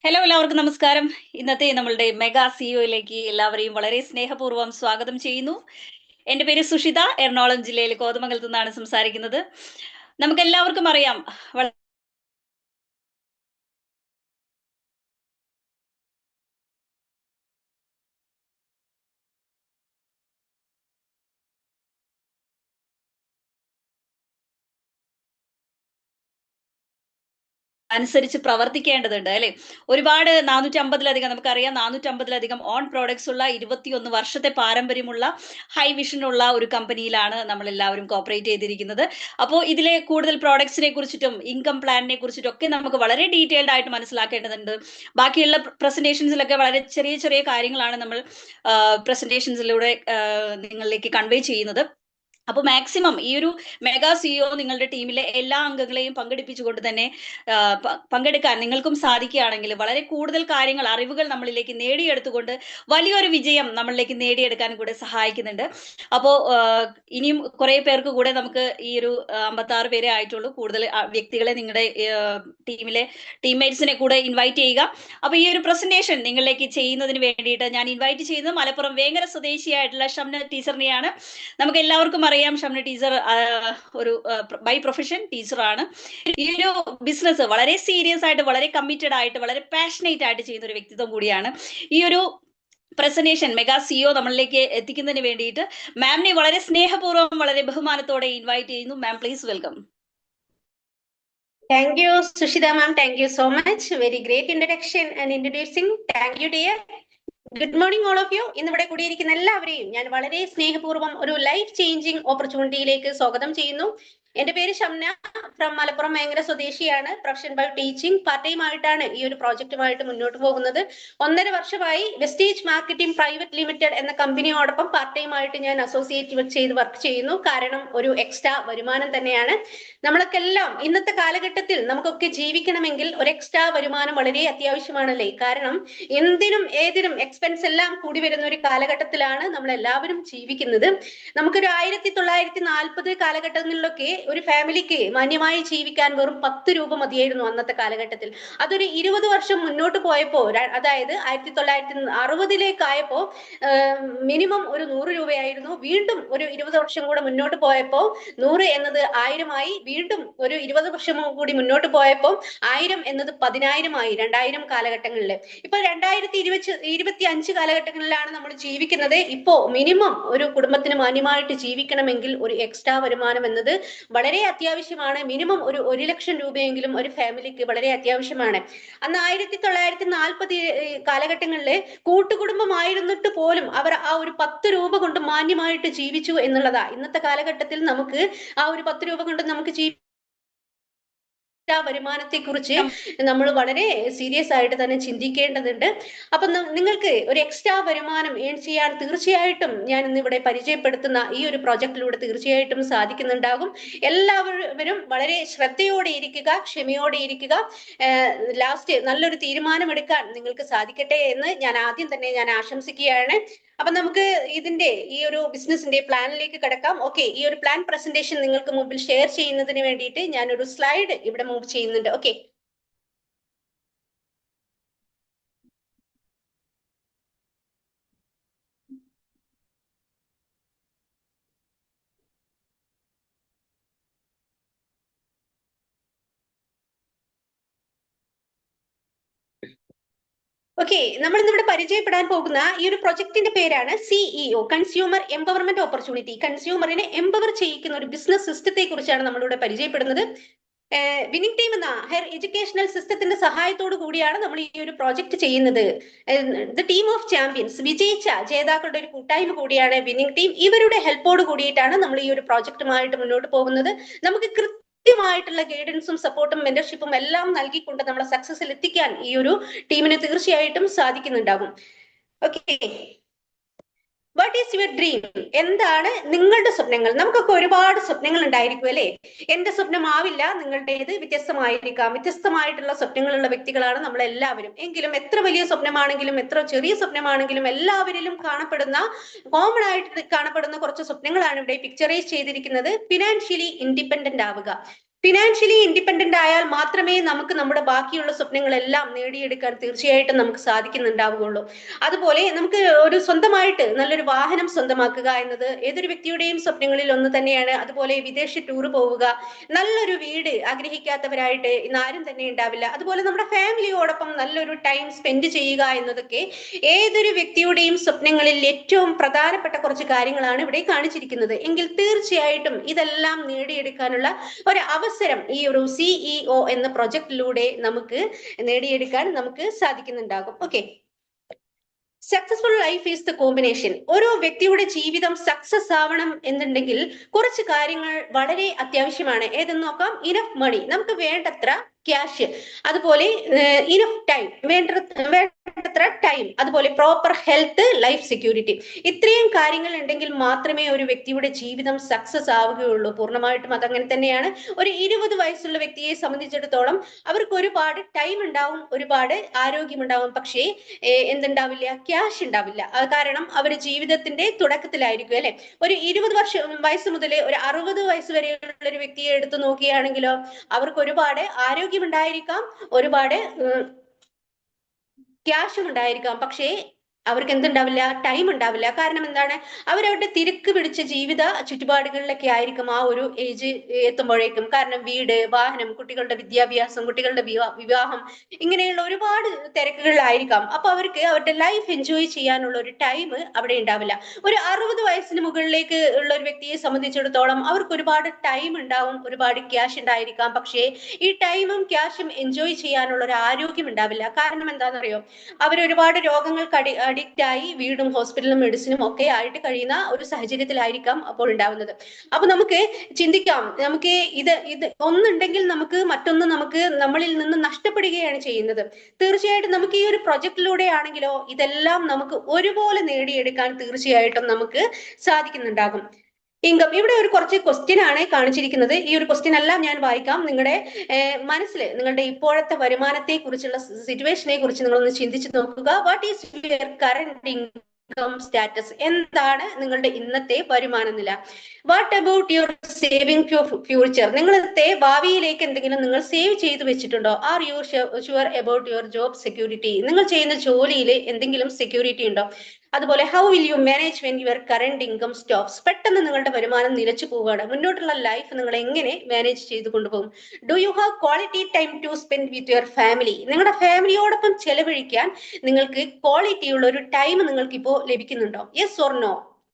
Hello എല്ലാവർക്കും നമസ്കാരം. ഇന്നത്തെ നമ്മളുടെ മെഗാ സിഇഒയിലേക്ക് എല്ലാവരെയും വളരെ സ്നേഹപൂർവ്വം സ്വാഗതം ചെയ്യുന്നു. എന്റെ പേര് സുഷിത, എറണാകുളം ജില്ലയിലെ കോതമംഗലത്ത് നിന്നാണ് സംസാരിക്കുന്നത്. നമുക്കെല്ലാവർക്കും അറിയാം അനുസരിച്ച് പ്രവർത്തിക്കേണ്ടതുണ്ട് അല്ലെ. ഒരുപാട് 450ലധികം നമുക്കറിയാം 450ലധികം ഓൺ പ്രോഡക്ട്സ് ഉള്ള 21 വർഷത്തെ പാരമ്പര്യമുള്ള ഹൈ വിഷൻ ഉള്ള ഒരു കമ്പനിയിലാണ് നമ്മൾ എല്ലാവരും കോപ്പറേറ്റ് ചെയ്തിരിക്കുന്നത്. അപ്പോൾ ഇതിലെ കൂടുതൽ പ്രോഡക്ട്സിനെ കുറിച്ചിട്ടും ഇൻകം പ്ലാനിനെ കുറിച്ചിട്ടും ഒക്കെ നമുക്ക് വളരെ ഡീറ്റെയിൽഡ് ആയിട്ട് മനസ്സിലാക്കേണ്ടതുണ്ട്. ബാക്കിയുള്ള പ്രസന്റേഷൻസിലൊക്കെ വളരെ ചെറിയ ചെറിയ കാര്യങ്ങളാണ് നമ്മൾ പ്രസന്റേഷൻസിലൂടെ നിങ്ങളിലേക്ക് കൺവേ ചെയ്യുന്നത്. അപ്പോൾ മാക്സിമം ഈ ഒരു മെഗാ സിഇഒ നിങ്ങളുടെ ടീമിലെ എല്ലാ അംഗങ്ങളെയും പങ്കെടുപ്പിച്ചുകൊണ്ട് തന്നെ പങ്കെടുക്കാൻ നിങ്ങൾക്കും സാധിക്കുകയാണെങ്കിൽ വളരെ കൂടുതൽ കാര്യങ്ങൾ അറിവുകൾ നമ്മളിലേക്ക് നേടിയെടുത്തുകൊണ്ട് വലിയൊരു വിജയം നമ്മളിലേക്ക് നേടിയെടുക്കാൻ കൂടെ സഹായിക്കുന്നുണ്ട്. അപ്പോൾ ഇനിയും കുറെ പേർക്ക് കൂടെ നമുക്ക് ഈ ഒരു 56 പേരെ ആയിട്ടുള്ളൂ. കൂടുതൽ വ്യക്തികളെ നിങ്ങളുടെ ടീമിലെ ടീംമേറ്റ്സിനെ കൂടെ ഇൻവൈറ്റ് ചെയ്യുക. അപ്പൊ ഈ ഒരു പ്രസന്റേഷൻ നിങ്ങളിലേക്ക് ചെയ്യുന്നതിന് വേണ്ടിയിട്ട് ഞാൻ ഇൻവൈറ്റ് ചെയ്യുന്നത് മലപ്പുറം വേങ്ങര സ്വദേശിയായിട്ടുള്ള ഷംന ടീച്ചറിനെയാണ്. നമുക്ക് എല്ലാവർക്കും അറിയാം ഷംന ടീച്ചർ ഒരു ബൈ പ്രൊഫഷൻ ടീച്ചറാണ്. ഈ ഒരു ബിസിനസ് വളരെ സീരിയസ് ആയിട്ട്, വളരെ കമ്മിറ്റഡ് ആയിട്ട്, വളരെ പാഷനേറ്റ് ആയിട്ട് ചെയ്യുന്ന ഒരു വ്യക്തിത്വം കൂടിയാണ്. ഈ ഒരു പ്രസന്റേഷൻ മെഗാ സിഇഒ നമ്മളിലേക്ക് എത്തിക്കുന്നതിന് വേണ്ടിയിട്ട് മാമിനെ വളരെ സ്നേഹപൂർവ്വം വളരെ ബഹുമാനത്തോടെ ഇൻവൈറ്റ് ചെയ്യുന്നു. Ma'am please welcome. Thank you, Sushita ma'am. Thank you so much. Very great introduction and introducing. Thank you, dear. Good morning all of you. ഇന്നിവിടെ കൂടിയിരിക്കുന്ന എല്ലാവരെയും ഞാൻ വളരെ സ്നേഹപൂർവ്വം ഒരു ലൈഫ് ചേഞ്ചിങ് ഓപ്പർച്യൂണിറ്റിയിലേക്ക് സ്വാഗതം ചെയ്യുന്നു. എന്റെ പേര് ഷംന, ഫ്രം മലപ്പുറം വേങ്ങര സ്വദേശിയാണ്. Profession by teaching. Part time ആയിട്ടാണ് ഈ ഒരു പ്രോജക്റ്റുമായിട്ട് മുന്നോട്ട് പോകുന്നത്. 1.5 വർഷമായി വെസ്റ്റേജ് മാർക്കറ്റിംഗ് പ്രൈവറ്റ് ലിമിറ്റഡ് എന്ന കമ്പനിയോടൊപ്പം പാർട്ട് ടൈം ആയിട്ട് ഞാൻ അസോസിയേറ്റ് ചെയ്ത് വർക്ക് ചെയ്യുന്നു. കാരണം ഒരു എക്സ്ട്രാ വരുമാനം തന്നെയാണ്. നമ്മൾക്കെല്ലാം ഇന്നത്തെ കാലഘട്ടത്തിൽ നമുക്കൊക്കെ ജീവിക്കണമെങ്കിൽ ഒരു എക്സ്ട്രാ വരുമാനം വളരെ അത്യാവശ്യമാണല്ലേ. കാരണം എന്തിനും ഏതിനും എക്സ്പെൻസ് എല്ലാം കൂടി വരുന്ന ഒരു കാലഘട്ടത്തിലാണ് നമ്മൾ എല്ലാവരും ജീവിക്കുന്നത്. നമുക്കൊരു 1940 കാലഘട്ടങ്ങളിലൊക്കെ ഒരു ഫാമിലിക്ക് മാന്യമായി ജീവിക്കാൻ വെറും 10 രൂപ മതിയായിരുന്നു അന്നത്തെ കാലഘട്ടത്തിൽ. അതൊരു 20 വർഷം മുന്നോട്ട് പോയപ്പോ, അതായത് 1960 മിനിമം ഒരു 100 രൂപയായിരുന്നു. വീണ്ടും ഒരു 20 വർഷം കൂടെ മുന്നോട്ട് പോയപ്പോ 100 എന്നത് 1000 ആയി. വീണ്ടും ഒരു 20 വർഷം കൂടി മുന്നോട്ട് പോയപ്പോ 1000 എന്നത് 10,000 ആയി 2000 കാലഘട്ടങ്ങളിൽ. ഇപ്പൊ 2025 കാലഘട്ടങ്ങളിലാണ് നമ്മൾ ജീവിക്കുന്നത്. ഇപ്പോ മിനിമം ഒരു കുടുംബത്തിന് മാന്യമായിട്ട് ജീവിക്കണമെങ്കിൽ ഒരു എക്സ്ട്രാ വരുമാനം എന്നത് വളരെ അത്യാവശ്യമാണ്. മിനിമം ഒരു 1 ലക്ഷം രൂപയെങ്കിലും ഒരു ഫാമിലിക്ക് വളരെ അത്യാവശ്യമാണ്. അന്ന് 1940 കാലഘട്ടങ്ങളില് കൂട്ടുകുടുംബമായിരുന്നിട്ട് പോലും അവർ ആ ഒരു 10 രൂപ കൊണ്ട് മാന്യമായിട്ട് ജീവിച്ചു എന്നുള്ളതാ. ഇന്നത്തെ കാലഘട്ടത്തിൽ നമുക്ക് ആ ഒരു 10 രൂപ കൊണ്ട് നമുക്ക് വരുമാനത്തെ കുറിച്ച് നമ്മൾ വളരെ സീരിയസ് ആയിട്ട് തന്നെ ചിന്തിക്കേണ്ടതുണ്ട്. അപ്പൊ നിങ്ങൾക്ക് ഒരു എക്സ്ട്രാ വരുമാനം ഏൺ ചെയ്യാൻ തീർച്ചയായിട്ടും ഞാൻ ഇന്നിവിടെ പരിചയപ്പെടുത്തുന്ന ഈ ഒരു പ്രോജക്റ്റിലൂടെ തീർച്ചയായിട്ടും സാധിക്കുന്നുണ്ടാകും. എല്ലാവരും വളരെ ശ്രദ്ധയോടെ ഇരിക്കുക, ക്ഷമയോടെ ഇരിക്കുക. ലാസ്റ്റ് നല്ലൊരു തീരുമാനമെടുക്കാൻ നിങ്ങൾക്ക് സാധിക്കട്ടെ എന്ന് ഞാൻ ആദ്യം തന്നെ ഞാൻ ആശംസിക്കുകയാണ്. അപ്പൊ നമുക്ക് ഇതിന്റെ ഈ ഒരു ബിസിനസിന്റെ പ്ലാനിലേക്ക് കിടക്കാം. ഓക്കെ, ഈ ഒരു പ്ലാൻ പ്രസന്റേഷൻ നിങ്ങൾക്ക് മുമ്പിൽ ഷെയർ ചെയ്യുന്നതിന് വേണ്ടിയിട്ട് ഞാൻ ഒരു സ്ലൈഡ് ഇവിടെ മൂവ് ചെയ്യുന്നുണ്ട്. ഓക്കെ, ഓക്കെ, നമ്മൾ ഇന്നിവിടെ പരിചയപ്പെടാൻ പോകുന്ന ഈ ഒരു പ്രൊജക്ടിന്റെ പേരാണ് സിഇഒ, കൺസ്യൂമർ എംപവർമെന്റ് ഓപ്പർച്യൂണിറ്റി. കൺസ്യൂമറിനെ എംപവർ ചെയ്യിക്കുന്ന ഒരു ബിസിനസ് സിസ്റ്റത്തെ കുറിച്ചാണ് നമ്മളിവിടെ പരിചയപ്പെടുന്നത്. വിന്നിംഗ് ടീം എന്ന ഹയർ എഡ്യൂക്കേഷണൽ സിസ്റ്റത്തിന്റെ സഹായത്തോടു കൂടിയാണ് നമ്മൾ ഈ ഒരു പ്രോജക്ട് ചെയ്യുന്നത്. ദ ടീം ഓഫ് ചാമ്പ്യൻസ്, വിജയിച്ച ജേതാക്കളുടെ ഒരു കൂട്ടായ്മ കൂടിയാണ് വിന്നിംഗ് ടീം. ഇവരുടെ ഹെൽപ്പോട് കൂടിയിട്ടാണ് നമ്മൾ ഈ ഒരു പ്രോജക്റ്റുമായിട്ട് മുന്നോട്ട് പോകുന്നത്. നമുക്ക് കൃത്യമായിട്ടുള്ള ഗൈഡൻസും സപ്പോർട്ടും മെന്റർഷിപ്പും എല്ലാം നൽകിക്കൊണ്ട് നമ്മളെ സക്സസിൽ എത്തിക്കാൻ ഈ ഒരു ടീമിന് തീർച്ചയായിട്ടും സാധിക്കുന്നുണ്ടാകും. Okay, what is your dream? എന്താണ് നിങ്ങളുടെ സ്വപ്നങ്ങൾ? നമുക്കൊക്കെ ഒരുപാട് സ്വപ്നങ്ങൾ ഉണ്ടായിരിക്കും അല്ലെ. എന്റെ സ്വപ്നമാവില്ല നിങ്ങളുടേത്, വ്യത്യസ്തമായിരിക്കാം. വ്യത്യസ്തമായിട്ടുള്ള സ്വപ്നങ്ങളുള്ള വ്യക്തികളാണ് നമ്മൾ എല്ലാവരും. എങ്കിലും എത്ര വലിയ സ്വപ്നമാണെങ്കിലും എത്ര ചെറിയ സ്വപ്നമാണെങ്കിലും എല്ലാവരിലും കാണപ്പെടുന്ന, കോമൺ ആയിട്ട് കാണപ്പെടുന്ന കുറച്ച് സ്വപ്നങ്ങളാണ് ഇവിടെ പിക്ചറൈസ് ചെയ്തിരിക്കുന്നത്. ഫിനാൻഷ്യലി ഇൻഡിപെൻഡന്റ് ആവുക. ഫിനാൻഷ്യലി ഇൻഡിപെൻഡന്റ് ആയാൽ മാത്രമേ നമുക്ക് നമ്മുടെ ബാക്കിയുള്ള സ്വപ്നങ്ങളെല്ലാം നേടിയെടുക്കാൻ തീർച്ചയായിട്ടും നമുക്ക് സാധിക്കുന്നുണ്ടാവുകയുള്ളൂ. അതുപോലെ നമുക്ക് ഒരു സ്വന്തമായിട്ട് നല്ലൊരു വാഹനം സ്വന്തമാക്കുക എന്നത് ഏതൊരു വ്യക്തിയുടെയും സ്വപ്നങ്ങളിൽ ഒന്ന് തന്നെയാണ്. അതുപോലെ വിദേശ ടൂർ പോവുക, നല്ലൊരു വീട് ആഗ്രഹിക്കാത്തവരായിട്ട് ഇന്ന് ആരും തന്നെ ഉണ്ടാവില്ല. അതുപോലെ നമ്മുടെ ഫാമിലിയോടൊപ്പം നല്ലൊരു ടൈം സ്പെൻഡ് ചെയ്യുക എന്നതൊക്കെ ഏതൊരു വ്യക്തിയുടെയും സ്വപ്നങ്ങളിൽ ഏറ്റവും പ്രധാനപ്പെട്ട കുറച്ച് കാര്യങ്ങളാണ് ഇവിടെ കാണിച്ചിരിക്കുന്നത്. എങ്കിൽ തീർച്ചയായിട്ടും ഇതെല്ലാം നേടിയെടുക്കാനുള്ള ഒരു അവസരം ഈ ഒരു സിഇഒ എന്ന പ്രൊജക്ടിലൂടെ നമുക്ക് നേടിയെടുക്കാൻ നമുക്ക് സാധിക്കുന്നുണ്ടാകും. Okay, successful life is the combination. ഓരോ വ്യക്തിയുടെ ജീവിതം സക്സസ് ആവണം എന്നുണ്ടെങ്കിൽ കുറച്ച് കാര്യങ്ങൾ വളരെ അത്യാവശ്യമാണ്. ഏതെന്ന് നോക്കാം. ഇനഫ് മണി, നമുക്ക് വേണ്ടത്ര ക്യാഷ്, അതുപോലെ ഇനഫ് ടൈം, വേണ്ടത്ര ടൈം, അതുപോലെ പ്രോപ്പർ ഹെൽത്ത്, ലൈഫ് സെക്യൂരിറ്റി. ഇത്രയും കാര്യങ്ങൾ ഉണ്ടെങ്കിൽ മാത്രമേ ഒരു വ്യക്തിയുടെ ജീവിതം സക്സസ് ആവുകയുള്ളൂ. പൂർണ്ണമായിട്ടും അതങ്ങനെ തന്നെയാണ്. ഒരു 20 വയസ്സുള്ള വ്യക്തിയെ സംബന്ധിച്ചിടത്തോളം അവർക്ക് ഒരുപാട് ടൈം ഉണ്ടാവും, ഒരുപാട് ആരോഗ്യമുണ്ടാവും, പക്ഷേ എന്തുണ്ടാവില്ല, ക്യാഷ് ഉണ്ടാവില്ല. കാരണം അവർ ജീവിതത്തിന്റെ തുടക്കത്തിലായിരിക്കും അല്ലെ. ഒരു 20 വയസ്സ് മുതൽ ഒരു 60 വയസ്സ് വരെയുള്ള ഒരു വ്യക്തിയെ എടുത്തു നോക്കുകയാണെങ്കിലോ അവർക്ക് ഒരുപാട് ആരോഗ്യം ഉണ്ടായിരിക്കാം, ഒരുപാട് ക്യാഷും ഉണ്ടായിരിക്കാം, പക്ഷേ അവർക്ക് എന്തുണ്ടാവില്ല, ടൈം ഉണ്ടാവില്ല. കാരണം എന്താണ്, അവരവരുടെ തിരക്ക് പിടിച്ച ജീവിത ചുറ്റുപാടുകളിലൊക്കെ ആയിരിക്കും ആ ഒരു ഏജ് എത്തുമ്പോഴേക്കും. കാരണം വീട്, വാഹനം, കുട്ടികളുടെ വിദ്യാഭ്യാസം, കുട്ടികളുടെ വിവാഹം, ഇങ്ങനെയുള്ള ഒരുപാട് തിരക്കുകളിലായിരിക്കാം. അപ്പൊ അവർക്ക് അവരുടെ ലൈഫ് എൻജോയ് ചെയ്യാനുള്ള ഒരു ടൈം അവിടെ ഉണ്ടാവില്ല. ഒരു 60 വയസ്സിന് മുകളിലേക്ക് ഉള്ള ഒരു വ്യക്തിയെ സംബന്ധിച്ചിടത്തോളം അവർക്ക് ഒരുപാട് ടൈം ഉണ്ടാവും, ഒരുപാട് ക്യാഷ് ഉണ്ടായിരിക്കാം, പക്ഷേ ഈ ടൈമും ക്യാഷും എൻജോയ് ചെയ്യാനുള്ള ഒരു ആരോഗ്യം ഉണ്ടാവില്ല. കാരണം എന്താണെന്നറിയോ, അവർ ഒരുപാട് രോഗങ്ങൾക്ക് അഡിക്റ്റ് ആയി വീടും ഹോസ്പിറ്റലും മെഡിസിനും ഒക്കെ ആയിട്ട് കഴിയുന്ന ഒരു സാഹചര്യത്തിലായിരിക്കാം അപ്പോൾ ഉണ്ടാവുന്നത്. അപ്പൊ നമുക്ക് ചിന്തിക്കാം, നമുക്ക് ഇത് ഒന്നുണ്ടെങ്കിൽ നമുക്ക് മറ്റൊന്ന് നമുക്ക് നമ്മളിൽ നിന്ന് നഷ്ടപ്പെടുകയാണ് ചെയ്യുന്നത്. തീർച്ചയായിട്ടും നമുക്ക് ഈ ഒരു പ്രൊജക്ടിലൂടെ ആണെങ്കിലോ ഇതെല്ലാം നമുക്ക് ഒരുപോലെ നേടിയെടുക്കാൻ തീർച്ചയായിട്ടും നമുക്ക് സാധിക്കുന്നുണ്ടാകും. ഇൻകം, ഇവിടെ ഒരു കുറച്ച് ക്വസ്റ്റ്യൻ ആണ് കാണിച്ചിരിക്കുന്നത്. ഈ ഒരു ക്വസ്റ്റ്യൻ എല്ലാം ഞാൻ വായിക്കാം. നിങ്ങളുടെ മനസ്സിൽ നിങ്ങളുടെ ഇപ്പോഴത്തെ വരുമാനത്തെ കുറിച്ചുള്ള സിറ്റുവേഷനെ കുറിച്ച് നിങ്ങളൊന്ന് ചിന്തിച്ചു നോക്കുക. What is your current income status? എന്താണ് നിങ്ങളുടെ ഇന്നത്തെ വരുമാന നില? What about your saving future? നിങ്ങളത്തെ ഭാവിയിലേക്ക് എന്തെങ്കിലും നിങ്ങൾ സേവ് ചെയ്ത് വെച്ചിട്ടുണ്ടോ? Are you sure about your job security? നിങ്ങൾ ചെയ്യുന്ന ജോലിയിൽ എന്തെങ്കിലും സെക്യൂരിറ്റി ഉണ്ടോ? അതുപോലെ how will you manage when your current income stops? പെട്ടെന്ന് നിങ്ങളുടെ വരുമാനം നിലച്ചു പോവുകയാണ്, മുന്നോട്ടുള്ള ലൈഫ് നിങ്ങൾ എങ്ങനെ മാനേജ് ചെയ്ത് കൊണ്ടുപോകും? Do you have quality time to spend with your family? നിങ്ങളുടെ ഫാമിലിയോടൊപ്പം ചെലവഴിക്കാൻ നിങ്ങൾക്ക് ക്വാളിറ്റി ഉള്ള ഒരു ടൈം നിങ്ങൾക്ക് ഇപ്പോൾ ലഭിക്കുന്നുണ്ടോ? Yes or no?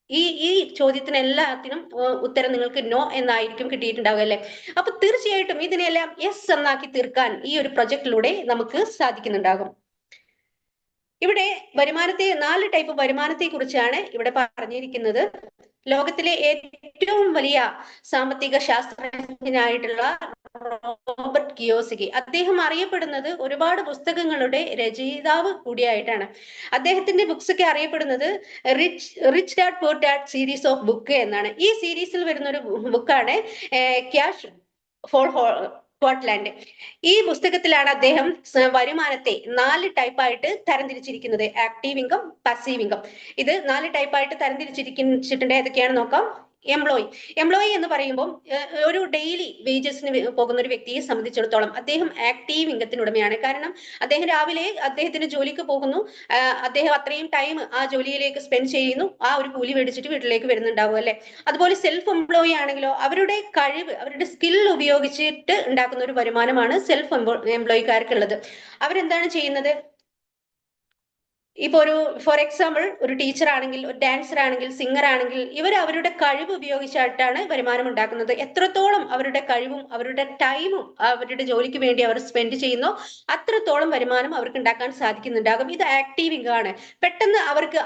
ഈ ചോദ്യത്തിന് എല്ലാത്തിനും ഉത്തരം നിങ്ങൾക്ക് നോ എന്നായിരിക്കും കിട്ടിയിട്ടുണ്ടാവുക അല്ലെ. അപ്പൊ തീർച്ചയായിട്ടും ഇതിനെല്ലാം യെസ് എന്നാക്കി തീർക്കാൻ ഈ ഒരു പ്രൊജക്ടിലൂടെ നമുക്ക് സാധിക്കുന്നുണ്ടാകും. ഇവിടെ വരുമാനത്തെ 4 ടൈപ്പ് വരുമാനത്തെ കുറിച്ചാണ് ഇവിടെ പറഞ്ഞിരിക്കുന്നത്. ലോകത്തിലെ ഏറ്റവും വലിയ സാമ്പത്തിക ശാസ്ത്രജ്ഞനായിട്ടുള്ള റോബർട്ട് കിയോസകി, അദ്ദേഹം അറിയപ്പെടുന്നത് ഒരുപാട് പുസ്തകങ്ങളുടെ രചയിതാവ് കൂടിയായിട്ടാണ്. അദ്ദേഹത്തിന്റെ ബുക്സ് ഒക്കെ അറിയപ്പെടുന്നത് rich dad poor dad series of book എന്നാണ്. ഈ സീരീസിൽ വരുന്ന ഒരു ബുക്കാണ് ക്യാഷ് ഫോർ സ്കോട്ട്ലാൻഡ്. ഈ പുസ്തകത്തിലാണ് അദ്ദേഹം വരുമാനത്തെ 4 ടൈപ്പായിട്ട് തരംതിരിച്ചിരിക്കുന്നത്. Active income, passive income. ഇത് 4 ടൈപ്പായിട്ട് തരംതിരിച്ചിട്ടുണ്ട്. ഏതൊക്കെയാണ് നോക്കാം. എംപ്ലോയി എന്ന് പറയുമ്പോൾ ഒരു ഡെയിലി വേജസിന് പോകുന്ന ഒരു വ്യക്തിയെ സംബന്ധിച്ചിടത്തോളം അദ്ദേഹം ആക്റ്റീവ് ഇൻകത്തിന് ഉടമയാണ്. കാരണം അദ്ദേഹം രാവിലെ അദ്ദേഹത്തിന്റെ ജോലിക്ക് പോകുന്നു, അദ്ദേഹം അത്രയും ടൈം ആ ജോലിയിലേക്ക് സ്പെൻഡ് ചെയ്യുന്നു, ആ ഒരു കൂലി മേടിച്ചിട്ട് വീട്ടിലേക്ക് വരുന്നുണ്ടാവും അല്ലെ. അതുപോലെ സെൽഫ് എംപ്ലോയി ആണെങ്കിലോ അവരുടെ കഴിവ്, അവരുടെ സ്കിൽ ഉപയോഗിച്ചിട്ട് ഉണ്ടാക്കുന്ന ഒരു വരുമാനമാണ് സെൽഫ് എംപ്ലോയിക്കാർക്കുള്ളത്. അവരെന്താണ് ചെയ്യുന്നത്? ഇപ്പൊ ഒരു ഫോർ എക്സാമ്പിൾ ഒരു ടീച്ചർ ആണെങ്കിൽ, ഒരു ഡാൻസർ ആണെങ്കിൽ, സിംഗർ ആണെങ്കിൽ ഇവർ അവരുടെ കഴിവ് ഉപയോഗിച്ചിട്ടാണ് വരുമാനം ഉണ്ടാക്കുന്നത്. എത്രത്തോളം അവരുടെ കഴിവും അവരുടെ ടൈമും അവരുടെ ജോലിക്ക് വേണ്ടി അവർ സ്പെൻഡ് ചെയ്യുന്നോ അത്രത്തോളം വരുമാനം അവർക്ക് ഉണ്ടാക്കാൻ സാധിക്കുന്നുണ്ടാകും. ഇത് ആക്റ്റീവ് ഇൻകം ആണ്. പെട്ടെന്ന് അവർക്ക്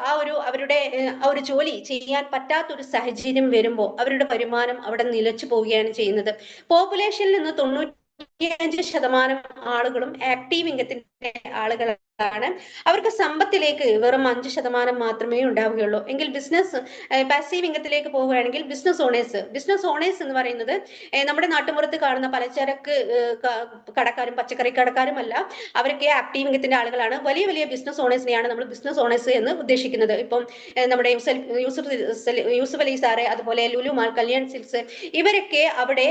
അവരുടെ ആ ഒരു ജോലി ചെയ്യാൻ പറ്റാത്തൊരു സാഹചര്യം വരുമ്പോൾ അവരുടെ വരുമാനം അവിടെ നിലച്ചു പോവുകയാണ് ചെയ്യുന്നത്. പോപ്പുലേഷനിൽ നിന്ന് 95% ആളുകളും ആക്റ്റീവ് ഇൻകത്തിന്റെ ആളുകളാണ്. ആണ്. അവർക്ക് സമ്പത്തിലേക്ക് വെറും 5% മാത്രമേ ഉണ്ടാവുകയുള്ളൂ. എങ്കിൽ ബിസിനസ് പാസീവ് ഇൻകത്തിലേക്ക് പോവുകയാണെങ്കിൽ ബിസിനസ് ഓണേഴ്സ് എന്ന് പറയുന്നത് നമ്മുടെ നാട്ടുമ്പുറത്ത് കാണുന്ന പലചരക്ക് കടക്കാരും പച്ചക്കറി കടക്കാരും അല്ല. അവരൊക്കെ ആക്റ്റീവ് ഇൻകത്തിന്റെ ആളുകളാണ്. വലിയ വലിയ ബിസിനസ് ഓണേഴ്സിനെയാണ് നമ്മൾ ബിസിനസ് ഓണേഴ്സ് എന്ന് ഉദ്ദേശിക്കുന്നത്. ഇപ്പം നമ്മുടെ യൂസഫ് അലി സാറ്, അതുപോലെ ലുലു മാൾ, കല്യാൺ സിൽക്സ്, ഇവരൊക്കെ അവിടെ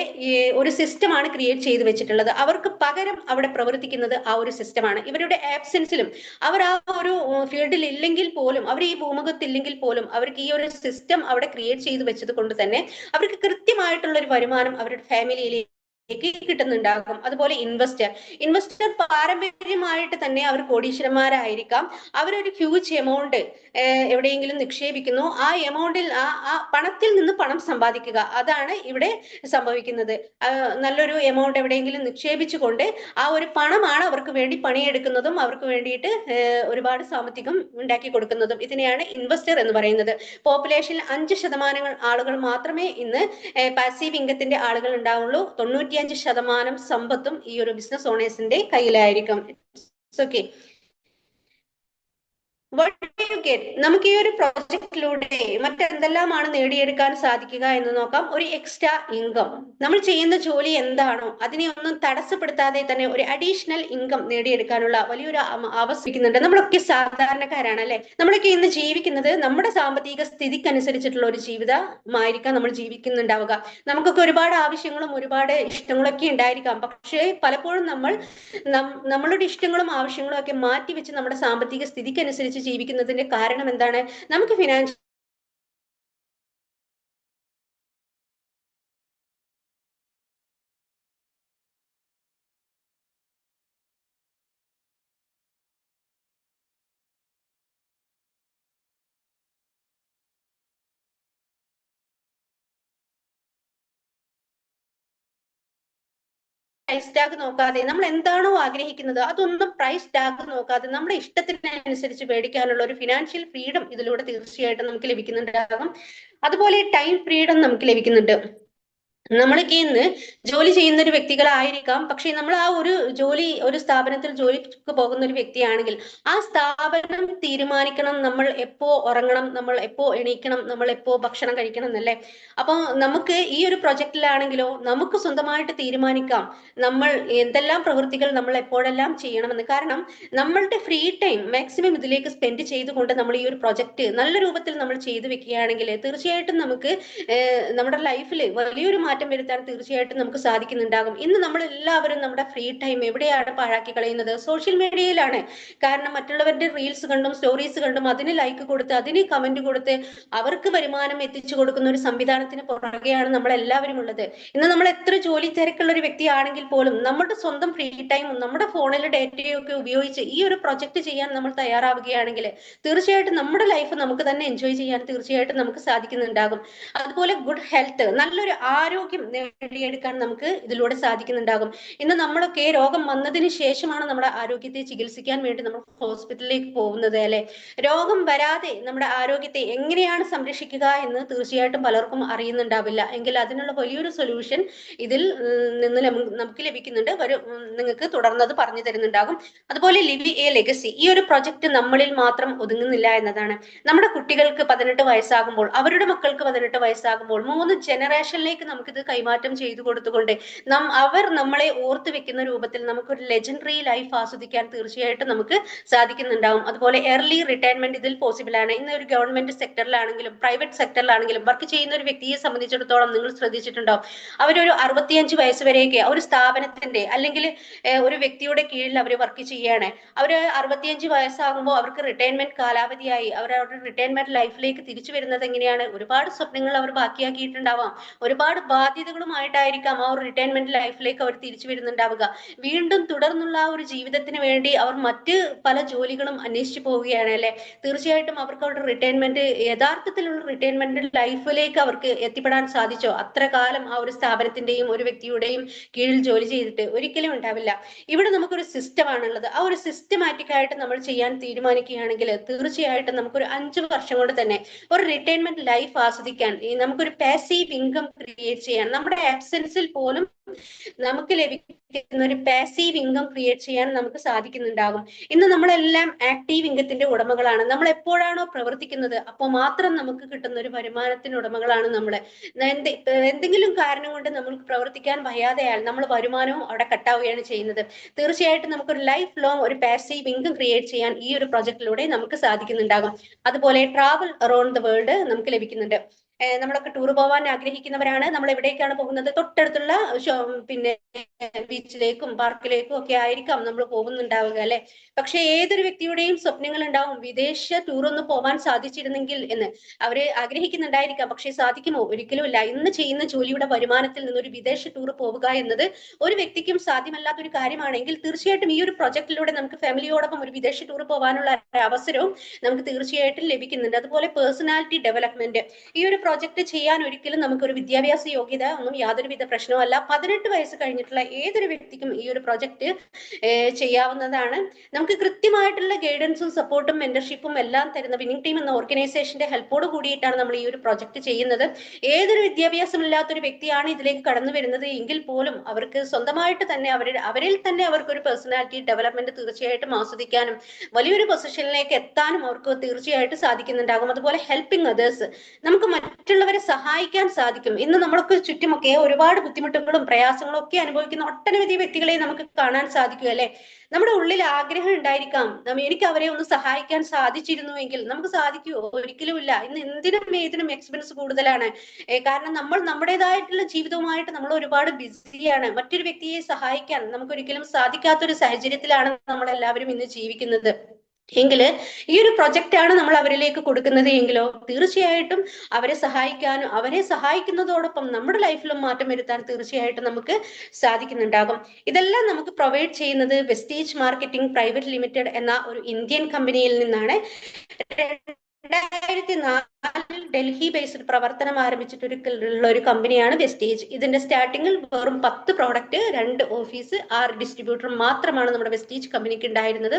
ഒരു സിസ്റ്റമാണ് ക്രിയേറ്റ് ചെയ്ത് വെച്ചിട്ടുള്ളത്. അവർക്ക് പകരം അവിടെ പ്രവർത്തിക്കുന്നത് ആ ഒരു സിസ്റ്റമാണ്. ഇവരുടെ ആബ്സെൻസിലും അവർ ആ ഒരു ഫീൽഡിൽ ഇല്ലെങ്കിൽ പോലും, അവർ ഈ ഭൂമുഖത്തില്ലെങ്കിൽ പോലും അവർക്ക് ഈ ഒരു സിസ്റ്റം അവിടെ ക്രിയേറ്റ് ചെയ്ത് വെച്ചത് കൊണ്ട് തന്നെ അവർക്ക് കൃത്യമായിട്ടുള്ള ഒരു വരുമാനം അവരുടെ ഫാമിലിയിലേക്ക് കിട്ടുന്നുണ്ടാകും. അതുപോലെ ഇൻവെസ്റ്റർ പാരമ്പര്യമായിട്ട് തന്നെ അവർ കോടീശ്വരന്മാരായിരിക്കാം. അവരൊരു ഹ്യൂജ് എമൗണ്ട് എവിടെയെങ്കിലും നിക്ഷേപിക്കുന്നു. ആ എമൗണ്ടിൽ ആ പണത്തിൽ നിന്ന് പണം സമ്പാദിക്കുക, അതാണ് ഇവിടെ സംഭവിക്കുന്നത്. നല്ലൊരു എമൗണ്ട് എവിടെയെങ്കിലും നിക്ഷേപിച്ചുകൊണ്ട് ആ ഒരു പണമാണ് അവർക്ക് വേണ്ടി പണിയെടുക്കുന്നതും അവർക്ക് വേണ്ടിയിട്ട് ഒരുപാട് സാമ്പത്തികം ഉണ്ടാക്കി കൊടുക്കുന്നതും. ഇതിനെയാണ് ഇൻവെസ്റ്റർ എന്ന് പറയുന്നത്. പോപ്പുലേഷനിൽ 5% ആളുകൾ മാത്രമേ ഇന്ന് പാസീവ് ഇൻകത്തിന്റെ ആളുകൾ ഉണ്ടാവുള്ളൂ. 95% സമ്പത്തും ഈ ഒരു ബിസിനസ് ഓണേഴ്സിന്റെ കയ്യിലായിരിക്കും. ഓക്കെ, നമുക്ക് ഈ ഒരു പ്രോജക്റ്റിലൂടെ മറ്റെന്തെല്ലാമാണ് നേടിയെടുക്കാൻ സാധിക്കുക എന്ന് നോക്കാം. ഒരു എക്സ്ട്രാ ഇൻകം, നമ്മൾ ചെയ്യുന്ന ജോലി എന്താണോ അതിനെ ഒന്നും തടസ്സപ്പെടുത്താതെ തന്നെ ഒരു അഡീഷണൽ ഇൻകം നേടിയെടുക്കാനുള്ള വലിയൊരു അവസരിക്കുന്നുണ്ട്. നമ്മളൊക്കെ സാധാരണക്കാരാണ് അല്ലെ. നമ്മളൊക്കെ ഇന്ന് ജീവിക്കുന്നത് നമ്മുടെ സാമ്പത്തിക സ്ഥിതിക്കനുസരിച്ചിട്ടുള്ള ഒരു ജീവിതമായിരിക്കാം നമ്മൾ ജീവിക്കുന്നുണ്ടാവുക. നമുക്കൊക്കെ ഒരുപാട് ആവശ്യങ്ങളും ഒരുപാട് ഇഷ്ടങ്ങളൊക്കെ ഉണ്ടായിരിക്കാം. പക്ഷേ പലപ്പോഴും നമ്മളുടെ ഇഷ്ടങ്ങളും ആവശ്യങ്ങളും ഒക്കെ മാറ്റിവെച്ച് നമ്മുടെ സാമ്പത്തിക സ്ഥിതിക്കനുസരിച്ച് ജീവിക്കുന്നതിന്റെ കാരണം എന്താണ്? നമുക്ക് ഫിനാൻഷ്യൽ പ്രൈസ് ടാഗ് നോക്കാതെ, നമ്മൾ എന്താണോ ആഗ്രഹിക്കുന്നത് അതൊന്നും പ്രൈസ് ടാഗ് നോക്കാതെ നമ്മുടെ ഇഷ്ടത്തിനനുസരിച്ച് മേടിക്കാനുള്ള ഒരു ഫിനാൻഷ്യൽ ഫ്രീഡം ഇതിലൂടെ തീർച്ചയായിട്ടും നമുക്ക് ലഭിക്കുന്നുണ്ടാകും. അതുപോലെ ടൈം ഫ്രീഡം നമുക്ക് ലഭിക്കുന്നുണ്ട്. നമ്മളൊക്കെ ഇന്ന് ജോലി ചെയ്യുന്ന ഒരു വ്യക്തികളായിരിക്കാം. പക്ഷെ നമ്മൾ ആ ഒരു സ്ഥാപനത്തിൽ ജോലിക്ക് പോകുന്ന ഒരു വ്യക്തിയാണെങ്കിൽ ആ സ്ഥാപനം തീരുമാനിക്കണം നമ്മൾ എപ്പോ ഉറങ്ങണം, നമ്മൾ എപ്പോ എണീക്കണം, നമ്മൾ എപ്പോ ഭക്ഷണം കഴിക്കണം എന്നല്ലേ. അപ്പൊ നമുക്ക് ഈ ഒരു പ്രൊജക്റ്റിലാണെങ്കിലോ നമുക്ക് സ്വന്തമായിട്ട് തീരുമാനിക്കാം നമ്മൾ എന്തെല്ലാം പ്രവൃത്തികൾ നമ്മൾ എപ്പോഴെല്ലാം ചെയ്യണമെന്ന്. കാരണം നമ്മളുടെ ഫ്രീ ടൈം മാക്സിമം ഇതിലേക്ക് സ്പെൻഡ് ചെയ്തുകൊണ്ട് നമ്മൾ ഈ ഒരു പ്രൊജക്ട് നല്ല രൂപത്തിൽ നമ്മൾ ചെയ്തു വെക്കുകയാണെങ്കിൽ തീർച്ചയായിട്ടും നമുക്ക് നമ്മുടെ ലൈഫിൽ വലിയൊരു മാറ്റം വരുത്താൻ തീർച്ചയായിട്ടും നമുക്ക് സാധിക്കുന്നുണ്ടാകും. ഇന്ന് നമ്മൾ എല്ലാവരും നമ്മുടെ ഫ്രീ ടൈം എവിടെയാണ് പാഴാക്കി കളയുന്നത്? സോഷ്യൽ മീഡിയയിലാണ്. കാരണം മറ്റുള്ളവരുടെ റീൽസ് കണ്ടും സ്റ്റോറീസ് കണ്ടും അതിന് ലൈക്ക് കൊടുത്ത് അതിന് കമന്റ് കൊടുത്ത് അവർക്ക് വരുമാനം എത്തിച്ചു കൊടുക്കുന്ന ഒരു സംവിധാനത്തിന് പുറകെയാണ് നമ്മൾ എല്ലാവരും ഉള്ളത്. ഇന്ന് നമ്മൾ എത്ര ജോലി തിരക്കുള്ള ഒരു വ്യക്തിയാണെങ്കിൽ പോലും നമ്മുടെ സ്വന്തം ഫ്രീ ടൈമും നമ്മുടെ ഫോണിലെ ഡേറ്റയും ഒക്കെ ഉപയോഗിച്ച് ഈ ഒരു പ്രൊജക്ട് ചെയ്യാൻ നമ്മൾ തയ്യാറാവുകയാണെങ്കിൽ തീർച്ചയായിട്ടും നമ്മുടെ ലൈഫ് നമുക്ക് തന്നെ എൻജോയ് ചെയ്യാൻ തീർച്ചയായിട്ടും നമുക്ക് സാധിക്കുന്നുണ്ടാകും. അതുപോലെ ഗുഡ് ഹെൽത്ത്, നല്ലൊരു ആരോഗ്യം നേടിയെടുക്കാൻ നമുക്ക് ഇതിലൂടെ സാധിക്കുന്നുണ്ടാകും. ഇന്ന് നമ്മളൊക്കെ രോഗം വന്നതിന് ശേഷമാണ് നമ്മുടെ ആരോഗ്യത്തെ ചികിത്സിക്കാൻ വേണ്ടി നമ്മൾ ഹോസ്പിറ്റലിലേക്ക് പോകുന്നത് അല്ലെ. രോഗം വരാതെ നമ്മുടെ ആരോഗ്യത്തെ എങ്ങനെയാണ് സംരക്ഷിക്കുക എന്ന് തീർച്ചയായിട്ടും പലർക്കും അറിയുന്നുണ്ടാവില്ല. എങ്കിൽ അതിനുള്ള വലിയൊരു സൊല്യൂഷൻ ഇതിൽ നിന്ന് നമുക്ക് ലഭിക്കുന്നുണ്ട്. നിങ്ങൾക്ക് തുടർന്നത് പറഞ്ഞു തരുന്നുണ്ടാകും. അതുപോലെ ലിവ് എ ലെഗസി, ഈ ഒരു പ്രൊജക്ട് നമ്മളിൽ മാത്രം ഒതുങ്ങുന്നില്ല എന്നതാണ്. നമ്മുടെ കുട്ടികൾക്ക് 18 വയസ്സാകുമ്പോൾ, അവരുടെ മക്കൾക്ക് 18 വയസ്സാകുമ്പോൾ 3 ജനറേഷനിലേക്ക് നമുക്കിത് കൈമാറ്റം ചെയ്തു കൊടുത്തുകൊണ്ട് അവർ നമ്മളെ ഓർത്തു വെക്കുന്ന രൂപത്തിൽ നമുക്കൊരു ലെജൻഡറി ലൈഫ് ആസ്വദിക്കാൻ തീർച്ചയായിട്ടും നമുക്ക് സാധിക്കുന്നുണ്ടാവും. അതുപോലെ ഏർലി റിട്ടയർമെന്റ് ഇതിൽ പോസിബിൾ ആണ്. ഇന്ന് ഒരു ഗവൺമെന്റ് സെക്ടറിലാണെങ്കിലും പ്രൈവറ്റ് സെക്ടറിലാണെങ്കിലും വർക്ക് ചെയ്യുന്ന ഒരു വ്യക്തിയെ സംബന്ധിച്ചിടത്തോളം നിങ്ങൾ ശ്രദ്ധിച്ചിട്ടുണ്ടാവും, അവരൊരു 65 വയസ്സ് വരെയൊക്കെ ഒരു സ്ഥാപനത്തിന്റെ അല്ലെങ്കിൽ ഒരു വ്യക്തിയുടെ കീഴിൽ അവർ വർക്ക് ചെയ്യാണ്. അവര് 65 വയസ്സാകുമ്പോൾ അവർക്ക് റിട്ടയർമെന്റ് കാലാവധിയായി അവരുടെ റിട്ടയർമെന്റ് ലൈഫിലേക്ക് തിരിച്ചു വരുന്നത് എങ്ങനെയാണ്? ഒരുപാട് സ്വപ്നങ്ങൾ അവർ ബാക്കിയാക്കിയിട്ടുണ്ടാവാം, ഒരുപാട് ബാധ്യതകളുമായിട്ടായിരിക്കാം ആ ഒരു റിട്ടയർമെന്റ് ലൈഫിലേക്ക് അവർ തിരിച്ചു വരുന്നുണ്ടാവുക. വീണ്ടും തുടർന്നുള്ള ആ ഒരു ജീവിതത്തിന് വേണ്ടി അവർ മറ്റ് പല ജോലികളും അന്വേഷിച്ചു പോവുകയാണ് അല്ലെ. തീർച്ചയായിട്ടും അവർക്ക് അവരുടെ റിട്ടയർമെന്റ് യഥാർത്ഥത്തിലുള്ള റിട്ടയർമെന്റ് ലൈഫിലേക്ക് അവർക്ക് എത്തിപ്പെടാൻ സാധിച്ചോ? അത്ര കാലം ആ ഒരു സ്ഥാപനത്തിന്റെയും ഒരു വ്യക്തിയുടെയും കീഴിൽ ജോലി ചെയ്തിട്ട് ഒരിക്കലും ഉണ്ടാവില്ല. ഇവിടെ നമുക്കൊരു സിസ്റ്റമാണുള്ളത്. ആ ഒരു സിസ്റ്റമാറ്റിക് ആയിട്ട് നമ്മൾ ചെയ്യാൻ തീരുമാനിക്കുകയാണെങ്കിൽ തീർച്ചയായിട്ടും നമുക്കൊരു 5 വർഷം കൊണ്ട് തന്നെ ഒരു റിട്ടയർമെന്റ് ലൈഫ് ആസ്വദിക്കാൻ നമുക്കൊരു പാസീവ് ഇൻകം ക്രിയേറ്റ് ചെയ്യാൻ ചെയ്യാൻ, നമ്മുടെ ആബ്സെൻസിൽ പോലും നമുക്ക് ലഭിക്കുന്ന ഒരു പാസീവ് ഇൻകം ക്രിയേറ്റ് ചെയ്യാൻ നമുക്ക് സാധിക്കുന്നുണ്ടാകും. ഇന്ന് നമ്മളെല്ലാം ആക്റ്റീവ് ഇൻകത്തിന്റെ ഉടമകളാണ്. നമ്മൾ എപ്പോഴാണോ പ്രവർത്തിക്കുന്നത് അപ്പോൾ മാത്രം നമുക്ക് കിട്ടുന്ന ഒരു വരുമാനത്തിന് ഉടമകളാണ് നമ്മള്. എന്തെങ്കിലും കാരണം കൊണ്ട് നമ്മൾക്ക് പ്രവർത്തിക്കാൻ വയ്യാതെയാൽ നമ്മൾ വരുമാനവും അവിടെ കട്ടാവുകയാണ് ചെയ്യുന്നത്. തീർച്ചയായിട്ടും നമുക്കൊരു ലൈഫ് ലോങ് ഒരു പാസീവ് ഇൻകം ക്രിയേറ്റ് ചെയ്യാൻ ഈ ഒരു പ്രൊജക്ടിലൂടെ നമുക്ക് സാധിക്കുന്നുണ്ടാകും. അതുപോലെ ട്രാവൽ അറൌണ്ട് ദ വേൾഡ് നമുക്ക് ലഭിക്കുന്നുണ്ട്. നമ്മളൊക്കെ ടൂർ പോകാൻ ആഗ്രഹിക്കുന്നവരാണ്. നമ്മൾ എവിടേക്കാണ് പോകുന്നത്? തൊട്ടടുത്തുള്ള പിന്നെ ബീച്ചിലേക്കും പാർക്കിലേക്കും ഒക്കെ ആയിരിക്കാം നമ്മൾ പോകുന്നുണ്ടാവുക അല്ലെ. പക്ഷെ ഏതൊരു വ്യക്തിയുടെയും സ്വപ്നങ്ങൾ ഉണ്ടാവും വിദേശ ടൂർ ഒന്ന് പോകാൻ സാധിച്ചിരുന്നെങ്കിൽ എന്ന്. അവര് ആഗ്രഹിക്കുന്നുണ്ടായിരിക്കാം, പക്ഷെ സാധിക്കുമോ? ഒരിക്കലുമില്ല. ഇന്ന് ചെയ്യുന്ന ജോലിയുടെ വരുമാനത്തിൽ നിന്ന് ഒരു വിദേശ ടൂർ പോവുക എന്നത് ഒരു വ്യക്തിക്കും സാധ്യമല്ലാത്ത ഒരു കാര്യമാണെങ്കിൽ തീർച്ചയായിട്ടും ഈ ഒരു പ്രൊജക്ടിലൂടെ നമുക്ക് ഫാമിലിയോടൊപ്പം ഒരു വിദേശ ടൂർ പോകാനുള്ള അവസരവും നമുക്ക് തീർച്ചയായിട്ടും ലഭിക്കുന്നുണ്ട്. അതുപോലെ പേഴ്സണാലിറ്റി ഡെവലപ്മെന്റ്, ഈ ഒരു പ്രോജക്ട് ചെയ്യാൻ ഒരിക്കലും നമുക്കൊരു വിദ്യാഭ്യാസ യോഗ്യത ഒന്നും യാതൊരുവിധ പ്രശ്നവുമല്ല. 18 വയസ്സ് കഴിഞ്ഞിട്ടുള്ള ഏതൊരു വ്യക്തിക്കും ഈ ഒരു പ്രോജക്ട് ചെയ്യാവുന്നതാണ്. നമുക്ക് കൃത്യമായിട്ടുള്ള ഗൈഡൻസും സപ്പോർട്ടും മെന്റർഷിപ്പും എല്ലാം തരുന്ന വിന്നിംഗ് ടീം എന്ന ഓർഗനൈസേഷന്റെ ഹെൽപ്പോട് കൂടിയിട്ടാണ് നമ്മൾ ഈ ഒരു പ്രോജക്ട് ചെയ്യുന്നത്. ഏതൊരു വിദ്യാഭ്യാസമില്ലാത്ത ഒരു വ്യക്തിയാണ് ഇതിലേക്ക് കടന്നു വരുന്നത് എങ്കിൽ പോലും അവർക്ക് സ്വന്തമായിട്ട് തന്നെ അവരിൽ തന്നെ അവർക്കൊരു പേഴ്സണാലിറ്റി ഡെവലപ്മെന്റ് തീർച്ചയായിട്ടും ആസ്വദിക്കാനും വലിയൊരു പൊസിഷനിലേക്ക് എത്താനും അവർക്ക് തീർച്ചയായിട്ടും സാധിക്കുന്നുണ്ടാകും. അതുപോലെ ഹെൽപ്പിംഗ് അതേഴ്സ്, നമുക്ക് മറ്റുള്ളവരെ സഹായിക്കാൻ സാധിക്കും. ഇന്ന് നമ്മൾക്ക് ചുറ്റുമൊക്കെ ഒരുപാട് ബുദ്ധിമുട്ടുകളും പ്രയാസങ്ങളും ഒക്കെ അനുഭവിക്കുന്ന ഒട്ടനവധി വ്യക്തികളെ നമുക്ക് കാണാൻ സാധിക്കും അല്ലെ. നമ്മുടെ ഉള്ളിൽ ആഗ്രഹം ഉണ്ടായിരിക്കാം, എനിക്ക് അവരെ ഒന്ന് സഹായിക്കാൻ സാധിച്ചിരുന്നുവെങ്കിൽ. നമുക്ക് സാധിക്കുമോ? ഒരിക്കലുമില്ല. ഇന്ന് എന്തിനും ഏതിനും എക്സ്പെൻസ് കൂടുതലാണ്. കാരണം നമ്മൾ നമ്മുടേതായിട്ടുള്ള ജീവിതവുമായിട്ട് നമ്മൾ ഒരുപാട് ബിസിയാണ്. മറ്റൊരു വ്യക്തിയെ സഹായിക്കാൻ നമുക്ക് ഒരിക്കലും സാധിക്കാത്തൊരു സാഹചര്യത്തിലാണ് നമ്മൾ എല്ലാവരും ഇന്ന് ജീവിക്കുന്നത്. എങ്കില് ഈ ഒരു പ്രൊജക്റ്റ് ആണ് നമ്മൾ അവരിലേക്ക് കൊടുക്കുന്നത് എങ്കിലോ തീർച്ചയായിട്ടും അവരെ സഹായിക്കാനും അവരെ സഹായിക്കുന്നതോടൊപ്പം നമ്മുടെ ലൈഫിലും മാറ്റം വരുത്താൻ തീർച്ചയായിട്ടും നമുക്ക് സാധിക്കുന്നുണ്ടാകും. ഇതെല്ലാം നമുക്ക് പ്രൊവൈഡ് ചെയ്യുന്നത് വെസ്റ്റീജ് മാർക്കറ്റിംഗ് പ്രൈവറ്റ് ലിമിറ്റഡ് എന്ന ഒരു ഇന്ത്യൻ കമ്പനിയിൽ നിന്നാണ്. 2004 ഡൽഹി ബേസ്ഡ് പ്രവർത്തനം ആരംഭിച്ചിട്ടുള്ള ഒരു കമ്പനിയാണ് വെസ്റ്റേജ്. ഇതിന്റെ സ്റ്റാർട്ടിങ്ങിൽ വെറും 10 പ്രോഡക്റ്റ്, 2 ഓഫീസ്, 6 ഡിസ്ട്രിബ്യൂട്ടർ മാത്രമാണ് നമ്മുടെ വെസ്റ്റേജ് കമ്പനിക്ക് ഉണ്ടായിരുന്നത്.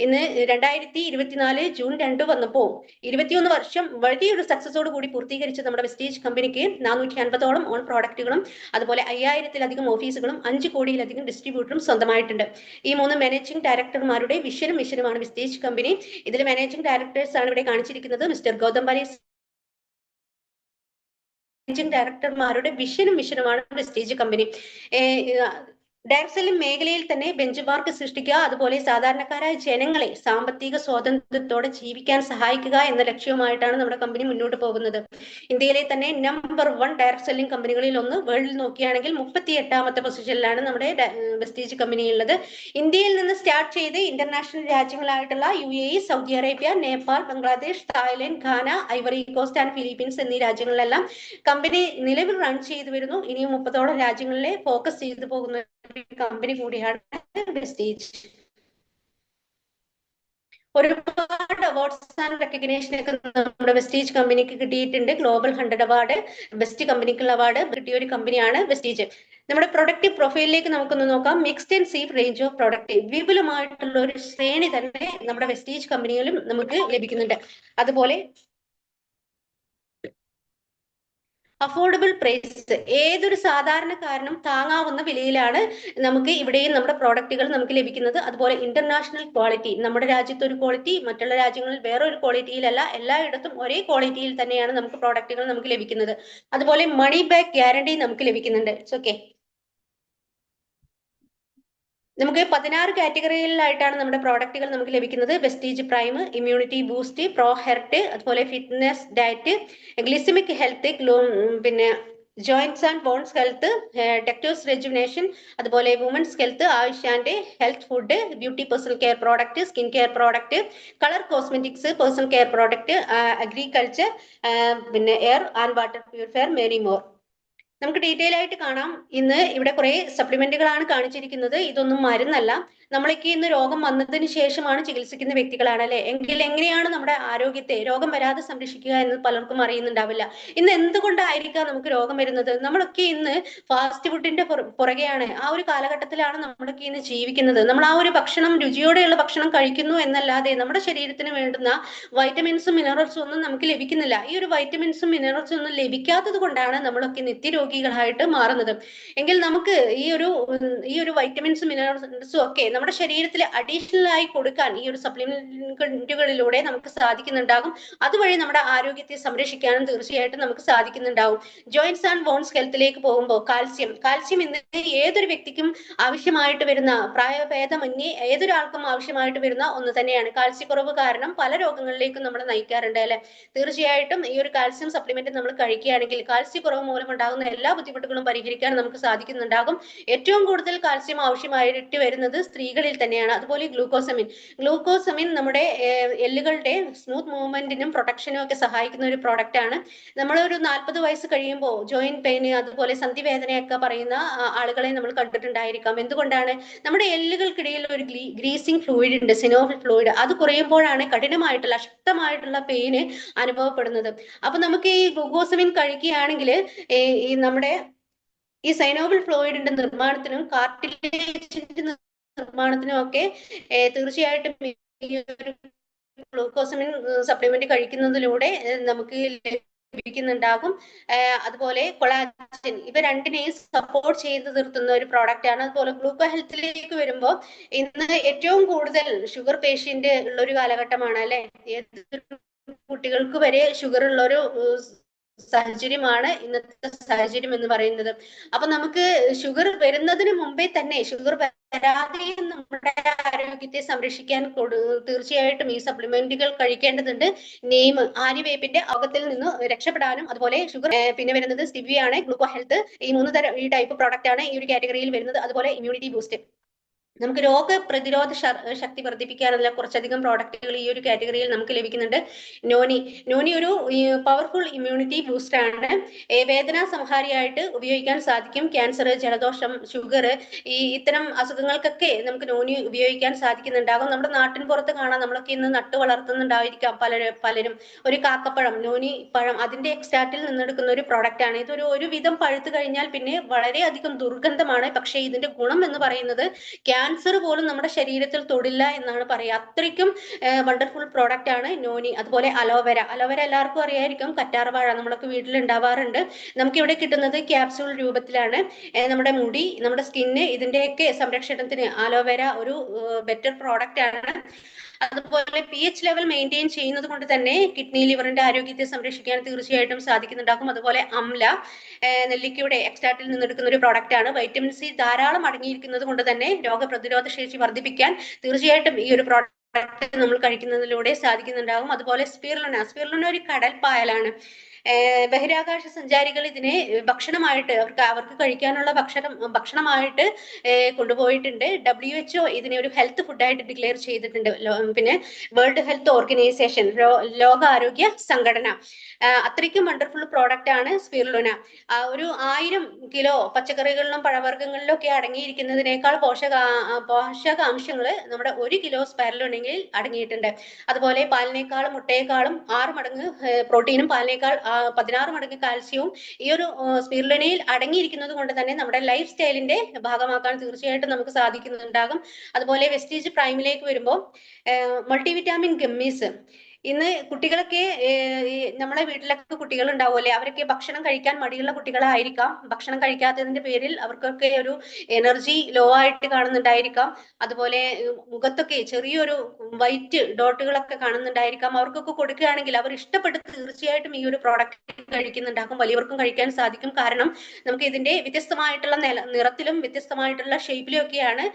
ഇന്ന് 2024 ജൂൺ 2 വന്നപ്പോ 21 വർഷം വലിയൊരു സക്സസോട് കൂടി പൂർത്തീകരിച്ച നമ്മുടെ വെസ്റ്റേജ് കമ്പനിക്ക് 450ഓളം ഓൺ പ്രോഡക്റ്റുകളും അതുപോലെ 5000-ലധികം ഓഫീസുകളും 5 കോടിയിലധികം ഡിസ്ട്രിബ്യൂട്ടറും സ്വന്തമായിട്ടുണ്ട്. ഈ 3 മാനേജിംഗ് ഡയറക്ടർമാരുടെ വിഷനും മിഷനുമാണ് വെസ്റ്റേജ് കമ്പനി. ഇതിൽ മാനേജിംഗ് ഡയറക്ടേഴ്സ് ആണ് ഇവിടെ കാണിച്ചിരിക്കുന്നത്. മിസ്റ്റർ ഗൗതം ബാലി മാനേജിംഗ് ഡയറക്ടർമാരുടെ വിഷനും മിഷനുമാണ് വെസ്റ്റേജ് കമ്പനി. ഡയറക്ട് സെല്ലിംഗ് മേഖലയിൽ തന്നെ ബെഞ്ച് മാർക്ക് സൃഷ്ടിക്കുക, അതുപോലെ സാധാരണക്കാരായ ജനങ്ങളെ സാമ്പത്തിക സ്വാതന്ത്ര്യത്തോടെ ജീവിക്കാൻ സഹായിക്കുക എന്ന ലക്ഷ്യവുമായിട്ടാണ് നമ്മുടെ കമ്പനി മുന്നോട്ട് പോകുന്നത്. ഇന്ത്യയിലെ തന്നെ നമ്പർ 1 ഡയറക്ട് സെല്ലിംഗ് കമ്പനികളിൽ ഒന്ന്. വേൾഡിൽ നോക്കുകയാണെങ്കിൽ 38ാമത്തെ പൊസിഷനിലാണ് നമ്മുടെ വെസ്റ്റേജ് കമ്പനി ഉള്ളത്. ഇന്ത്യയിൽ നിന്ന് സ്റ്റാർട്ട് ചെയ്ത് ഇന്റർനാഷണൽ രാജ്യങ്ങളായിട്ടുള്ള UAE, Saudi Arabia, Nepal, Bangladesh, Thailand, Ghana, Ivory Coast and Philippines എന്നീ രാജ്യങ്ങളിലെല്ലാം കമ്പനി നിലവിൽ റൺ ചെയ്തു വരുന്നു. ഇനിയും 30ഓളം രാജ്യങ്ങളിലെ ഫോക്കസ് ചെയ്തു പോകുന്ന കമ്പനി കൂടിയാണ് വെസ്റ്റേജ്. ഒരുപാട് അവാർഡ്സ് ആൻഡ് റെക്കഗ്നേഷൻ ഒക്കെ നമ്മുടെ വെസ്റ്റേജ് കമ്പനിക്ക് കിട്ടിയിട്ടുണ്ട്. ഗ്ലോബൽ 100 അവാർഡ്, ബെസ്റ്റ് കമ്പനിക്കുള്ള അവാർഡ് കിട്ടിയ ഒരു കമ്പനിയാണ് വെസ്റ്റേജ്. നമ്മുടെ പ്രൊഡക്റ്റ് പ്രൊഫൈലിലേക്ക് നമുക്കൊന്ന് നോക്കാം. മിക്സ്ഡ് ആൻഡ് സീഫ് റേഞ്ച് ഓഫ് പ്രൊഡക്റ്റ്, വിപുലമായിട്ടുള്ള ഒരു ശ്രേണി തന്നെ നമ്മുടെ വെസ്റ്റേജ് കമ്പനിയിലും നമുക്ക് ലഭിക്കുന്നുണ്ട്. അതുപോലെ അഫോർഡബിൾ പ്രൈസ്, ഏതൊരു സാധാരണക്കാരനും താങ്ങാവുന്ന വിലയിലാണ് നമുക്ക് ഇവിടെയും നമ്മുടെ പ്രോഡക്റ്റുകൾ നമുക്ക് ലഭിക്കുന്നത്. അതുപോലെ ഇന്റർനാഷണൽ ക്വാളിറ്റി, നമ്മുടെ രാജ്യത്ത് ഒരു ക്വാളിറ്റി, മറ്റുള്ള രാജ്യങ്ങളിൽ വേറെ ഒരു ക്വാളിറ്റിയിലല്ല, എല്ലായിടത്തും ഒരേ ക്വാളിറ്റിയിൽ തന്നെയാണ് നമുക്ക് പ്രോഡക്റ്റുകൾ നമുക്ക് ലഭിക്കുന്നത്. അതുപോലെ മണി ബാക്ക് ഗ്യാരണ്ടി നമുക്ക് ലഭിക്കുന്നുണ്ട്. It's okay. നമുക്ക് 16 കാറ്റഗറികളിലായിട്ടാണ് നമ്മുടെ പ്രോഡക്റ്റുകൾ നമുക്ക് ലഭിക്കുന്നത്. Vestige prime, immunity boost, pro heart, അതുപോലെ ഫിറ്റ്നസ് ഡയറ്റ്, ഗ്ലിസമിക് ഹെൽത്ത്, പിന്നെ joints and bones health, detox rejuvenation, അതുപോലെ women's health, Ayush and health food, beauty personal care product, skin care product, colour cosmetics, personal care product, agriculture, പിന്നെ air and water purifier, many more. നമുക്ക് detail ആയിട്ട് കാണാം. ഇന്ന് ഇവിടെ കുറെ സപ്ലിമെന്റുകളാണ് കാണിച്ചിരിക്കുന്നത്. ഇതൊന്നും മരുന്നല്ല. നമ്മളൊക്കെ ഇന്ന് രോഗം വന്നതിന് ശേഷമാണ് ചികിത്സിക്കുന്ന വ്യക്തികളാണ് അല്ലെ. എങ്കിൽ എങ്ങനെയാണ് നമ്മുടെ ആരോഗ്യത്തെ രോഗം വരാതെ സംരക്ഷിക്കുക എന്ന് പലർക്കും അറിയുന്നുണ്ടാവില്ല. ഇന്ന് എന്തുകൊണ്ടായിരിക്കാം നമുക്ക് രോഗം വരുന്നത്? നമ്മളൊക്കെ ഇന്ന് ഫാസ്റ്റ് ഫുഡിന്റെ പുറകെയാണ്. ആ ഒരു കാലഘട്ടത്തിലാണ് നമ്മളൊക്കെ ഇന്ന് ജീവിക്കുന്നത്. നമ്മൾ ആ ഒരു ഭക്ഷണം, രുചിയോടെയുള്ള ഭക്ഷണം കഴിക്കുന്നു എന്നല്ലാതെ നമ്മുടെ ശരീരത്തിന് വേണ്ടുന്ന വൈറ്റമിൻസും മിനറൽസും ഒന്നും നമുക്ക് ലഭിക്കുന്നില്ല. ഈ ഒരു വൈറ്റമിൻസും മിനറൽസും ഒന്നും ലഭിക്കാത്തത് കൊണ്ടാണ് നമ്മളൊക്കെ നിത്യരോഗികളായിട്ട് മാറുന്നത്. എങ്കിൽ നമുക്ക് ഈ ഒരു വൈറ്റമിൻസും മിനറൽസും ഒക്കെ നമ്മുടെ ശരീരത്തിൽ അഡീഷണൽ ആയി കൊടുക്കാൻ ഈ ഒരു സപ്ലിമെന്റുകളിലൂടെ നമുക്ക് സാധിക്കുന്നുണ്ടാകും. അതുവഴി നമ്മുടെ ആരോഗ്യത്തെ സംരക്ഷിക്കാനും തീർച്ചയായിട്ടും നമുക്ക് സാധിക്കുന്നുണ്ടാകും. ജോയിന്റ്സ് ആൻഡ് ബോൺസ് ഹെൽത്തിലേക്ക് പോകുമ്പോൾ കാൽസ്യം ഇന്ന് ഏതൊരു വ്യക്തിക്കും ആവശ്യമായിട്ട് വരുന്ന, പ്രായഭേദമന്യേ ഏതൊരാൾക്കും ആവശ്യമായിട്ട് വരുന്ന ഒന്ന് തന്നെയാണ്. കാൽസ്യക്കുറവ് കാരണം പല രോഗങ്ങളിലേക്കും നമ്മൾ നയിക്കാറുണ്ട് അല്ലെ. തീർച്ചയായിട്ടും ഈ ഒരു കാൽസ്യം സപ്ലിമെന്റ് നമ്മൾ കഴിക്കുകയാണെങ്കിൽ കാൽസ്യക്കുറവ് മൂലം ഉണ്ടാകുന്ന എല്ലാ ബുദ്ധിമുട്ടുകളും പരിഹരിക്കാൻ നമുക്ക് സാധിക്കുന്നുണ്ടാകും. ഏറ്റവും കൂടുതൽ കാൽസ്യം ആവശ്യമായിട്ട് വരുന്നത് സ്ത്രീകളിൽ തന്നെയാണ്. അതുപോലെ ഗ്ലൂക്കോസമിൻ നമ്മുടെ എല്ലുകളുടെ സ്മൂത്ത് മൂവ്മെന്റിനും പ്രൊട്ടക്ഷനും ഒക്കെ സഹായിക്കുന്ന ഒരു പ്രോഡക്റ്റ് ആണ്. നമ്മളൊരു 40 വയസ്സ് കഴിയുമ്പോൾ ജോയിന്റ് പെയിന്, അതുപോലെ സന്ധിവേദനയൊക്കെ പറയുന്ന ആളുകളെ നമ്മൾ കണ്ടിട്ടുണ്ടായിരിക്കാം. എന്തുകൊണ്ടാണ്? നമ്മുടെ എല്ലുകൾക്കിടയിൽ ഒരു ഗ്രീസിംഗ് ഫ്ലൂയിഡ് ഉണ്ട്, സിനോവിൽ ഫ്ലൂയിഡ്. അത് കുറയുമ്പോഴാണ് കഠിനമായിട്ടുള്ള ശക്തമായിട്ടുള്ള പെയിന് അനുഭവപ്പെടുന്നത്. അപ്പൊ നമുക്ക് ഈ ഗ്ലൂക്കോസമിൻ കഴിക്കുകയാണെങ്കിൽ ഈ നമ്മുടെ ഈ സൈനോവിൽ ഫ്ലൂയിഡിന്റെ നിർമ്മാണത്തിനും കാർട്ടിലേജിന്റെ നിർമ്മാണത്തിനും ഒക്കെ തീർച്ചയായിട്ടും ഈ ഒരു ഗ്ലൂക്കോസമിൻ സപ്ലിമെന്റ് കഴിക്കുന്നതിലൂടെ നമുക്ക് ലഭിക്കുന്നുണ്ടാകും. അതുപോലെ കൊളാജൻ, ഇവ രണ്ടിനെയും സപ്പോർട്ട് ചെയ്ത് നിർത്തുന്ന ഒരു പ്രോഡക്റ്റ് ആണ്. അതുപോലെ ഗ്ലൂക്കോ ഹെൽത്തിലേക്ക് വരുമ്പോൾ ഇന്ന് ഏറ്റവും കൂടുതൽ ഷുഗർ പേഷ്യന്റ് ഉള്ള ഒരു കാലഘട്ടമാണ് അല്ലെ. കുട്ടികൾക്ക് വരെ ഷുഗർ ഉള്ളൊരു സാഹചര്യമാണ് ഇന്നത്തെ സാഹചര്യം എന്ന് പറയുന്നത്. അപ്പൊ നമുക്ക് ഷുഗർ വരുന്നതിന് മുമ്പേ തന്നെ, ഷുഗർ വരാതെയും നമ്മുടെ ആരോഗ്യത്തെ സംരക്ഷിക്കാൻ തീർച്ചയായിട്ടും ഈ സപ്ലിമെന്റുകൾ കഴിക്കേണ്ടതുണ്ട്. നെയിം, ആര്യവേപ്പിന്റെ അകത്തിൽ നിന്ന് രക്ഷപ്പെടാനും, അതുപോലെ ഷുഗർ, പിന്നെ വരുന്നത് സ്റ്റിവിയ ആണ്, ഗ്ലൂക്കോ ഹെൽത്ത്, ഈ ടൈപ്പ് പ്രോഡക്റ്റ് ആണ് ഈ ഒരു കാറ്റഗറിയിൽ വരുന്നത്. അതുപോലെ ഇമ്മ്യൂണിറ്റി ബൂസ്റ്റ്, നമുക്ക് രോഗപ്രതിരോധ ശക്തി വർദ്ധിപ്പിക്കാനുള്ള കുറച്ചധികം പ്രോഡക്റ്റുകൾ ഈ ഒരു കാറ്റഗറിയിൽ നമുക്ക് ലഭിക്കുന്നുണ്ട്. നോനി ഒരു പവർഫുൾ ഇമ്മ്യൂണിറ്റി ബൂസ്റ്റർ ആണ്. വേദന സംഹാരിയായിട്ട് ഉപയോഗിക്കാൻ സാധിക്കും. ക്യാൻസർ, ജലദോഷം, ഷുഗർ, ഇത്തരം അസുഖങ്ങൾക്കൊക്കെ നമുക്ക് നോനി ഉപയോഗിക്കാൻ സാധിക്കുന്നുണ്ടാകും. നമ്മുടെ നാട്ടിൻ പുറത്ത് കാണാം, നമ്മളൊക്കെ ഇന്ന് നട്ടു വളർത്തുന്നുണ്ടായിരിക്കാം പലരും ഒരു കാക്കപ്പഴം, നോനി പഴം, അതിന്റെ എക്സ്ട്രാക്റ്റിൽ നിന്നെടുക്കുന്ന ഒരു പ്രോഡക്റ്റ് ആണ്. ഇതൊരു വിധം പഴുത്തു കഴിഞ്ഞാൽ പിന്നെ വളരെയധികം ദുർഗന്ധമാണ്. പക്ഷേ ഇതിന്റെ ഗുണം എന്ന് പറയുന്നത് ക്യാൻസർ പോലും നമ്മുടെ ശരീരത്തിൽ തൊടില്ല എന്നാണ് പറയുക. അത്രയ്ക്കും വണ്ടർഫുൾ പ്രോഡക്റ്റ് ആണ് നോനി. അതുപോലെ അലോവേര എല്ലാവർക്കും അറിയായിരിക്കും. കറ്റാർവാഴ നമ്മളൊക്കെ വീട്ടിൽ ഉണ്ടാവാറുണ്ട്. നമുക്ക് ഇവിടെ കിട്ടുന്നത് ക്യാപ്സ്യൂൾ രൂപത്തിലാണ്. നമ്മുടെ മുടി, നമ്മുടെ സ്കിന്ന്, ഇതിന്റെയൊക്കെ സംരക്ഷണത്തിന് അലോവേര ഒരു ബെറ്റർ പ്രോഡക്റ്റ് ആണ്. അതുപോലെ pH ലെവൽ മെയിൻറ്റെയിൻ ചെയ്യുന്നത് കൊണ്ട് തന്നെ കിഡ്നി, ലിവറിന്റെ ആരോഗ്യത്തെ സംരക്ഷിക്കാൻ തീർച്ചയായിട്ടും സാധിക്കുന്നുണ്ടാകും. അതുപോലെ അംല, നെല്ലിക്കയുടെ എക്സ്ട്രാക്റ്റിൽ നിന്നെടുക്കുന്ന ഒരു പ്രോഡക്റ്റ് ആണ്. വൈറ്റമിൻ സി ധാരാളം അടങ്ങിയിരിക്കുന്നത് കൊണ്ട് തന്നെ രോഗപ്രതിരോധ ശേഷി വർദ്ധിപ്പിക്കാൻ തീർച്ചയായിട്ടും ഈ ഒരു പ്രോഡക്റ്റ് നമ്മൾ കഴിക്കുന്നതിലൂടെ സാധിക്കുന്നുണ്ടാകും. അതുപോലെ സ്പിരുലിന ഒരു കടൽപ്പായലാണ്. ബഹിരാകാശ സഞ്ചാരികൾ ഇതിനെ ഭക്ഷണമായിട്ട് അവർക്ക് കഴിക്കാനുള്ള ഭക്ഷണമായിട്ട് കൊണ്ടുപോയിട്ടുണ്ട്. WHO ഇതിനെ ഒരു ഹെൽത്ത് ഫുഡായിട്ട് ഡിക്ലെയർ ചെയ്തിട്ടുണ്ട്. പിന്നെ വേൾഡ് ഹെൽത്ത് ഓർഗനൈസേഷൻ, ലോകാരോഗ്യ സംഘടന. അത്രയ്ക്കും വണ്ടർഫുൾ പ്രോഡക്റ്റ് ആണ് സ്പിരുലിന. ഒരു 1000 കിലോ പച്ചക്കറികളിലും പഴവർഗ്ഗങ്ങളിലും ഒക്കെ അടങ്ങിയിരിക്കുന്നതിനേക്കാൾ പോഷകാംശങ്ങൾ നമ്മുടെ 1 കിലോ സ്പിരുലിനയിൽ അടങ്ങിയിട്ടുണ്ട്. അതുപോലെ പാലിനേക്കാളും മുട്ടയേക്കാളും 6 മടങ്ങ് പ്രോട്ടീനും പാലിനേക്കാൾ 16 മടങ്ങ് കാൽസ്യവും ഈ ഒരു സ്പിരുലിനയിൽ അടങ്ങിയിരിക്കുന്നത് കൊണ്ട് തന്നെ നമ്മുടെ ലൈഫ് സ്റ്റൈലിന്റെ ഭാഗമാക്കാൻ തീർച്ചയായിട്ടും നമുക്ക് സാധിക്കുന്നുണ്ടാകും. അതുപോലെ വെസ്റ്റീജ് പ്രൈമിലേക്ക് വരുമ്പോൾ മൾട്ടിവിറ്റാമിൻ ഗമ്മീസ്, ഇന്ന് കുട്ടികളൊക്കെ നമ്മളെ വീട്ടിലൊക്കെ കുട്ടികൾ ഉണ്ടാവുമല്ലേ, അവരൊക്കെ ഭക്ഷണം കഴിക്കാൻ മടിയുള്ള കുട്ടികളായിരിക്കാം. ഭക്ഷണം കഴിക്കാത്തതിന്റെ പേരിൽ അവർക്കൊക്കെ ഒരു എനർജി ലോ ആയിട്ട് കാണുന്നുണ്ടായിരിക്കാം. അതുപോലെ മുഖത്തൊക്കെ ചെറിയൊരു വൈറ്റ് ഡോട്ടുകളൊക്കെ കാണുന്നുണ്ടായിരിക്കാം. അവർക്കൊക്കെ കൊടുക്കുകയാണെങ്കിൽ അവർ ഇഷ്ടപ്പെട്ട് തീർച്ചയായിട്ടും ഈ ഒരു പ്രോഡക്റ്റ് കഴിക്കുന്നുണ്ടാകും. വലിയവർക്കും കഴിക്കാൻ സാധിക്കും. കാരണം നമുക്ക് ഇതിന്റെ വ്യത്യസ്തമായിട്ടുള്ള നിറത്തിലും വ്യത്യസ്തമായിട്ടുള്ള ഷേപ്പിലും ഒക്കെയാണ്,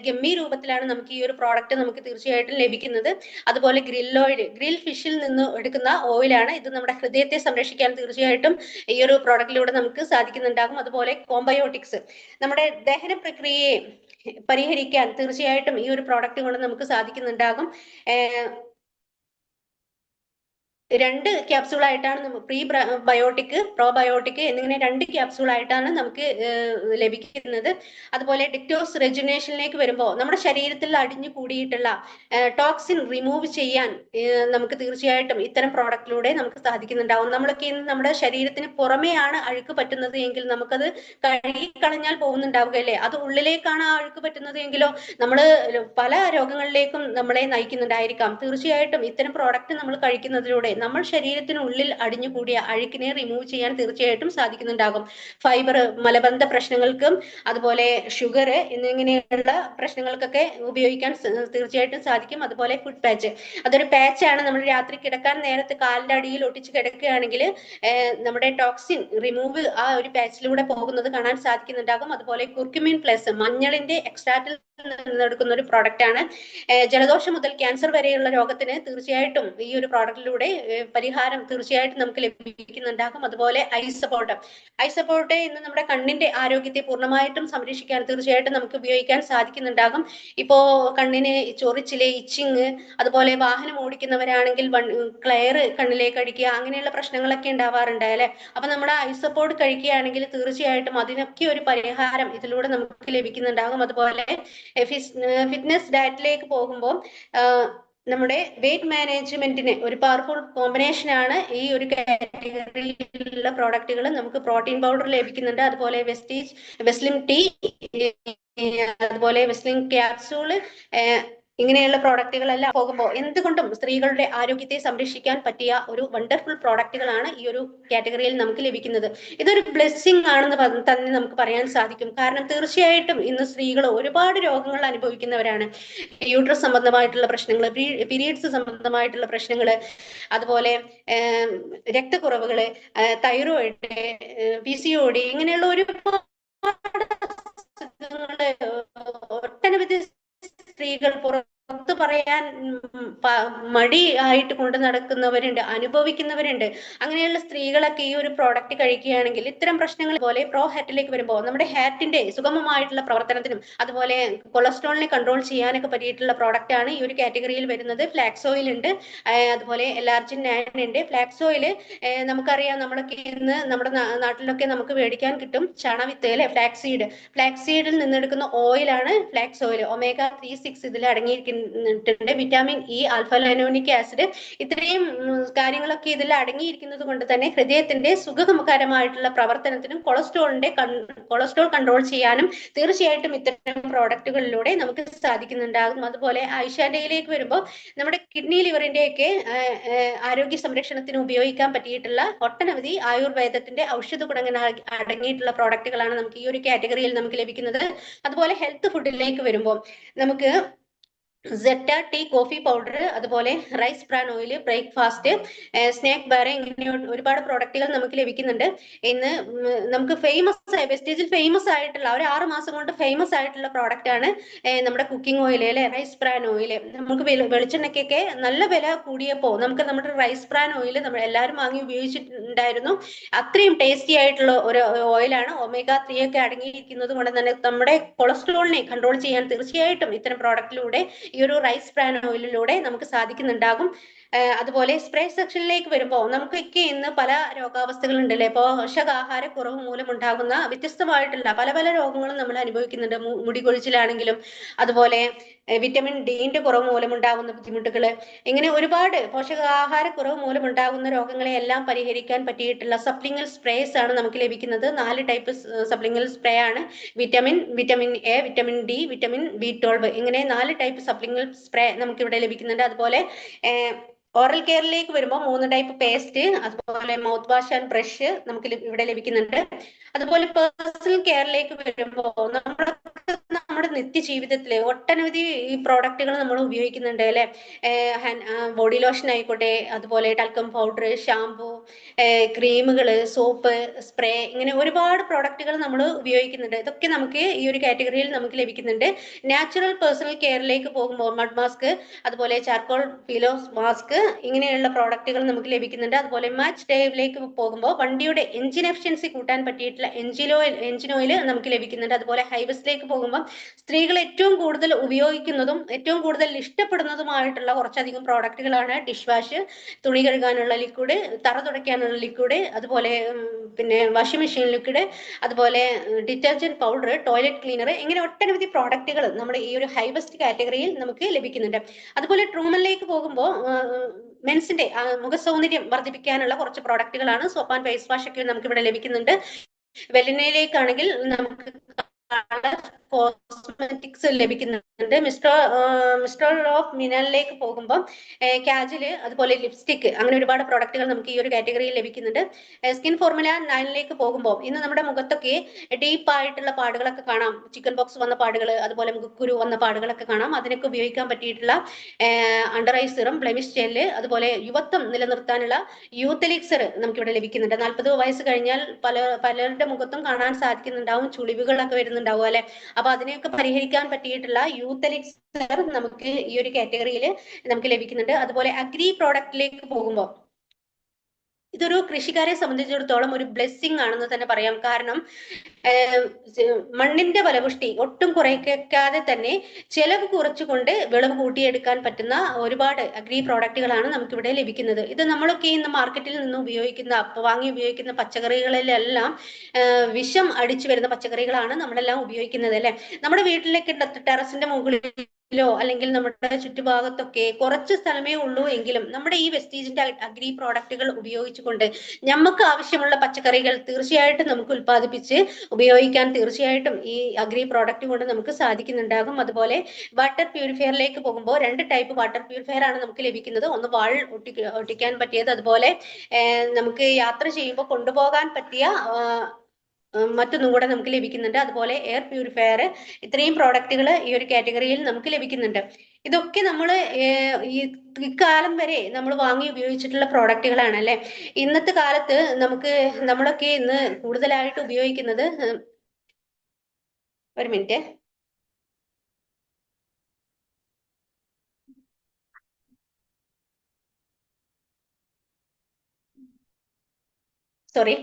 ഗമ്മി രൂപത്തിലാണ് നമുക്ക് ഈ ഒരു പ്രോഡക്റ്റ് നമുക്ക് തീർച്ചയായിട്ടും ലഭിക്കുന്നത്. അതുപോലെ ഗ്രിൽ ഫിഷിൽ നിന്ന് എടുക്കുന്ന ഓയിലാണ്. ഇത് നമ്മുടെ ഹൃദയത്തെ സംരക്ഷിക്കാൻ തീർച്ചയായിട്ടും ഈ ഒരു പ്രോഡക്റ്റിലൂടെ നമുക്ക് സാധിക്കുന്നുണ്ടാകും. അതുപോലെ കോംബയോട്ടിക്സ്, നമ്മുടെ ദഹന പ്രക്രിയയെ പരിഹരിക്കാൻ തീർച്ചയായിട്ടും ഈ ഒരു പ്രോഡക്റ്റ് കൊണ്ട് നമുക്ക് സാധിക്കുന്നുണ്ടാകും. 2 ക്യാപ്സൂളായിട്ടാണ് പ്രീ ബയോട്ടിക്, പ്രോബയോട്ടിക് എന്നിങ്ങനെ 2 ക്യാപ്സൂളായിട്ടാണ് നമുക്ക് ലഭിക്കുന്നത്. അതുപോലെ ഡിക്ടോസ് റെജുനേഷനിലേക്ക് വരുമ്പോൾ നമ്മുടെ ശരീരത്തിൽ അടിഞ്ഞു കൂടിയിട്ടുള്ള ടോക്സിൻ റിമൂവ് ചെയ്യാൻ നമുക്ക് തീർച്ചയായിട്ടും ഇത്തരം പ്രോഡക്റ്റിലൂടെ നമുക്ക് സാധിക്കുന്നുണ്ടാവും. നമ്മളൊക്കെ ഇന്ന് നമ്മുടെ ശരീരത്തിന് പുറമെയാണ് അഴുക്ക് പറ്റുന്നത് എങ്കിൽ നമുക്കത് കഴുകിക്കളഞ്ഞാൽ പോകുന്നുണ്ടാവുകയല്ലേ, അത് ഉള്ളിലേക്കാണ് ആ അഴുക്ക് പറ്റുന്നത് എങ്കിലോ നമ്മൾ പല രോഗങ്ങളിലേക്കും നമ്മളെ നയിക്കുന്നുണ്ടായിരിക്കാം. തീർച്ചയായിട്ടും ഇത്തരം പ്രോഡക്റ്റ് നമ്മൾ കഴിക്കുന്നതിലൂടെ നമ്മൾ ശരീരത്തിനുള്ളിൽ അടിഞ്ഞുകൂടിയ അഴുക്കിനെ റിമൂവ് ചെയ്യാൻ തീർച്ചയായിട്ടും സാധിക്കുന്നുണ്ടാകും. ഫൈബർ, മലബന്ധ പ്രശ്നങ്ങൾക്കും അതുപോലെ ഷുഗർ എന്നിങ്ങനെയുള്ള പ്രശ്നങ്ങൾക്കൊക്കെ ഉപയോഗിക്കാൻ തീർച്ചയായിട്ടും സാധിക്കും. അതുപോലെ ഫുഡ് പാച്ച്, അതൊരു പാച്ചാണ്. നമ്മൾ രാത്രി കിടക്കാൻ നേരത്ത് കാലിന്റെ അടിയിൽ ഒട്ടിച്ച് കിടക്കുകയാണെങ്കിൽ നമ്മുടെ ടോക്സിൻ റിമൂവ് ആ ഒരു പാച്ചിലൂടെ പോകുന്നത് കാണാൻ സാധിക്കുന്നുണ്ടാകും. അതുപോലെ കുർക്കുമിൻ പ്ലസ്, മഞ്ഞളിന്റെ എക്സ്ട്രാക്റ്റിൽ നിന്നെടുക്കുന്ന ഒരു പ്രോഡക്റ്റ് ആണ്. ജലദോഷം മുതൽ ക്യാൻസർ വരെയുള്ള രോഗത്തിന് തീർച്ചയായിട്ടും ഈ ഒരു പ്രോഡക്റ്റിലൂടെ പരിഹാരം തീർച്ചയായിട്ടും നമുക്ക് ലഭിക്കുന്നുണ്ടാകും. അതുപോലെ ഐസപ്പോർട്ട് ഇന്ന് നമ്മുടെ കണ്ണിന്റെ ആരോഗ്യത്തെ പൂർണ്ണമായിട്ടും സംരക്ഷിക്കാൻ തീർച്ചയായിട്ടും നമുക്ക് ഉപയോഗിക്കാൻ സാധിക്കുന്നുണ്ടാകും. ഇപ്പോ കണ്ണിന് ചൊറിച്ചില്, ഇച്ചിങ്, അതുപോലെ വാഹനം ഓടിക്കുന്നവരാണെങ്കിൽ ക്ലെയർ കണ്ണിലേക്ക് അടിക്കുക, അങ്ങനെയുള്ള പ്രശ്നങ്ങളൊക്കെ ഉണ്ടാവാറുണ്ട് അല്ലെ. അപ്പൊ നമ്മുടെ ഐസപ്പോർട്ട് കഴിക്കുകയാണെങ്കിൽ തീർച്ചയായിട്ടും അതിനൊക്കെ ഒരു പരിഹാരം ഇതിലൂടെ നമുക്ക് ലഭിക്കുന്നുണ്ടാകും. അതുപോലെ ഫിറ്റ്നസ് ഡയറ്റിലേക്ക് പോകുമ്പോൾ നമ്മുടെ വെയിറ്റ് മാനേജ്മെന്റിന് ഒരു പവർഫുൾ കോമ്പിനേഷൻ ആണ് ഈ ഒരു കാറ്റഗറിയിലുള്ള പ്രോഡക്റ്റുകൾ. നമുക്ക് പ്രോട്ടീൻ പൗഡർ ലഭിക്കുന്നുണ്ട്, അതുപോലെ വെസ്ലിൻ ടീ, അതുപോലെ വെസ്ലിൻ ക്യാപ്സൂള്, ഇങ്ങനെയുള്ള പ്രോഡക്റ്റുകളെല്ലാം പോകുമ്പോൾ എന്തുകൊണ്ടും സ്ത്രീകളുടെ ആരോഗ്യത്തെ സംരക്ഷിക്കാൻ പറ്റിയ ഒരു വണ്ടർഫുൾ പ്രോഡക്റ്റുകളാണ് ഈ ഒരു കാറ്റഗറിയിൽ നമുക്ക് ലഭിക്കുന്നത്. ഇതൊരു ബ്ലെസ്സിങ് ആണെന്ന് തന്നെ നമുക്ക് പറയാൻ സാധിക്കും. കാരണം തീർച്ചയായിട്ടും ഇന്ന് സ്ത്രീകൾ ഒരുപാട് രോഗങ്ങൾ അനുഭവിക്കുന്നവരാണ്. യൂട്രസ് സംബന്ധമായിട്ടുള്ള പ്രശ്നങ്ങൾ, പീരീഡ്സ് സംബന്ധമായിട്ടുള്ള പ്രശ്നങ്ങൾ, അതുപോലെ രക്തക്കുറവുകള്, തൈറോയിഡ്, PCOD, ഇങ്ങനെയുള്ള ഒരുപാട് ഒട്ടനവധി സ്ത്രീകൾ പുറത്ത് പറയാൻ മടി ആയിട്ട് കൊണ്ട് നടക്കുന്നവരുണ്ട്, അനുഭവിക്കുന്നവരുണ്ട്. അങ്ങനെയുള്ള സ്ത്രീകളൊക്കെ ഈ ഒരു പ്രോഡക്റ്റ് കഴിക്കുകയാണെങ്കിൽ ഇത്തരം പ്രശ്നങ്ങൾ പോലെ പ്രോ ഹാർട്ടിലേക്ക് വരുമ്പോൾ നമ്മുടെ ഹാർട്ടിന്റെ സുഗമമായിട്ടുള്ള പ്രവർത്തനത്തിനും അതുപോലെ കൊളസ്ട്രോളിനെ കൺട്രോൾ ചെയ്യാനൊക്കെ പറ്റിയിട്ടുള്ള പ്രോഡക്റ്റ് ആണ് ഈ ഒരു കാറ്റഗറിയിൽ വരുന്നത്. ഫ്ലാക്സ് ഓയിൽ ഉണ്ട്, അതുപോലെ എലാർജിൻ 9 ഉണ്ട്. ഫ്ലാക്സ് ഓയിൽ നമുക്കറിയാം, നമ്മളൊക്കെ ഇന്ന് നമ്മുടെ നാട്ടിലൊക്കെ നമുക്ക് മേടിക്കാൻ കിട്ടും ചണവിത്ത് അല്ലെ, ഫ്ലാക്സീഡിൽ നിന്നെടുക്കുന്ന ഓയിലാണ് ഫ്ലാക്സ് ഓയിൽ. ഒമേഗ 3, 6 ഇതിൽ അടങ്ങിയിരിക്കുന്നുണ്ട്. വിറ്റാമിൻ ഇ, ആൽഫ ലൈനോണിക് ആസിഡ്, ഇത്രയും കാര്യങ്ങളൊക്കെ ഇതിൽ അടങ്ങിയിരിക്കുന്നത് കൊണ്ട് തന്നെ ഹൃദയത്തിന്റെ സുഖകരമായിട്ടുള്ള പ്രവർത്തനത്തിനും കൊളസ്ട്രോൾ കൺട്രോൾ ചെയ്യാനും തീർച്ചയായിട്ടും ഇത്തരം പ്രോഡക്റ്റുകളിലൂടെ നമുക്ക് സാധിക്കുന്നുണ്ടാകും. അതുപോലെ ആയുഷാന്റയിലേക്ക് വരുമ്പോൾ നമ്മുടെ കിഡ്നി, ലിവറിന്റെയൊക്കെ ആരോഗ്യ സംരക്ഷണത്തിന് ഉപയോഗിക്കാൻ പറ്റിയിട്ടുള്ള ഒട്ടനവധി ആയുർവേദത്തിന്റെ ഔഷധ ഗുണങ്ങൾ അടങ്ങിയിട്ടുള്ള പ്രോഡക്റ്റുകളാണ് നമുക്ക് ഈ ഒരു കാറ്റഗറിയിൽ നമുക്ക് ലഭിക്കുന്നത്. അതുപോലെ ഹെൽത്ത് ഫുഡിലേക്ക് വരുമ്പോൾ നമുക്ക് സെറ്റ ടീ, കോഫി പൗഡർ, അതുപോലെ rice bran oil, breakfast, snack bar, ഇങ്ങനെ ഒരുപാട് പ്രോഡക്റ്റുകൾ നമുക്ക് ലഭിക്കുന്നുണ്ട്. ഇന്ന് നമുക്ക് വെസ്റ്റേജിൽ ഫേമസ് ആയിട്ടുള്ള ഒരു 6 മാസം കൊണ്ട് ഫേമസ് ആയിട്ടുള്ള പ്രോഡക്റ്റ് ആണ് നമ്മുടെ കുക്കിംഗ് ഓയിൽ അല്ലെ, റൈസ് ബ്രാൻ ഓയിൽ. നമുക്ക് വെളിച്ചെണ്ണയ്ക്കൊക്കെ നല്ല വില കൂടിയപ്പോൾ നമുക്ക് നമ്മുടെ റൈസ് ബ്രാൻ ഓയിൽ നമ്മൾ എല്ലാവരും വാങ്ങി ഉപയോഗിച്ചിട്ടുണ്ടായിരുന്നു. അത്രയും ടേസ്റ്റി ആയിട്ടുള്ള ഒരു ഓയിലാണ്. ഒമേഗ 3 ഒക്കെ അടങ്ങിയിരിക്കുന്നത് കൊണ്ട് തന്നെ നമ്മുടെ കൊളസ്ട്രോളിനെ കൺട്രോൾ ചെയ്യാൻ തീർച്ചയായിട്ടും ഇത്തരം പ്രോഡക്റ്റിലൂടെ ഈ ഒരു റൈസ് ബ്രാൻ ഓയിലിലൂടെ നമുക്ക് സാധിക്കുന്നുണ്ടാകും. അതുപോലെ സ്പ്രേ സെക്ഷനിലേക്ക് വരുമ്പോൾ നമുക്കൊക്കെ ഇന്ന് പല രോഗാവസ്ഥകൾ ഉണ്ടല്ലേ. പോഷകാഹാര കുറവ് മൂലം ഉണ്ടാകുന്ന വ്യത്യസ്തമായിട്ടുള്ള പല പല രോഗങ്ങളും നമ്മൾ അനുഭവിക്കുന്നുണ്ട്. മുടി കൊഴിച്ചിലാണെങ്കിലും, അതുപോലെ വിറ്റമിൻ ഡിന്റെ കുറവ് മൂലം ഉണ്ടാകുന്ന ബുദ്ധിമുട്ടുകൾ, ഇങ്ങനെ ഒരുപാട് പോഷകാഹാര കുറവ് മൂലം ഉണ്ടാകുന്ന രോഗങ്ങളെ എല്ലാം പരിഹരിക്കാൻ പറ്റിയിട്ടുള്ള സപ്ലിങ്ങൽ സ്പ്രേസ് ആണ് നമുക്ക് ലഭിക്കുന്നത്. 4 ടൈപ്പ് സപ്ലിങ്ങൽ സ്പ്രേ ആണ്. Vitamin A, vitamin D, vitamin B12, ഇങ്ങനെ 4 ടൈപ്പ് സപ്ലിങ്ങൽ സ്പ്രേ നമുക്ക് ഇവിടെ ലഭിക്കുന്നുണ്ട്. അതുപോലെ ഓറൽ കെയറിലേക്ക് വരുമ്പോൾ 3 ടൈപ്പ് പേസ്റ്റ്, അതുപോലെ മൗത്ത് വാഷ് ആൻഡ് ബ്രഷ് നമുക്ക് ഇവിടെ ലഭിക്കുന്നുണ്ട്. അതുപോലെ പേഴ്സണൽ കെയറിലേക്ക് വരുമ്പോൾ നമ്മുടെ നിത്യജീവിതത്തിലെ ഒട്ടനവധി ഈ പ്രോഡക്റ്റുകൾ നമ്മൾ ഉപയോഗിക്കുന്നുണ്ട് അല്ലെ. ബോഡി ലോഷൻ ആയിക്കോട്ടെ, അതുപോലെ ടൽക്കം പൗഡർ, ഷാംപൂ, ക്രീമുകൾ, സോപ്പ്, സ്പ്രേ, ഇങ്ങനെ ഒരുപാട് പ്രോഡക്റ്റുകൾ നമ്മൾ ഉപയോഗിക്കുന്നുണ്ട്. ഇതൊക്കെ നമുക്ക് ഈ ഒരു കാറ്റഗറിയിൽ നമുക്ക് ലഭിക്കുന്നുണ്ട്. നാച്ചുറൽ പേഴ്സണൽ കെയറിലേക്ക് പോകുമ്പോൾ മഡ് മാസ്ക്, അതുപോലെ ചാർക്കോൾ പീലോ മാസ്ക്, ഇങ്ങനെയുള്ള പ്രോഡക്റ്റുകൾ നമുക്ക് ലഭിക്കുന്നുണ്ട്. അതുപോലെ മാച്ച് ഡേവിലേക്ക് പോകുമ്പോൾ വണ്ടിയുടെ എഞ്ചിൻ എഫിഷ്യൻസി കൂട്ടാൻ പറ്റിയിട്ടുള്ള എഞ്ചിൻ ഓയിൽ നമുക്ക് ലഭിക്കുന്നുണ്ട്. അതുപോലെ ഹൈവേസിലേക്ക് പോകുമ്പോൾ സ്ത്രീകൾ ഏറ്റവും കൂടുതൽ ഉപയോഗിക്കുന്നതും ഏറ്റവും കൂടുതൽ ഇഷ്ടപ്പെടുന്നതുമായിട്ടുള്ള കുറച്ചധികം പ്രോഡക്റ്റുകളാണ് ഡിഷ് വാഷ്, തുണി കഴുകാനുള്ള ലിക്വിഡ്, തറ തുടയ്ക്കാനുള്ള ലിക്വിഡ്, അതുപോലെ പിന്നെ വാഷിംഗ് മെഷീൻ ലിക്വിഡ്, അതുപോലെ ഡിറ്റർജന്റ് പൗഡർ, ടോയ്ലറ്റ് ക്ലീനർ, ഇങ്ങനെ ഒട്ടനവധി പ്രോഡക്റ്റുകൾ നമ്മുടെ ഈ ഒരു ഹൈ വെസ്റ്റ് കാറ്റഗറിയിൽ നമുക്ക് ലഭിക്കുന്നുണ്ട്. അതുപോലെ ട്രൂമനിലേക്ക് പോകുമ്പോൾ മെൻസിന്റെ മുഖ സൗന്ദര്യം വർദ്ധിപ്പിക്കാനുള്ള കുറച്ച് പ്രോഡക്റ്റുകളാണ് സോപ്പ് ആൻഡ് ഫേസ് വാഷ് ഒക്കെ നമുക്ക് ഇവിടെ ലഭിക്കുന്നുണ്ട്. വെലിനയിലേക്കാണെങ്കിൽ നമുക്ക് കോസ്മെറ്റിക്സ് ലഭിക്കുന്നുണ്ട്. മിസ്റ്റർ ഓഫ് മിനലിലേക്ക് പോകുമ്പോൾ കാജല്, അതുപോലെ ലിപ്സ്റ്റിക്, അങ്ങനെ ഒരുപാട് പ്രോഡക്റ്റുകൾ നമുക്ക് ഈ ഒരു കാറ്റഗറിയിൽ ലഭിക്കുന്നുണ്ട്. സ്കിൻ ഫോർമുല 9ലേക്ക് പോകുമ്പോൾ ഇന്ന് നമ്മുടെ മുഖത്തൊക്കെ ഡീപ്പ് ആയിട്ടുള്ള പാടുകളൊക്കെ കാണാം. ചിക്കൻ ബോക്സ് വന്ന പാടുകൾ, അതുപോലെ മുഖക്കുരു വന്ന പാടുകളൊക്കെ കാണാം. അതിനൊക്കെ ഉപയോഗിക്കാൻ പറ്റിയിട്ടുള്ള under eye serum, blemish gel, അതുപോലെ യുവത്വം നിലനിർത്താനുള്ള യൂത്ത് എലിക്സർ നമുക്ക് ഇവിടെ ലഭിക്കുന്നുണ്ട്. 40 വയസ്സ് കഴിഞ്ഞാൽ പലരുടെ മുഖത്തും കാണാൻ സാധിക്കുന്നുണ്ടാവും, ചുളിവുകളൊക്കെ വരുന്നുണ്ടാവും അല്ലെ. അപ്പൊ അതിനെയൊക്കെ പരിഹരിക്കാൻ പറ്റിയിട്ടുള്ള യൂത്ത് എലിക്സർ നമുക്ക് ഈ ഒരു കാറ്റഗറിയിൽ നമുക്ക് ലഭിക്കുന്നുണ്ട്. അതുപോലെ അഗ്രി പ്രോഡക്റ്റിലേക്ക് പോകുമ്പോൾ ഇതൊരു കൃഷിക്കാരെ സംബന്ധിച്ചിടത്തോളം ഒരു ബ്ലെസ്സിങ് ആണെന്ന് തന്നെ പറയാം. കാരണം മണ്ണിന്റെ ഫലപുഷ്ടി ഒട്ടും കുറയ്ക്കാതെ തന്നെ ചെലവ് കുറച്ചുകൊണ്ട് വിളവ് കൂട്ടിയെടുക്കാൻ പറ്റുന്ന ഒരുപാട് അഗ്രി പ്രോഡക്റ്റുകളാണ് നമുക്കിവിടെ ലഭിക്കുന്നത്. ഇത് നമ്മളൊക്കെ ഇന്ന് മാർക്കറ്റിൽ നിന്ന് വാങ്ങി ഉപയോഗിക്കുന്ന പച്ചക്കറികളിലെല്ലാം വിഷം അടിച്ചു വരുന്ന പച്ചക്കറികളാണ് നമ്മളെല്ലാം ഉപയോഗിക്കുന്നത് അല്ലെ. നമ്മുടെ വീട്ടിലേക്ക് ടെറസിന്റെ മുകളിലോ അല്ലെങ്കിൽ നമ്മുടെ ചുറ്റുഭാഗത്തൊക്കെ കുറച്ച് സ്ഥലമേ ഉള്ളൂ എങ്കിലും നമ്മുടെ ഈ വെസ്റ്റീജിന്റെ അഗ്രി പ്രോഡക്റ്റുകൾ ഉപയോഗിച്ചുകൊണ്ട് നമുക്ക് ആവശ്യമുള്ള പച്ചക്കറികൾ തീർച്ചയായിട്ടും നമുക്ക് ഉൽപ്പാദിപ്പിച്ച് ഉപയോഗിക്കാൻ തീർച്ചയായിട്ടും ഈ അഗ്രി പ്രോഡക്റ്റ് കൊണ്ട് നമുക്ക് സാധിക്കുന്നുണ്ടാകും. അതുപോലെ വാട്ടർ പ്യൂരിഫയറിലേക്ക് പോകുമ്പോൾ 2 ടൈപ്പ് വാട്ടർ പ്യൂരിഫയർ ആണ് നമുക്ക് ലഭിക്കുന്നത്. ഒന്ന് വാൾ ഒട്ടിക്കാൻ പറ്റിയത്, അതുപോലെ നമുക്ക് യാത്ര ചെയ്യുമ്പോൾ കൊണ്ടുപോകാൻ പറ്റിയ മറ്റൊന്നും കൂടെ നമുക്ക് ലഭിക്കുന്നുണ്ട്. അതുപോലെ എയർ പ്യൂരിഫയർ, ഇത്രയും പ്രോഡക്റ്റുകൾ ഈ ഒരു കാറ്റഗറിയിൽ നമുക്ക് ലഭിക്കുന്നുണ്ട്. ഇതൊക്കെ നമ്മൾ ഇക്കാലം വരെ നമ്മൾ വാങ്ങി ഉപയോഗിച്ചിട്ടുള്ള പ്രോഡക്റ്റുകളാണ് അല്ലെ. ഇന്നത്തെ കാലത്ത് നമ്മളൊക്കെ ഇന്ന് കൂടുതലായിട്ട് ഉപയോഗിക്കുന്നത് ഒരു മിനിറ്റ് സോറി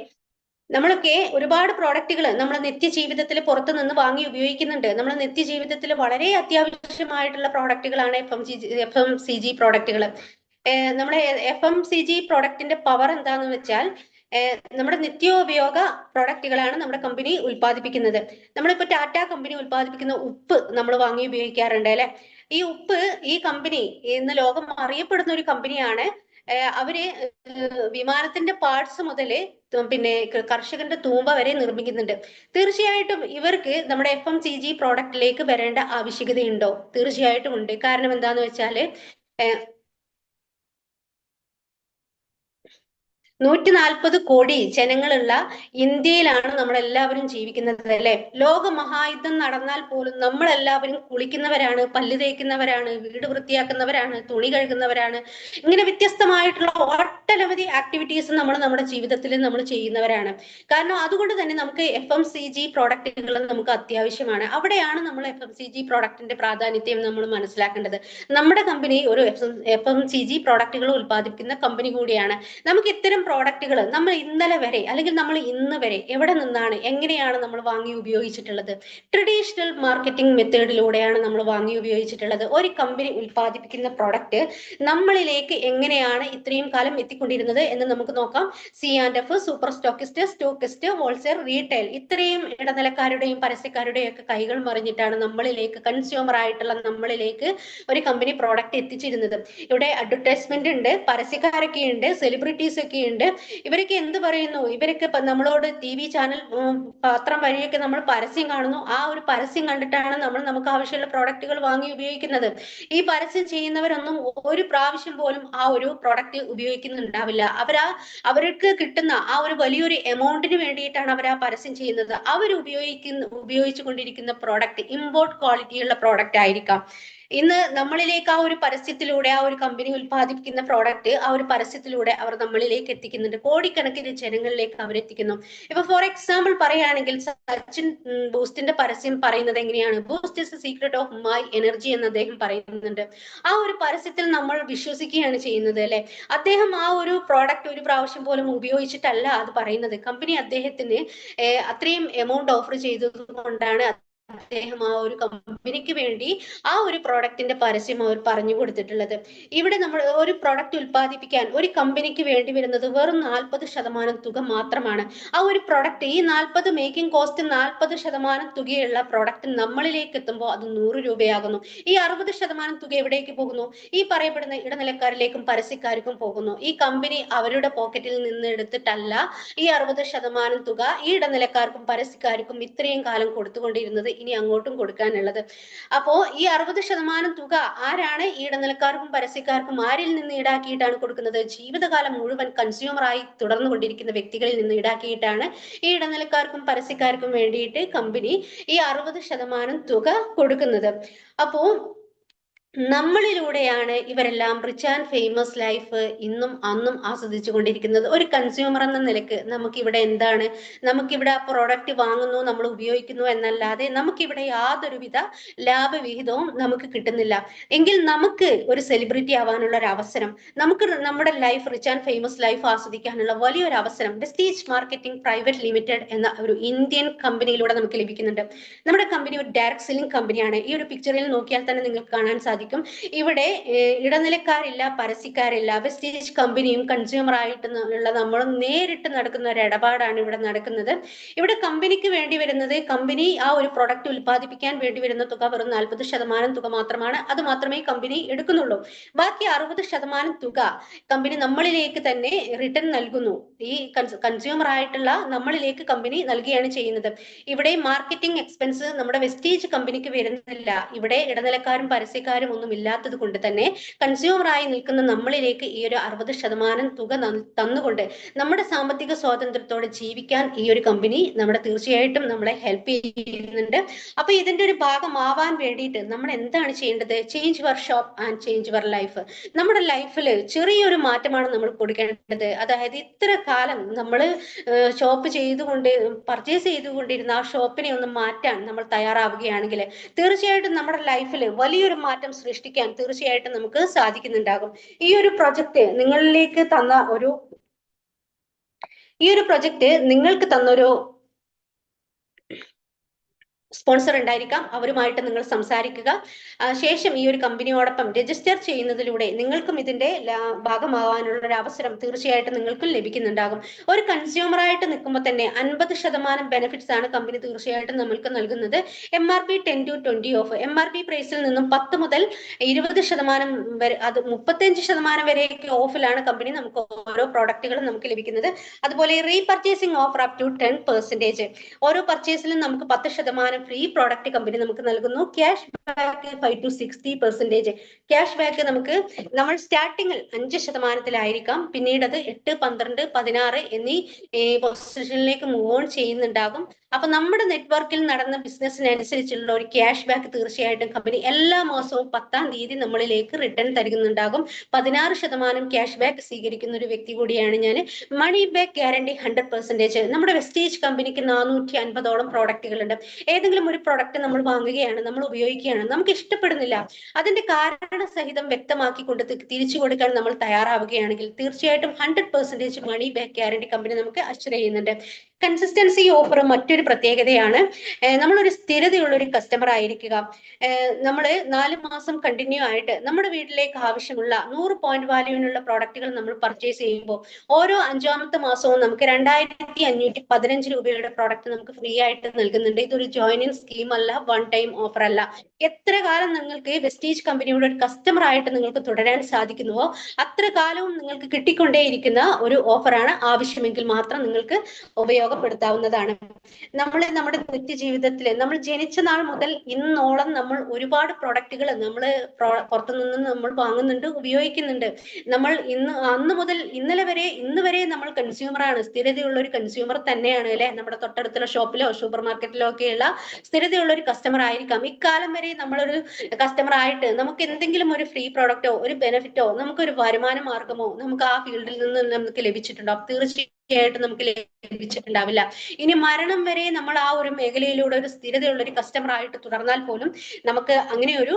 നമ്മളൊക്കെ ഒരുപാട് പ്രോഡക്റ്റുകൾ നമ്മുടെ നിത്യജീവിതത്തിൽ പുറത്തു നിന്ന് വാങ്ങി ഉപയോഗിക്കുന്നുണ്ട്. നമ്മുടെ നിത്യജീവിതത്തിൽ വളരെ അത്യാവശ്യമായിട്ടുള്ള പ്രോഡക്റ്റുകളാണ് FMCG പ്രോഡക്റ്റുകൾ. നമ്മുടെ FMCG പ്രോഡക്റ്റിന്റെ പവർ എന്താന്ന് വെച്ചാൽ നമ്മുടെ നിത്യോപയോഗ പ്രോഡക്റ്റുകളാണ് നമ്മുടെ കമ്പനി ഉൽപ്പാദിപ്പിക്കുന്നത്. നമ്മളിപ്പോ ടാറ്റ കമ്പനി ഉൽപ്പാദിപ്പിക്കുന്ന ഉപ്പ് നമ്മൾ വാങ്ങി ഉപയോഗിക്കാറുണ്ട് അല്ലെ. ഈ ഉപ്പ്, ഈ കമ്പനി ഇന്ന് ലോകം അറിയപ്പെടുന്ന ഒരു കമ്പനിയാണ്. അവര് വിമാനത്തിന്റെ പാർട്സ് മുതല് പിന്നെ കർഷകന്റെ തൂമ്പ വരെ നിർമ്മിക്കുന്നുണ്ട്. തീർച്ചയായിട്ടും ഇവർക്ക് നമ്മുടെ FMCG പ്രോഡക്റ്റിലേക്ക് വരേണ്ട ആവശ്യകതയുണ്ടോ? തീർച്ചയായിട്ടും ഉണ്ട്. കാരണം എന്താന്ന് വെച്ചാല് 140 കോടി ജനങ്ങളുള്ള ഇന്ത്യയിലാണ് നമ്മളെല്ലാവരും ജീവിക്കുന്നത് അല്ലെ. ലോക മഹായുദ്ധം നടന്നാൽ പോലും നമ്മളെല്ലാവരും കുളിക്കുന്നവരാണ്, പല്ല് തേക്കുന്നവരാണ്, വീട് വൃത്തിയാക്കുന്നവരാണ്, തുണി കഴുകുന്നവരാണ്. ഇങ്ങനെ വ്യത്യസ്തമായിട്ടുള്ള ഒട്ടനവധി ആക്ടിവിറ്റീസ് നമ്മൾ നമ്മുടെ ജീവിതത്തിൽ നമ്മൾ ചെയ്യുന്നവരാണ്. കാരണം അതുകൊണ്ട് തന്നെ നമുക്ക് FMCG പ്രോഡക്റ്റുകൾ നമുക്ക് അത്യാവശ്യമാണ്. അവിടെയാണ് നമ്മൾ FMCG പ്രോഡക്റ്റിന്റെ പ്രാധാന്യത്തെ നമ്മൾ മനസ്സിലാക്കേണ്ടത്. നമ്മുടെ കമ്പനി ഒരു FMCG പ്രോഡക്റ്റുകൾ ഉൽപ്പാദിപ്പിക്കുന്ന കമ്പനി കൂടിയാണ്. നമുക്ക് ഇത്തരം പ്രോഡക്റ്റുകൾ നമ്മൾ ഇന്നലെ വരെ അല്ലെങ്കിൽ നമ്മൾ ഇന്ന് വരെ എവിടെ നിന്നാണ്, എങ്ങനെയാണ് നമ്മൾ വാങ്ങി ഉപയോഗിച്ചിട്ടുള്ളത്? ട്രഡീഷണൽ മാർക്കറ്റിംഗ് മെത്തേഡിലൂടെയാണ് നമ്മൾ വാങ്ങി ഉപയോഗിച്ചിട്ടുള്ളത്. ഒരു കമ്പനി ഉൽപ്പാദിപ്പിക്കുന്ന പ്രോഡക്റ്റ് നമ്മളിലേക്ക് എങ്ങനെയാണ് ഇത്രയും കാലം എത്തിക്കൊണ്ടിരുന്നത് എന്ന് നമുക്ക് നോക്കാം. C&F, super stockist, wholesale, retail, ഇത്രയും ഇടനിലക്കാരുടെയും പരസ്യക്കാരുടെയും ഒക്കെ കൈകൾ മറിഞ്ഞിട്ടാണ് നമ്മളിലേക്ക്, കൺസ്യൂമർ ആയിട്ടുള്ള നമ്മളിലേക്ക് ഒരു കമ്പനി പ്രോഡക്റ്റ് എത്തിച്ചിരുന്നത്. ഇവിടെ അഡ്വർടൈസ്മെന്റ് ഉണ്ട്, പരസ്യക്കാരൊക്കെ ഉണ്ട്, സെലിബ്രിറ്റീസ് ഒക്കെ ഉണ്ട്. ഇവരൊക്കെ എന്ത് പറയുന്നു? ഇവരൊക്കെ നമ്മളോട് TV ചാനൽ, പത്രം വഴിയൊക്കെ നമ്മൾ പരസ്യം കാണുന്നു. ആ ഒരു പരസ്യം കണ്ടിട്ടാണ് നമുക്ക് ആവശ്യമുള്ള പ്രോഡക്റ്റുകൾ വാങ്ങി ഉപയോഗിക്കുന്നത്. ഈ പരസ്യം ചെയ്യുന്നവരൊന്നും ഒരു പ്രാവശ്യം പോലും ആ ഒരു പ്രോഡക്റ്റ് ഉപയോഗിക്കുന്നുണ്ടാവില്ല. അവർക്ക് കിട്ടുന്ന ആ ഒരു വലിയൊരു എമൗണ്ടിന് വേണ്ടിയിട്ടാണ് അവർ ആ പരസ്യം ചെയ്യുന്നത്. ഉപയോഗിച്ചു കൊണ്ടിരിക്കുന്ന പ്രോഡക്റ്റ് ഇമ്പോർട്ട് ക്വാളിറ്റിയുള്ള പ്രോഡക്റ്റ് ആയിരിക്കാം. ഇന്ന് നമ്മളിലേക്ക് ആ ഒരു പരസ്യത്തിലൂടെ, ആ ഒരു കമ്പനി ഉൽപ്പാദിപ്പിക്കുന്ന പ്രോഡക്റ്റ് ആ ഒരു പരസ്യത്തിലൂടെ അവർ നമ്മളിലേക്ക് എത്തിക്കുന്നുണ്ട്. കോടിക്കണക്കിന് ജനങ്ങളിലേക്ക് അവരെത്തിക്കുന്നു. ഇപ്പൊ ഫോർ എക്സാമ്പിൾ പറയുകയാണെങ്കിൽ സച്ചിൻ ബൂസ്റ്റിന്റെ പരസ്യം പറയുന്നത് എങ്ങനെയാണ്? Boost is the secret of my energy എന്ന് അദ്ദേഹം പറയുന്നുണ്ട്. ആ ഒരു പരസ്യത്തിൽ നമ്മൾ വിശ്വസിക്കുകയാണ് ചെയ്യുന്നത് അല്ലെ. അദ്ദേഹം ആ ഒരു പ്രോഡക്റ്റ് ഒരു പ്രാവശ്യം പോലും ഉപയോഗിച്ചിട്ടല്ല അത് പറയുന്നത്. കമ്പനി അദ്ദേഹത്തിന് അത്രയും എമൗണ്ട് ഓഫർ ചെയ്തത് കൊണ്ടാണ് അദ്ദേഹം ആ ഒരു കമ്പനിക്ക് വേണ്ടി ആ ഒരു പ്രോഡക്റ്റിന്റെ പരസ്യം അവർ പറഞ്ഞു കൊടുത്തിട്ടുള്ളത്. ഇവിടെ നമ്മൾ ഒരു പ്രോഡക്റ്റ് ഉൽപ്പാദിപ്പിക്കാൻ ഒരു കമ്പനിക്ക് വേണ്ടി വരുന്നത് വെറും 40% തുക മാത്രമാണ്. ആ ഒരു പ്രോഡക്റ്റ് ഈ 40 മേക്കിംഗ് കോസ്റ്റ് 40% തുകയുള്ള പ്രോഡക്റ്റ് നമ്മളിലേക്ക് എത്തുമ്പോൾ അത് 100 രൂപയാകുന്നു. ഈ 60% തുക എവിടേക്ക് പോകുന്നു? ഈ പറയപ്പെടുന്ന ഇടനിലക്കാരിലേക്കും പരസ്യക്കാർക്കും പോകുന്നു. ഈ കമ്പനി അവരുടെ പോക്കറ്റിൽ നിന്ന് എടുത്തിട്ടല്ല ഈ 60% തുക ഈ ഇടനിലക്കാർക്കും പരസ്യക്കാർക്കും ഇത്രയും കാലം കൊടുത്തുകൊണ്ടിരുന്നത്, ഇനി അങ്ങോട്ടും കൊടുക്കാനുള്ളത്. അപ്പോ ഈ 60% തുക ആരാണ് ഈ ഇടനിലക്കാർക്കും പരസ്യക്കാർക്കും ആരിൽ നിന്ന് ഈടാക്കിയിട്ടാണ് കൊടുക്കുന്നത്? ജീവിതകാലം മുഴുവൻ കൺസ്യൂമറായി തുടർന്നുകൊണ്ടിരിക്കുന്ന വ്യക്തികളിൽ നിന്ന് ഈടാക്കിയിട്ടാണ് ഈ ഇടനിലക്കാർക്കും പരസ്യക്കാർക്കും വേണ്ടിയിട്ട് കമ്പനി ഈ 60% തുക കൊടുക്കുന്നത്. അപ്പോ നമ്മളിലൂടെയാണ് ഇവരെല്ലാം റിച്ച് ആൻഡ് ഫേമസ് ലൈഫ് ഇന്നും അന്നും ആസ്വദിച്ചു കൊണ്ടിരിക്കുന്നത്. ഒരു കൺസ്യൂമർ എന്ന നിലക്ക് നമുക്കിവിടെ എന്താണ്, നമുക്കിവിടെ ആ പ്രോഡക്റ്റ് വാങ്ങുന്നു, നമ്മൾ ഉപയോഗിക്കുന്നു എന്നല്ലാതെ നമുക്കിവിടെ യാതൊരുവിധ ലാഭവിഹിതവും നമുക്ക് കിട്ടുന്നില്ല. എങ്കിൽ നമുക്ക് ഒരു സെലിബ്രിറ്റി ആവാനുള്ള ഒരു അവസരം, നമുക്ക് നമ്മുടെ life rich and famous life ആസ്വദിക്കാനുള്ള വലിയൊരു അവസരം വെസ്റ്റീജ് മാർക്കറ്റിംഗ് പ്രൈവറ്റ് ലിമിറ്റഡ് എന്ന ഒരു ഇന്ത്യൻ കമ്പനിയിലൂടെ നമുക്ക് ലഭിക്കുന്നുണ്ട്. നമ്മുടെ കമ്പനി ഒരു ഡയറക്ട് സെല്ലിംഗ് കമ്പനിയാണ്. ഈ ഒരു പിക്ചറിൽ നോക്കിയാൽ തന്നെ നിങ്ങൾക്ക് കാണാൻ സാധിക്കും. ഇവിടെ ഇടനിലക്കാരില്ല, പരസ്യക്കാരില്ല. വെസ്റ്റീജ് കമ്പനിയും കൺസ്യൂമർ ആയിട്ട് ഉള്ള നമ്മളും നേരിട്ട് നടക്കുന്ന ഒരു ഇടപാടാണ് ഇവിടെ നടക്കുന്നത്. ഇവിടെ കമ്പനിക്ക് വേണ്ടി വരുന്നത്, കമ്പനി ആ ഒരു പ്രൊഡക്റ്റ് ഉൽപ്പാദിപ്പിക്കാൻ വേണ്ടി വരുന്ന തുക വെറും 40% തുക മാത്രമാണ്. അത് മാത്രമേ കമ്പനി എടുക്കുന്നുള്ളൂ. ബാക്കി 60% തുക കമ്പനി നമ്മളിലേക്ക് തന്നെ റിട്ടേൺ നൽകുന്നു. ഈ കൺസ്യൂമർ ആയിട്ടുള്ള നമ്മളിലേക്ക് കമ്പനി നൽകുകയാണ് ചെയ്യുന്നത്. ഇവിടെ മാർക്കറ്റിംഗ് എക്സ്പെൻസ് നമ്മുടെ വെസ്റ്റീജ് കമ്പനിക്ക് വരുന്നില്ല. ഇവിടെ ഇടനിലക്കാരും പരസ്യക്കാരും ഒന്നും ഇല്ലാത്തത് കൊണ്ട് തന്നെ കൺസ്യൂമറായി നിൽക്കുന്ന നമ്മളിലേക്ക് ഈ ഒരു 60% തുക തന്നുകൊണ്ട് നമ്മുടെ സാമ്പത്തിക സ്വാതന്ത്ര്യത്തോടെ ജീവിക്കാൻ ഈ ഒരു കമ്പനി തീർച്ചയായിട്ടും നമ്മളെ ഹെൽപ്പ് ചെയ്യുന്നുണ്ട്. അപ്പൊ ഇതിന്റെ ഒരു ഭാഗമാവാൻ വേണ്ടിയിട്ട് നമ്മൾ എന്താണ് ചെയ്യേണ്ടത്? Change your shop and change your life. നമ്മുടെ ലൈഫിൽ ചെറിയൊരു മാറ്റമാണ് നമ്മൾ കൊടുക്കേണ്ടത്. അതായത് ഇത്ര കാലം നമ്മൾ ഷോപ്പ് പർച്ചേസ് ചെയ്തുകൊണ്ടിരുന്ന ആ ഷോപ്പിനെ ഒന്ന് മാറ്റാൻ നമ്മൾ തയ്യാറാവുകയാണെങ്കിൽ തീർച്ചയായിട്ടും നമ്മുടെ ലൈഫിൽ വലിയൊരു മാറ്റം സൃഷ്ടിക്കാൻ തീർച്ചയായിട്ടും നമുക്ക് സാധിക്കുന്നുണ്ടാകും. ഈ ഒരു പ്രൊജക്ട് നിങ്ങൾക്ക് തന്നൊരു സ്പോൺസർ ഉണ്ടായിരിക്കാം. അവരുമായിട്ട് നിങ്ങൾ സംസാരിക്കുക. ശേഷം ഈ ഒരു കമ്പനിയോടൊപ്പം രജിസ്റ്റർ ചെയ്യുന്നതിലൂടെ നിങ്ങൾക്കും ഇതിന്റെ ഭാഗമാവാനുള്ള ഒരു അവസരം തീർച്ചയായിട്ടും നിങ്ങൾക്കും ലഭിക്കുന്നുണ്ടാകും. ഒരു കൺസ്യൂമറായിട്ട് നിൽക്കുമ്പോൾ തന്നെ 50% ബെനിഫിറ്റ്സ് ആണ് കമ്പനി തീർച്ചയായിട്ടും നമ്മൾക്ക് നൽകുന്നത്. MRP 10 to 20 of. MRP പ്രൈസിൽ നിന്നും 10 മുതൽ 20% വരെ, അത് 35% വരെയൊക്കെ ഓഫിലാണ് കമ്പനി നമുക്ക് ഓരോ പ്രോഡക്റ്റുകളും നമുക്ക് ലഭിക്കുന്നത്. അതുപോലെ റീപർച്ചേസിംഗ് ഓഫർ അപ് ടു 10%. ഓരോ പർച്ചേസിലും നമുക്ക് 10% ഫ്രീ പ്രോഡക്റ്റ് കമ്പനി നമുക്ക് നൽകുന്നു. Cash back 5 to 60%. Cash back നമ്മൾ സ്റ്റാർട്ടിങ്ങിൽ 5%-ലായിരിക്കാം, പിന്നീട് അത് 8, 12, 16 എന്നീ പൊസിഷനിലേക്ക് മൂവ് ഓൺ ചെയ്യുന്നുണ്ടാകും. അപ്പൊ നമ്മുടെ നെറ്റ്വർക്കിൽ നടന്ന ബിസിനസ്സിനനുസരിച്ചുള്ള ഒരു ക്യാഷ് ബാക്ക് തീർച്ചയായിട്ടും കമ്പനി എല്ലാ മാസവും 10-ാം തീയതി നമ്മളിലേക്ക് റിട്ടേൺ തരുന്നുണ്ടാകും. 16% ക്യാഷ് ബാക്ക് സ്വീകരിക്കുന്ന ഒരു വ്യക്തി കൂടിയാണ് ഞാൻ. Money back guarantee 100%. നമ്മുടെ വെസ്റ്റീജ് കമ്പനിക്ക് 450ഓളം പ്രോഡക്റ്റുകളുണ്ട്. ഏതെങ്കിലും ഒരു പ്രോഡക്റ്റ് നമ്മൾ വാങ്ങുകയാണ്, നമ്മൾ ഉപയോഗിക്കുകയാണ്, നമുക്ക് ഇഷ്ടപ്പെടുന്നില്ല, അതിന്റെ കാരണം സഹിതം വ്യക്തമാക്കിക്കൊണ്ട് തിരിച്ചു കൊടുക്കാൻ നമ്മൾ തയ്യാറാവുകയാണെങ്കിൽ തീർച്ചയായിട്ടും 100% മണി ബാക്ക് ഗ്യാരണ്ടി കമ്പനി നമുക്ക് അഷ്വർ ചെയ്യുന്നുണ്ട്. കൺസിസ്റ്റൻസി ഓഫർ മറ്റൊരു പ്രത്യേകതയാണ്. നമ്മളൊരു സ്ഥിരതയുള്ള ഒരു കസ്റ്റമർ ആയിരിക്കുക. നമ്മൾ 4 മാസം കണ്ടിന്യൂ ആയിട്ട് നമ്മുടെ വീട്ടിലേക്ക് ആവശ്യമുള്ള 100 പോയിന്റ് വാല്യൂവിനുള്ള പ്രോഡക്റ്റുകൾ നമ്മൾ പർച്ചേസ് ചെയ്യുമ്പോൾ ഓരോ 5-ാമത്തെ മാസവും നമുക്ക് 2515 രൂപയുടെ പ്രോഡക്റ്റ് നമുക്ക് ഫ്രീ ആയിട്ട് നൽകുന്നുണ്ട്. ഇതൊരു ജോയിനിങ് സ്കീം അല്ല, വൺ ടൈം ഓഫർ അല്ല. എത്ര കാലം നിങ്ങൾക്ക് വെസ്റ്റീജ് കമ്പനിയുടെ ഒരു കസ്റ്റമർ ആയിട്ട് നിങ്ങൾക്ക് തുടരാൻ സാധിക്കുന്നുവോ അത്ര കാലവും നിങ്ങൾക്ക് കിട്ടിക്കൊണ്ടേയിരിക്കുന്ന ഒരു ഓഫറാണ്. ആവശ്യമെങ്കിൽ മാത്രം നിങ്ങൾക്ക് ഉപയോഗപ്പെടുത്താവുന്നതാണ്. നമ്മുടെ നിത്യജീവിതത്തിൽ നമ്മൾ ജനിച്ച നാൾ മുതൽ ഇന്നോളം നമ്മൾ ഒരുപാട് പ്രോഡക്റ്റുകൾ പുറത്തുനിന്ന് നമ്മൾ വാങ്ങുന്നുണ്ട്, ഉപയോഗിക്കുന്നുണ്ട്. നമ്മൾ അന്ന് മുതൽ ഇന്ന് വരെ നമ്മൾ കൺസ്യൂമറാണ്, സ്ഥിരതയുള്ള ഒരു കൺസ്യൂമർ തന്നെയാണ് അല്ലെ. നമ്മുടെ തൊട്ടടുത്തുള്ള ഷോപ്പിലോ സൂപ്പർ മാർക്കറ്റിലോ ഒക്കെയുള്ള സ്ഥിരതയുള്ള ഒരു കസ്റ്റമർ ആയിരിക്കാം. ഇക്കാലം വരെ നമ്മളൊരു കസ്റ്റമർ ആയിട്ട് നമുക്ക് എന്തെങ്കിലും ഒരു ഫ്രീ പ്രോഡക്റ്റോ ഒരു ബെനിഫിറ്റോ നമുക്കൊരു വരുമാന മാർഗമോ നമുക്ക് ആ ഫീൽഡിൽ നിന്ന് നമുക്ക് ലഭിച്ചിട്ടുണ്ടോ? തീർച്ചയായും ആയിട്ട് നമുക്ക് ലഭിച്ചിട്ടുണ്ടാവില്ല. ഇനി മരണം വരെ നമ്മൾ ആ ഒരു മേഖലയിലൂടെ ഒരു സ്ഥിരതയുള്ള ഒരു കസ്റ്റമർ ആയിട്ട് തുടർന്നാൽ പോലും നമുക്ക് അങ്ങനെ ഒരു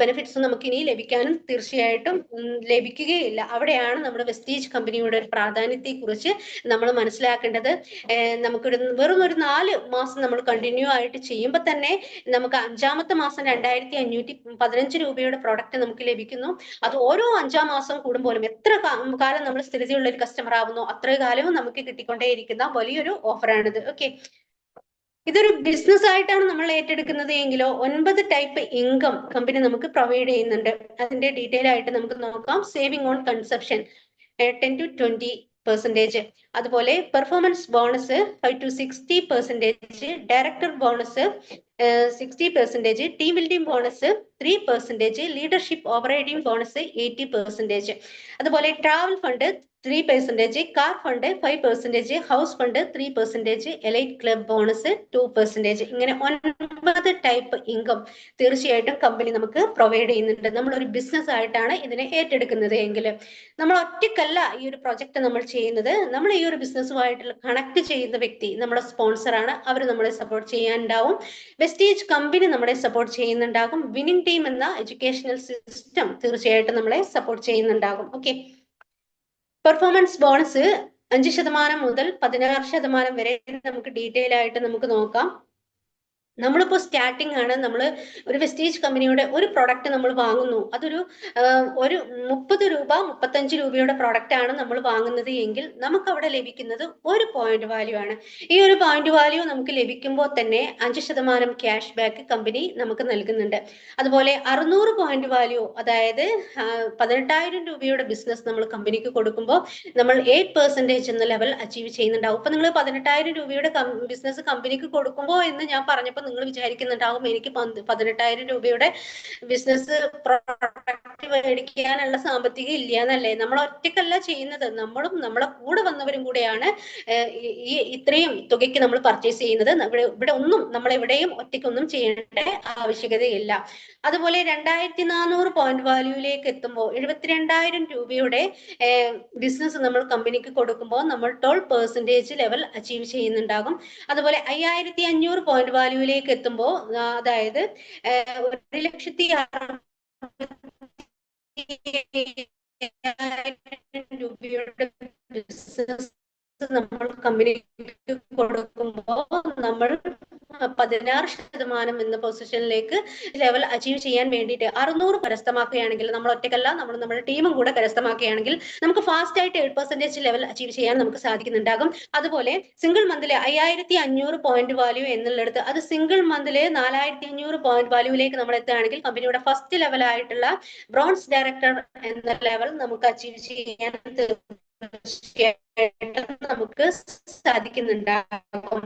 ബെനിഫിറ്റ്സ് നമുക്ക് ഇനി ലഭിക്കാനും തീർച്ചയായിട്ടും ലഭിക്കുകയില്ല. അവിടെയാണ് നമ്മുടെ വെസ്റ്റീജ് കമ്പനിയുടെ ഒരു പ്രാധാന്യത്തെ കുറിച്ച് നമ്മൾ മനസ്സിലാക്കേണ്ടത്. നമുക്കൊരു വെറും ഒരു 4 മാസം നമ്മൾ കണ്ടിന്യൂ ആയിട്ട് ചെയ്യുമ്പോൾ തന്നെ നമുക്ക് 5-ാമത്തെ മാസം 2515 രൂപയുടെ പ്രോഡക്റ്റ് നമുക്ക് ലഭിക്കുന്നു. അത് ഓരോ 5-ാം മാസം കൂടുമ്പോഴും എത്ര കാലം നമ്മൾ സ്ഥിരതയുള്ള ഒരു കസ്റ്റമർ ആവുന്നു അത്ര കാലവും നമുക്ക് കിട്ടിക്കൊണ്ടേയിരിക്കുന്ന വലിയൊരു ഓഫറാണിത്. ഓക്കെ, ഇതൊരു ബിസിനസ് ആയിട്ടാണ് നമ്മൾ ഏറ്റെടുക്കുന്നത് എങ്കിലോ 9 ടൈപ്പ് ഇൻകം കമ്പനി നമുക്ക് പ്രൊവൈഡ് ചെയ്യുന്നുണ്ട്. അതിന്റെ ഡീറ്റെയിൽ ആയിട്ട് നമുക്ക് നോക്കാം. സേവിംഗ് ഓൺ കൺസപ്ഷൻ 10 to 20%, അതുപോലെ performance bonus 5 to 60%, director bonus 60%, team building bonus 3%, leadership overriding bonus 80%, അതുപോലെ travel fund 3%, car fund 5%, house fund 3%, elite club bonus 2%. ഇങ്ങനെ 9 ടൈപ്പ് ഇൻകം തീർച്ചയായിട്ടും കമ്പനി നമുക്ക് പ്രൊവൈഡ് ചെയ്യുന്നുണ്ട്. നമ്മളൊരു ബിസിനസ് ആയിട്ടാണ് ഇതിനെ ഏറ്റെടുക്കുന്നത് എങ്കിൽ നമ്മൾ ഒറ്റയ്ക്കല്ല ഈ ഒരു പ്രൊജക്ട് നമ്മൾ ചെയ്യുന്നത്. നമ്മൾ ഈ ഒരു ബിസിനസ്സുമായിട്ട് കണക്ട് ചെയ്യുന്ന വ്യക്തി നമ്മുടെ സ്പോൺസർ ആണ്. അവർ നമ്മളെ സപ്പോർട്ട് ചെയ്യാനുണ്ടാവും. വെസ്റ്റീജ് കമ്പനി നമ്മളെ സപ്പോർട്ട് ചെയ്യുന്നുണ്ടാകും. വിന്നിംഗ് ടീം എന്ന എഡ്യൂക്കേഷണൽ സിസ്റ്റം തീർച്ചയായിട്ടും നമ്മളെ സപ്പോർട്ട് ചെയ്യുന്നുണ്ടാകും. ഓക്കെ, പെർഫോമൻസ് ബോണസ് 5% മുതൽ 16% വരെ നമുക്ക് ഡീറ്റെയിൽ ആയിട്ട് നമുക്ക് നോക്കാം. നമ്മളിപ്പോ സ്റ്റാർട്ടിംഗ് ആണ്. നമ്മൾ ഒരു വെസ്റ്റീജ് കമ്പനിയുടെ ഒരു പ്രൊഡക്റ്റ് നമ്മൾ വാങ്ങുന്നു. അതൊരു ഒരു 30 രൂപ 35 രൂപയുടെ പ്രൊഡക്റ്റ് ആണ് നമ്മൾ വാങ്ങുന്നത് എങ്കിൽ നമുക്ക് അവിടെ ലഭിക്കുന്നത് ഒരു പോയിന്റ് വാല്യൂ ആണ്. ഈ ഒരു പോയിന്റ് വാല്യൂ നമുക്ക് ലഭിക്കുമ്പോൾ തന്നെ 5% ക്യാഷ് ബാക്ക് കമ്പനി നമുക്ക് നൽകുന്നുണ്ട്. അതുപോലെ 600 പോയിന്റ് വാല്യൂ, അതായത് 18,000 രൂപയുടെ ബിസിനസ് നമ്മൾ കമ്പനിക്ക് കൊടുക്കുമ്പോൾ നമ്മൾ 8% എന്ന ലെവൽ അച്ചീവ് ചെയ്യുന്നുണ്ടാവും. അപ്പൊ നിങ്ങൾ 18,000 രൂപയുടെ ബിസിനസ് കമ്പനിക്ക് കൊടുക്കുമ്പോൾ എന്ന് ഞാൻ പറഞ്ഞപ്പോൾ നിങ്ങൾ വിചാരിക്കുന്നുണ്ടാവും എനിക്ക് 18,000 രൂപയുടെ ബിസിനസ് പ്രൊഡക്റ്റ് മേടിക്കാനുള്ള സാമ്പത്തികം ഇല്ല എന്നല്ലേ. നമ്മൾ ഒറ്റയ്ക്കല്ല ചെയ്യുന്നത്, നമ്മളും നമ്മളെ കൂടെ വന്നവരും കൂടെയാണ് ഈ ഇത്രയും തുകയ്ക്ക് നമ്മൾ പർച്ചേസ് ചെയ്യുന്നത്. ഇവിടെ ഒന്നും നമ്മളെവിടെയും ഒറ്റയ്ക്കൊന്നും ചെയ്യേണ്ട ആവശ്യകതയില്ല. അതുപോലെ 2,400 പോയിന്റ് വാല്യൂയിലേക്ക് എത്തുമ്പോൾ 72,000 രൂപയുടെ ബിസിനസ് നമ്മൾ കമ്പനിക്ക് കൊടുക്കുമ്പോൾ നമ്മൾ 12% ലെവൽ അച്ചീവ് ചെയ്യുന്നുണ്ടാകും. അതുപോലെ 5,500 പോയിന്റ് വാല്യൂയിലേക്ക് എത്തുമ്പോൾ, അതായത് 1,60,000 രൂപയുടെ ബിസിനസ് നമ്മൾ കമ്പനിക്ക് കൊടുക്കുമ്പോൾ നമ്മൾ 16% എന്ന പൊസിഷനിലേക്ക് ലെവൽ അച്ചീവ് ചെയ്യാൻ വേണ്ടിയിട്ട് 600 കരസ്ഥമാക്കുകയാണെങ്കിൽ, നമ്മൾ ഒറ്റയ്ക്കല്ല, നമ്മൾ നമ്മുടെ ടീമും കൂടെ കരസ്ഥമാക്കുകയാണെങ്കിൽ നമുക്ക് ഫാസ്റ്റ് ആയിട്ട് 8% ലെവൽ അച്ചീവ് ചെയ്യാൻ നമുക്ക് സാധിക്കുന്നുണ്ടാകും. അതുപോലെ സിംഗിൾ മന്തില് 5,500 പോയിന്റ് വാല്യൂ എന്നുള്ളിടത്ത് അത് സിംഗിൾ മന്തില് 4,500 പോയിന്റ് വാല്യൂയിലേക്ക് നമ്മൾ എത്തുകയാണെങ്കിൽ കമ്പനിയുടെ ഫസ്റ്റ് ലെവൽ ആയിട്ടുള്ള ബ്രോൺസ് ഡയറക്ടർ എന്ന ലെവൽ നമുക്ക് അച്ചീവ് ചെയ്യാൻ നമുക്ക് സാധിക്കുന്നുണ്ടാകും.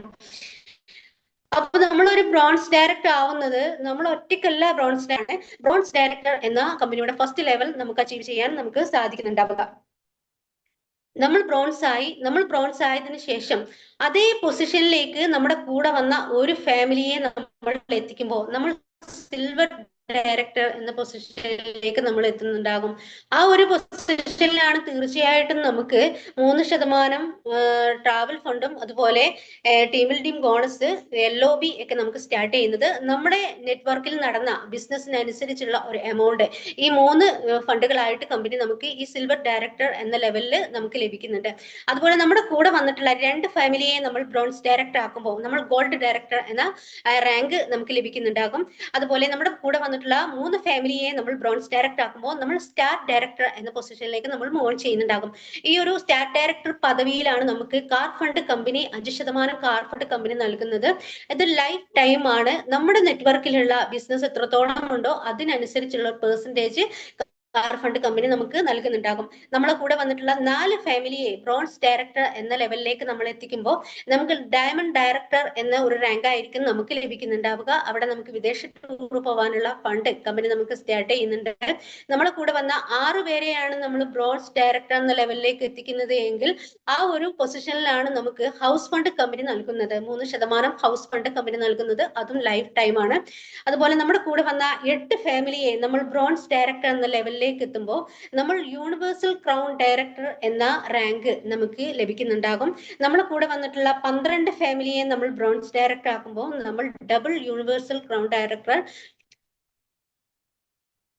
അപ്പൊ നമ്മളൊരു ബ്രോൺസ് ഡയറക്ടർ ആവുന്നത് നമ്മൾ ഒറ്റയ്ക്കല്ല. ബ്രോൺസ് ഡയറക്ടർ എന്ന കമ്പനിയുടെ ഫസ്റ്റ് ലെവൽ നമുക്ക് അച്ചീവ് ചെയ്യാൻ നമുക്ക് സാധിക്കുന്നുണ്ടാവുക. നമ്മൾ ബ്രോൺസ് ആയതിനു ശേഷം അതേ പൊസിഷനിലേക്ക് നമ്മുടെ കൂടെ വന്ന ഒരു ഫാമിലിയെ നമ്മൾ എത്തിക്കുമ്പോൾ നമ്മൾ സിൽവർ ഡയറക്ടർ എന്ന പൊസിഷനിലേക്ക് നമ്മൾ എത്തുന്നുണ്ടാകും. ആ ഒരു പൊസിഷനിലാണ് തീർച്ചയായിട്ടും നമുക്ക് 3% ട്രാവൽ ഫണ്ടും അതുപോലെ ടീം ബിൽഡിംഗ് ബോണസ് LOB ഒക്കെ നമുക്ക് സ്റ്റാർട്ട് ചെയ്യുന്നത്. നമ്മുടെ നെറ്റ്വർക്കിൽ നടന്ന ബിസിനസ്സിനനുസരിച്ചുള്ള ഒരു എമൗണ്ട് ഈ 3 ഫണ്ടുകളായിട്ട് കമ്പനി നമുക്ക് ഈ സിൽവർ ഡയറക്ടർ എന്ന ലെവലിൽ നമുക്ക് ലഭിക്കുന്നുണ്ട്. അതുപോലെ നമ്മുടെ കൂടെ വന്നിട്ടുള്ള 2 ഫാമിലിയെ നമ്മൾ ബ്രോൺസ് ഡയറക്ടർ ആക്കുമ്പോൾ നമ്മൾ ഗോൾഡ് ഡയറക്ടർ എന്ന റാങ്ക് നമുക്ക് ലഭിക്കുന്നുണ്ടാകും. അതുപോലെ നമ്മുടെ കൂടെ വന്നിട്ടുള്ള 3 ഫാമിലിയെ നമ്മൾ ബ്രോൺസ് ഡയറക്ടർ ആക്കുമ്പോൾ നമ്മൾ സ്റ്റാർ ഡയറക്ടർ എന്ന പൊസിഷനിലേക്ക് നമ്മൾ മൂവ് ചെയ്യുന്നുണ്ടാകും. ഈ ഒരു സ്റ്റാർ ഡയറക്ടർ പദവിയിലാണ് നമുക്ക് car fund company 5% car fund company നൽകുന്നത്. ഇത് ലൈഫ് ടൈം ആണ്. നമ്മുടെ നെറ്റ്വർക്കിലുള്ള ബിസിനസ് എത്രത്തോളം ഉണ്ടോ അതിനനുസരിച്ചുള്ള പെർസെന്റേജ് കാർ ഫണ്ട് കമ്പനി നമുക്ക് നൽകുന്നുണ്ടാകും. നമ്മളെ കൂടെ വന്നിട്ടുള്ള 4 ഫാമിലിയെ ബ്രോൺസ് ഡയറക്ടർ എന്ന ലെവലിലേക്ക് നമ്മൾ എത്തിക്കുമ്പോൾ നമുക്ക് ഡയമണ്ട് ഡയറക്ടർ എന്ന ഒരു റാങ്ക് ആയിരിക്കും നമുക്ക് ലഭിക്കുന്നുണ്ടാവുക. അവിടെ നമുക്ക് വിദേശ ടൂർ പോകാനുള്ള ഫണ്ട് കമ്പനി നമുക്ക് സ്റ്റാർട്ട് ചെയ്യുന്നുണ്ട്. നമ്മളെ കൂടെ വന്ന 6 പേരെയാണ് നമ്മൾ ബ്രോൺസ് ഡയറക്ടർ എന്ന ലെവലിലേക്ക് എത്തിക്കുന്നത് എങ്കിൽ ആ ഒരു പൊസിഷനിലാണ് നമുക്ക് ഹൗസ് ഫണ്ട് കമ്പനി നൽകുന്നത്. 3% ഹൗസ് ഫണ്ട് കമ്പനി നൽകുന്നത്, അതും ലൈഫ് ടൈം ആണ്. അതുപോലെ നമ്മുടെ കൂടെ വന്ന 8 ഫാമിലിയെ നമ്മൾ ബ്രോൺസ് ഡയറക്ടർ എന്ന ലെവലിൽ ലെവലിലേക്ക് എത്തുമ്പോൾ നമ്മൾ യൂണിവേഴ്സൽ ക്രൗൺ ഡയറക്ടർ എന്ന റാങ്ക് നമുക്ക് ലഭിക്കുന്നുണ്ടാകും. നമ്മളെ കൂടെ വന്നിട്ടുള്ള 12 ഫാമിലിയെ നമ്മൾ ബ്രോൺസ് ഡയറക്ടർ ആക്കുമ്പോൾ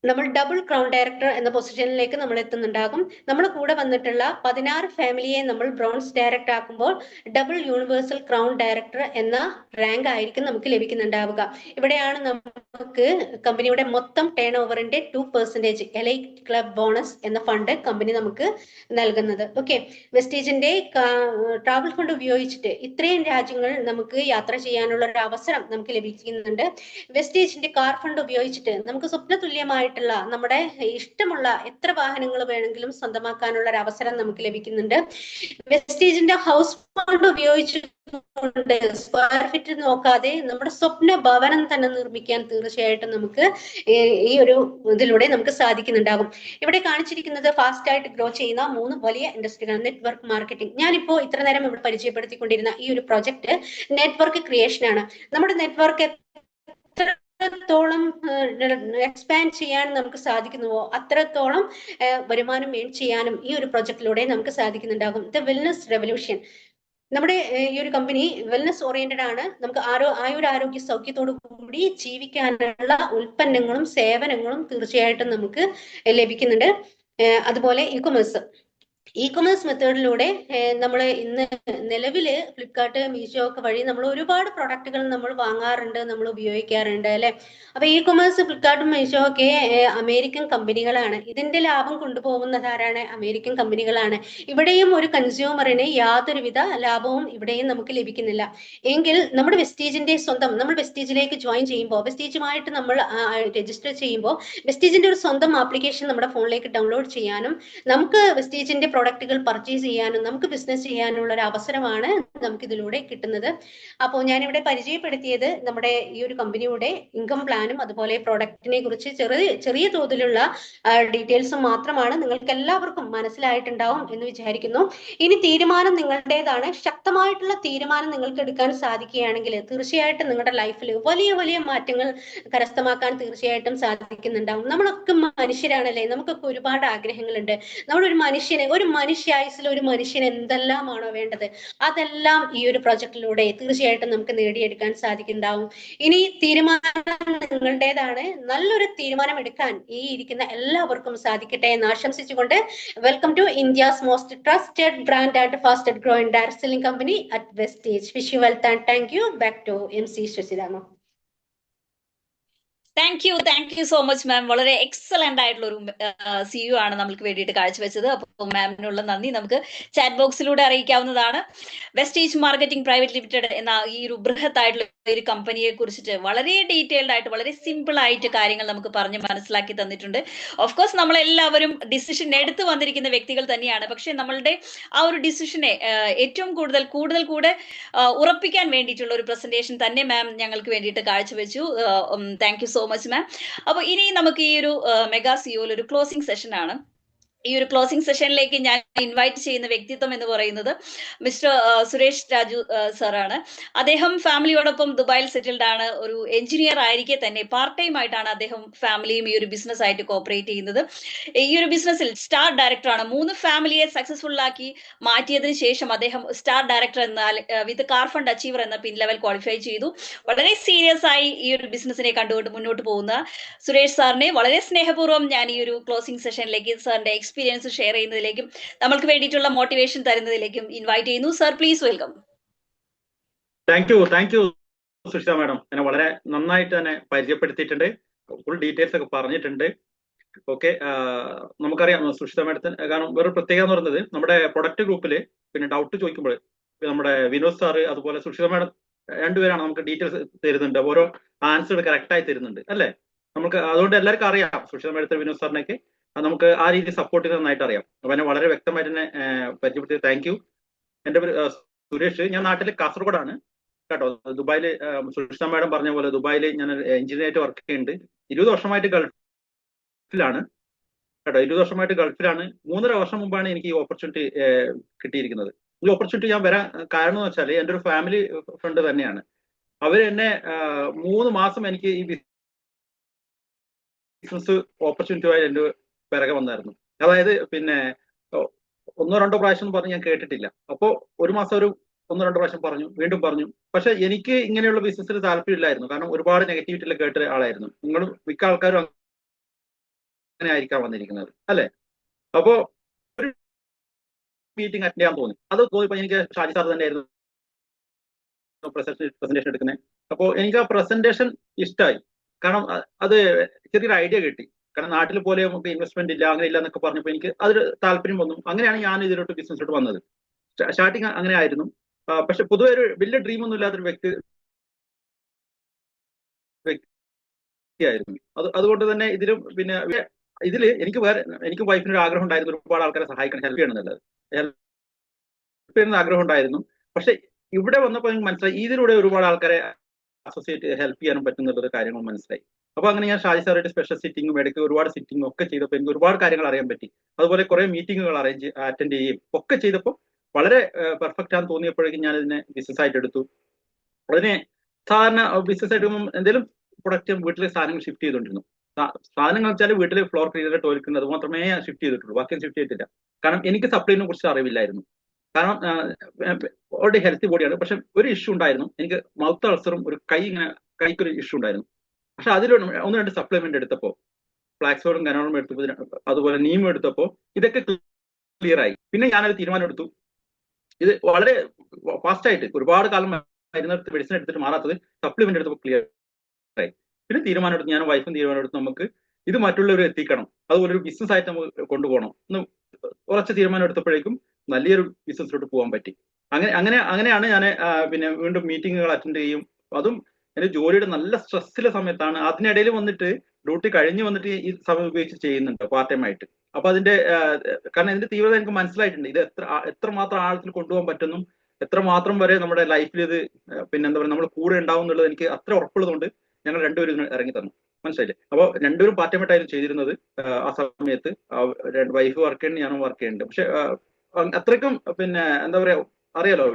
നമ്മൾ ഡബിൾ ക്രൗൺ ഡയറക്ടർ എന്ന പൊസിഷനിലേക്ക് നമ്മൾ എത്തുന്നുണ്ടാകും. നമ്മൾ കൂടെ വന്നിട്ടുള്ള 16 ഫാമിലിയെ നമ്മൾ ബ്രോൺസ് ഡയറക്ടർ ആക്കുമ്പോൾ ഡബിൾ യൂണിവേഴ്സൽ ക്രൗൺ ഡയറക്ടർ എന്ന റാങ്ക് ആയിരിക്കും നമുക്ക് ലഭിക്കുന്നുണ്ടാവുക. ഇവിടെയാണ് നമുക്ക് കമ്പനിയുടെ മൊത്തം ടേൺ ഓവറിന്റെ 2% എലൈറ്റ് ക്ലബ് ബോണസ് എന്ന ഫണ്ട് കമ്പനി നമുക്ക് നൽകുന്നത്. ഓക്കെ, വെസ്റ്റീജിന്റെ ട്രാവൽ ഫണ്ട് ഉപയോഗിച്ചിട്ട് ഇത്രയും രാജ്യങ്ങൾ നമുക്ക് യാത്ര ചെയ്യാനുള്ള ഒരു അവസരം നമുക്ക് ലഭിക്കുന്നുണ്ട്. വെസ്റ്റീജിന്റെ കാർ ഫണ്ട് ഉപയോഗിച്ചിട്ട് നമുക്ക് സ്വപ്നതുല്യമായിട്ടുള്ള നമ്മുടെ ഇഷ്ടമുള്ള എത്ര വാഹനങ്ങൾ വേണമെങ്കിലും സ്വന്തമാക്കാനുള്ള ഒരു അവസരം നമുക്ക് ലഭിക്കുന്നുണ്ട്. വെസ്റ്റീജിന്റെ ഹൗസ് ഫണ്ട് ഉപയോഗിച്ചുകൊണ്ട് സ്ക്വയർ ഫീറ്റ് നോക്കാതെ നമ്മുടെ സ്വപ്ന ഭവനം തന്നെ നിർമ്മിക്കാൻ തീർച്ചയായിട്ടും നമുക്ക് ഈ ഒരു ഇതിലൂടെ നമുക്ക് സാധിക്കുന്നുണ്ടാകും. ഇവിടെ കാണിച്ചിരിക്കുന്നത് ഫാസ്റ്റ് ആയിട്ട് ഗ്രോ ചെയ്യുന്ന 3 വലിയ ഇൻഡസ്ട്രികളാണ്. Network marketing. ഞാനിപ്പോ ഇത്ര നേരം ഇവിടെ പരിചയപ്പെടുത്തിക്കൊണ്ടിരുന്ന ഈ ഒരു പ്രൊജക്ട് നെറ്റ്വർക്ക് ക്രിയേഷൻ ആണ്. നമ്മുടെ നെറ്റ്വർക്ക് എത്രത്തോളം എക്സ്പാൻഡ് ചെയ്യാൻ നമുക്ക് സാധിക്കുന്നുവോ അത്രത്തോളം വരുമാനം ഏൺ ചെയ്യാനും ഈ ഒരു പ്രൊജക്ടിലൂടെ നമുക്ക് സാധിക്കുന്നുണ്ടാകും. The wellness revolution. നമ്മുടെ ഈ ഒരു കമ്പനി വെൽനസ് ഓറിയന്റഡ് ആണ്. നമുക്ക് ആരോഗ്യ സൗഖ്യത്തോടു കൂടി ജീവിക്കാനുള്ള ഉൽപ്പന്നങ്ങളും സേവനങ്ങളും തീർച്ചയായിട്ടും നമുക്ക് ലഭിക്കുന്നുണ്ട്. അതുപോലെ ഇ കൊമേഴ്സ് മെത്തേഡിലൂടെ നമ്മൾ ഇന്ന് നിലവില് ഫ്ലിപ്കാർട്ട്, മീഷോ ഒക്കെ വഴി നമ്മൾ ഒരുപാട് പ്രൊഡക്റ്റുകൾ നമ്മൾ വാങ്ങാറുണ്ട്, നമ്മൾ ഉപയോഗിക്കാറുണ്ട് അല്ലെ. അപ്പൊ ഇ കൊമേഴ്സ്, ഫ്ലിപ്കാർട്ടും മീഷോ ഒക്കെ അമേരിക്കൻ കമ്പനികളാണ്. ഇതിന്റെ ലാഭം കൊണ്ടുപോകുന്നത് ആരാണ്? അമേരിക്കൻ കമ്പനികളാണ്. ഇവിടെയും ഒരു കൺസ്യൂമറിന് യാതൊരുവിധ ലാഭവും ഇവിടെയും നമുക്ക് ലഭിക്കുന്നില്ല. എങ്കിൽ നമ്മുടെ നമ്മൾ വെസ്റ്റീജിലേക്ക് ജോയിൻ ചെയ്യുമ്പോൾ, വെസ്റ്റീജുമായിട്ട് നമ്മൾ രജിസ്റ്റർ ചെയ്യുമ്പോൾ വെസ്റ്റീജിന്റെ ഒരു സ്വന്തം ആപ്ലിക്കേഷൻ നമ്മുടെ ഫോണിലേക്ക് ഡൗൺലോഡ് ചെയ്യാനും നമുക്ക് വെസ്റ്റീജിന്റെ പ്രൊഡക്റ്റുകൾ പർച്ചേസ് ചെയ്യാനും നമുക്ക് ബിസിനസ് ചെയ്യാനുള്ള ഒരു അവസരമാണ് നമുക്ക് ഇതിലൂടെ കിട്ടുന്നത്. അപ്പോൾ ഞാനിവിടെ പരിചയപ്പെടുത്തിയത് നമ്മുടെ ഈ ഒരു കമ്പനിയുടെ ഇൻകം പ്ലാനും അതുപോലെ പ്രൊഡക്റ്റിനെ കുറിച്ച് ചെറിയ തോതിലുള്ള ഡീറ്റെയിൽസും മാത്രമാണ്. നിങ്ങൾക്ക് എല്ലാവർക്കും മനസ്സിലായിട്ടുണ്ടാവും എന്ന് വിചാരിക്കുന്നു. ഇനി തീരുമാനം നിങ്ങളുടേതാണ്. ശക്തമായിട്ടുള്ള തീരുമാനം നിങ്ങൾക്ക് എടുക്കാൻ സാധിക്കുകയാണെങ്കിൽ തീർച്ചയായിട്ടും നിങ്ങളുടെ ലൈഫിൽ വലിയ വലിയ മാറ്റങ്ങൾ കരസ്ഥമാക്കാൻ തീർച്ചയായിട്ടും സാധിക്കുന്നുണ്ടാവും. നമ്മളൊക്കെ മനുഷ്യരാണല്ലേ, നമുക്കൊക്കെ ഒരുപാട് ആഗ്രഹങ്ങളുണ്ട്. നമ്മളൊരു മനുഷ്യായുസിൽ ഒരു മനുഷ്യന് എന്തെല്ലാമാണോ വേണ്ടത് അതെല്ലാം ഈ ഒരു പ്രൊജക്ടിലൂടെ തീർച്ചയായിട്ടും നമുക്ക് നേടിയെടുക്കാൻ സാധിക്കുന്നുണ്ടാവും. ഇനി തീരുമാനം നിങ്ങളുടേതാണ്. നല്ലൊരു തീരുമാനം എടുക്കാൻ ഈ ഇരിക്കുന്ന എല്ലാവർക്കും സാധിക്കട്ടെ എന്ന് ആശംസിച്ചുകൊണ്ട് welcome to India's most trusted brand and fastest growing direct selling company at Vestige. Wish you wealth and thank you. Back to MC Shashirama. Thank you so much ma'am. വളരെ എക്സലന്റ് ആയിട്ടുള്ള ഒരു CEO ആണ് നമുക്ക് വേണ്ടിയിട്ട് കാഴ്ചവെച്ചത്. അപ്പോൾ മാമിനുള്ള നന്ദി നമുക്ക് ചാറ്റ് ബോക്സിലൂടെ അറിയിക്കാവുന്നതാണ്. വെസ്റ്റേജ് മാർക്കറ്റിംഗ് പ്രൈവറ്റ് ലിമിറ്റഡ് എന്ന ഈ ഒരു ബൃഹത്തായിട്ടുള്ള ഒരു കമ്പനിയെ കുറിച്ചിട്ട് വളരെ ഡീറ്റെയിൽഡ് ആയിട്ട് വളരെ സിമ്പിൾ ആയിട്ട് കാര്യങ്ങൾ നമുക്ക് പറഞ്ഞ് മനസ്സിലാക്കി തന്നിട്ടുണ്ട്. ഓഫ് കോഴ്സ് നമ്മളെല്ലാവരും ഡിസിഷൻ എടുത്തു വന്നിരിക്കുന്ന വ്യക്തികൾ തന്നെയാണ്. പക്ഷെ നമ്മളുടെ ആ ഒരു ഡിസിഷനെ ഏറ്റവും കൂടുതൽ കൂടെ ഉറപ്പിക്കാൻ വേണ്ടിയിട്ടുള്ള ഒരു പ്രസന്റേഷൻ തന്നെ മാം ഞങ്ങൾക്ക് വേണ്ടിയിട്ട് കാഴ്ചവെച്ചു. Thank you so much ma'am. അപ്പൊ ഇനി നമുക്ക് ഈ ഒരു മെഗാ സിയോയിൽ ഒരു ക്ലോസിംഗ് സെഷൻ ആണ്. ഈ ഒരു ക്ലോസിംഗ് സെഷനിലേക്ക് ഞാൻ ഇൻവൈറ്റ് ചെയ്യുന്ന വ്യക്തിത്വം എന്ന് പറയുന്നത് മിസ്റ്റർ സുരേഷ് രാജു സാറാണ്. അദ്ദേഹം ഫാമിലിയോടൊപ്പം ദുബായിൽ സെറ്റിൽഡ് ആണ്. ഒരു എഞ്ചിനീയർ ആയിരിക്കെ തന്നെ പാർട്ട് ടൈം ആയിട്ടാണ് അദ്ദേഹം ഫാമിലിയും ഈ ഒരു ബിസിനസ് ആയിട്ട് കോപ്പറേറ്റ് ചെയ്യുന്നത്. ഈ ഒരു ബിസിനസ്സിൽ സ്റ്റാർ ഡയറക്ടർ ആണ്. 3 ഫാമിലിയെ സക്സസ്ഫുൾ ആക്കി മാറ്റിയതിനു ശേഷം അദ്ദേഹം സ്റ്റാർ ഡയറക്ടർ എന്നാൽ വിത്ത് കാർ ഫണ്ട് അച്ചീവർ എന്ന പിൻ ലെവൽ ക്വാളിഫൈ ചെയ്തു. വളരെ സീരിയസ് ആയി ഈ ഒരു ബിസിനസിനെ കണ്ടുകൊണ്ട് മുന്നോട്ട് പോകുന്ന സുരേഷ് സാറിനെ വളരെ സ്നേഹപൂർവ്വം ഞാൻ ഈ ഒരു ക്ലോസിംഗ് സെഷനിലേക്ക് സാറിന്റെ എക്സ്പീരിയൻസ് ഷെയർ ചെയ്യുന്നതിലേക്കും നമ്മൾക്ക് വേണ്ടിയിട്ടുള്ള മോട്ടിവേഷൻ തരുന്നതിലേക്കും ഇൻവൈറ്റ് ചെയ്യുന്നു. Sir please welcome. Thank you Sushitha madam. എന്നെ വളരെ നന്നായിട്ട് തന്നെ പരിചയപ്പെടുത്തിയിട്ടുണ്ട്. ഫുൾ ഡീറ്റെയിൽസ് ഒക്കെ പറഞ്ഞിട്ടുണ്ട്. ഓക്കെ, നമുക്കറിയാം സുഷിത മാഡത്തിന് കാരണം വേറെ പ്രത്യേകത എന്ന് പറയുന്നത് നമ്മുടെ പ്രൊഡക്റ്റ് ഗ്രൂപ്പിൽ പിന്നെ ഡൗട്ട് ചോദിക്കുമ്പോൾ നമ്മുടെ വിനോദ് സാറ് അതുപോലെ സുഷിത മാഡം രണ്ടുപേരാണ് നമുക്ക് ഡീറ്റെയിൽസ് തരുന്നുണ്ട്. ഓരോ ആൻസർ കറക്റ്റ് ആയി തരുന്നുണ്ട് അല്ലേ. നമുക്ക് അതുകൊണ്ട് എല്ലാവർക്കും അറിയാം സുഷിത മാഡത്തെ വിനോദ് സാറിനൊക്കെ നമുക്ക് ആ രീതി സപ്പോർട്ട് ചെയ്ത് നന്നായിട്ട് അറിയാം. അപ്പൊ എന്നെ വളരെ വ്യക്തമായിട്ട് തന്നെ പരിചയപ്പെടുത്തി താങ്ക് യു. എന്റെ പേര് സുരേഷ്. ഞാൻ നാട്ടിൽ കാസർഗോഡാണ് കേട്ടോ. ദുബായില് സുഷിത മാഡം പറഞ്ഞ പോലെ ദുബായിൽ ഞാൻ എഞ്ചിനീയറായിട്ട് വർക്ക് ചെയ്യുന്നുണ്ട്. 20 വർഷമായിട്ട് ഗൾഫിലാണ് കേട്ടോ. 20 വർഷമായിട്ട് ഗൾഫിലാണ്. 3.5 വർഷം മുമ്പാണ് എനിക്ക് ഈ ഓപ്പർച്യൂണിറ്റി കിട്ടിയിരിക്കുന്നത്. ഈ ഓപ്പർച്യൂണിറ്റി ഞാൻ വരാൻ കാരണം എന്ന് വെച്ചാൽ എൻ്റെ ഒരു ഫാമിലി ഫ്രണ്ട് തന്നെയാണ്. അവർ എന്നെ 3 മാസം എനിക്ക് ഈ ബിസിനസ് ഓപ്പർച്യൂണിറ്റിയായി എൻ്റെ പിറകെ വന്നായിരുന്നു. അതായത് പിന്നെ ഒന്നോ രണ്ടോ പ്രാവശ്യം പറഞ്ഞ് ഞാൻ കേട്ടിട്ടില്ല. അപ്പോ ഒരു മാസം ഒരു ഒന്നോ രണ്ടോ പ്രാവശ്യം പറഞ്ഞു, വീണ്ടും പറഞ്ഞു. പക്ഷെ എനിക്ക് ഇങ്ങനെയുള്ള ബിസിനസ്സിൽ താല്പര്യമില്ലായിരുന്നു. കാരണം ഒരുപാട് നെഗറ്റിവിറ്റിയിൽ കേട്ട ആളായിരുന്നു. നിങ്ങളും മിക്ക ആൾക്കാരും അങ്ങനെ ആയിരിക്കാം വന്നിരിക്കുന്നത് അല്ലെ? അപ്പോ ഒരു മീറ്റിംഗ് അറ്റൻഡ് ചെയ്യാൻ തോന്നി. അത് തോന്നിയപ്പോ എനിക്ക് ഷാജി സാർ തന്നെയായിരുന്നു പ്രസന്റേഷൻ എടുക്കുന്നത്. അപ്പോൾ എനിക്ക് ആ പ്രസന്റേഷൻ ഇഷ്ടമായി. കാരണം അത് ചെറിയൊരു ഐഡിയ കിട്ടി. കാരണം നാട്ടിൽ പോലെ നമുക്ക് ഇൻവെസ്റ്റ്മെന്റ് ഇല്ല, അങ്ങനെ ഇല്ല എന്നൊക്കെ പറഞ്ഞപ്പോൾ എനിക്ക് അതൊരു താല്പര്യം വന്നു. അങ്ങനെയാണ് ഞാൻ ഇതിലോട്ട് ബിസിനസ്സിലോട്ട് വന്നത്. സ്റ്റാർട്ടിങ് അങ്ങനെ ആയിരുന്നു. പക്ഷെ പൊതുവെ ഒരു വലിയ ഡ്രീം ഒന്നും ഇല്ലാത്തൊരു വ്യക്തിയായിരുന്നു. അതുകൊണ്ട് തന്നെ ഇതിലും പിന്നെ ഇതിൽ എനിക്ക് വൈഫിനൊരു ആഗ്രഹം ഉണ്ടായിരുന്നു, ഒരുപാട് ആൾക്കാരെ സഹായിക്കണം, ഹെൽപ്പ് ചെയ്യണം എന്നുള്ളത്. ഹെൽപ്പ് ചെയ്യുന്ന ആഗ്രഹം ഉണ്ടായിരുന്നു. പക്ഷെ ഇവിടെ വന്നപ്പോൾ എനിക്ക് മനസ്സിലായി ഇതിലൂടെ ഒരുപാട് ആൾക്കാരെ അസോസിയേറ്റ് ഹെൽപ്പ് ചെയ്യാനും പറ്റുന്നുള്ള കാര്യങ്ങൾ മനസ്സിലായി. അപ്പൊ അങ്ങനെ ഞാൻ ഷാജി സാറായിട്ട് സ്പെഷ്യൽ സിറ്റിംഗും ഇടയ്ക്ക് ഒരുപാട് സിറ്റിംഗും ഒക്കെ ചെയ്തപ്പോൾ എനിക്ക് ഒരുപാട് കാര്യങ്ങൾ അറിയാൻ പറ്റി. അതുപോലെ കുറെ മീറ്റിങ്ങുകൾ അറ്റൻഡ് ചെയ്യുകയും ഒക്കെ ചെയ്തപ്പോൾ വളരെ പെർഫെക്റ്റ് ആണെന്ന് തോന്നിയപ്പോഴേക്കും ഞാൻ ഇതിനെ ബിസിനസ് ആയിട്ട് എടുത്തു. അതിനെ സാധാരണ ബിസിനസ് ആയിട്ട് എന്തെങ്കിലും പ്രൊഡക്റ്റ് വീട്ടിലെ സാധനങ്ങൾ ഷിഫ്റ്റ് ചെയ്തുകൊണ്ടിരുന്നു. സാധനങ്ങൾ വെച്ചാൽ വീട്ടിലെ ഫ്ലോർ ക്ലീനർ, ടോയ്ലറ്റ് അത് മാത്രമേ ഷിഫ്റ്റ് ചെയ്തിട്ടുള്ളൂ, ബാക്കിയും ഷിഫ്റ്റ് ചെയ്തിട്ടില്ല. കാരണം എനിക്ക് സപ്ലൈനെ കുറിച്ച് അറിവില്ലായിരുന്നു. കാരണം ഓൾറെഡി ഹെൽത്തി ബോഡിയാണ്. പക്ഷെ ഒരു ഇഷ്യൂ ഉണ്ടായിരുന്നു, എനിക്ക് മൗത്ത് അൾസറും ഒരു കൈക്കൊരു ഇഷ്യൂ ഉണ്ടായിരുന്നു. പക്ഷെ അതിലൊരു ഒന്ന് രണ്ട് സപ്ലിമെന്റ് എടുത്തപ്പോൾ, ഫ്ലാക്സോഡും കനോളും എടുത്തപ്പോൾ, അതുപോലെ നീമും എടുത്തപ്പോൾ ഇതൊക്കെ ക്ലിയർ ആയി. പിന്നെ ഞാനൊരു തീരുമാനം എടുത്തു. ഇത് വളരെ ഫാസ്റ്റ് ആയിട്ട് ഒരുപാട് കാലം മരുന്നെടുത്ത് മെഡിസിൻ എടുത്തിട്ട് മാറാത്തത് സപ്ലിമെന്റ് എടുത്തപ്പോൾ ക്ലിയർ ആയി. പിന്നെ തീരുമാനം എടുത്ത് ഞാനും വൈഫും തീരുമാനം എടുത്ത് നമുക്ക് ഇത് മറ്റുള്ളവർ എത്തിക്കണം, അതുപോലെ ഒരു ബിസിനസ് ആയിട്ട് നമുക്ക് കൊണ്ടുപോകണം എന്ന് ഉറച്ച തീരുമാനം എടുത്തപ്പോഴേക്കും നല്ലൊരു ബിസിനസ്സിലോട്ട് പോകാൻ പറ്റി. അങ്ങനെയാണ് ഞാൻ പിന്നെ വീണ്ടും മീറ്റിങ്ങുകൾ അറ്റൻഡ് ചെയ്യും. അതും എന്റെ ജോലിയുടെ നല്ല സ്ട്രെസ്സിലെ സമയത്താണ്. അതിനിടയിൽ വന്നിട്ട് ഡ്യൂട്ടി കഴിഞ്ഞ് വന്നിട്ട് ഈ സമയം ഉപയോഗിച്ച് ചെയ്യുന്നുണ്ട് പാർട്ട് ടൈം ആയിട്ട്. അപ്പൊ അതിന്റെ കാരണം ഇതിന്റെ തീവ്രത എനിക്ക് മനസ്സിലായിട്ടുണ്ട്. ഇത് എത്രമാത്രം ആഴത്തിൽ കൊണ്ടുപോകാൻ പറ്റുന്നു, എത്രമാത്രം വരെ നമ്മുടെ ലൈഫിൽ ഇത് പിന്നെ എന്താ പറയുക നമ്മൾ കൂടെ ഉണ്ടാവും എന്നുള്ളത് എനിക്ക് അത്ര ഉറപ്പുള്ളതുകൊണ്ട് ഞങ്ങൾ രണ്ടുപേരും ഇതിന് ഇറങ്ങി തന്നു. മനസ്സിലായില്ലേ? അപ്പോൾ രണ്ടുപേരും പാർട്ട് ടൈം ആയിട്ടായിരുന്നു ചെയ്തിരുന്നത്. ആ സമയത്ത് വൈഫ് വർക്ക് ചെയ്യുന്നുണ്ട്, ഞാനും വർക്ക് ചെയ്യുന്നുണ്ട്. പക്ഷെ അത്രയ്ക്കും പിന്നെ എന്താ പറയാ, അറിയാലോ,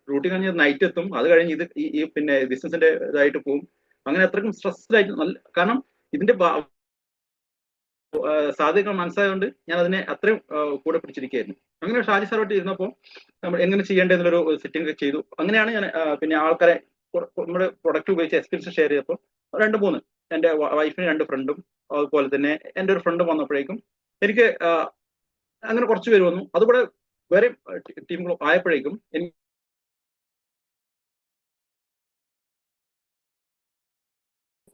ഡ്യൂട്ടി കഴിഞ്ഞ് നൈറ്റ് എത്തും, അത് കഴിഞ്ഞ് ഇത് ഈ പിന്നെ ബിസിനസിന്റെ ഇതായിട്ട് പോകും. അങ്ങനെ അത്രയ്ക്കും സ്ട്രെസ്ഡ് ആയിട്ട് കാരണം ഇതിന്റെ സാധ്യതകൾ മനസ്സിലായതുകൊണ്ട് ഞാൻ അതിനെ അത്രയും കൂടെ പിടിച്ചിരിക്കുകയായിരുന്നു. അങ്ങനെ ഷാജി സാറോട്ട് ഇരുന്നപ്പോൾ നമ്മൾ എങ്ങനെ ചെയ്യേണ്ടതെന്നുള്ളൊരു സെറ്റിംഗ് ചെയ്തു. അങ്ങനെയാണ് ഞാൻ പിന്നെ ആൾക്കാരെ നമ്മുടെ പ്രൊഡക്റ്റ് ഉപയോഗിച്ച് എക്സ്പീരിയൻസ് ഷെയർ ചെയ്തപ്പോൾ 2-3 എൻ്റെ വൈഫിന് 2 ഫ്രണ്ടും അതുപോലെ തന്നെ എൻ്റെ ഒരു ഫ്രണ്ടും വന്നപ്പോഴേക്കും എനിക്ക് അങ്ങനെ കുറച്ച് പേര് വന്നു. അതുകൂടെ വേറെ ടീമുകൾ ആയപ്പോഴേക്കും എനിക്ക്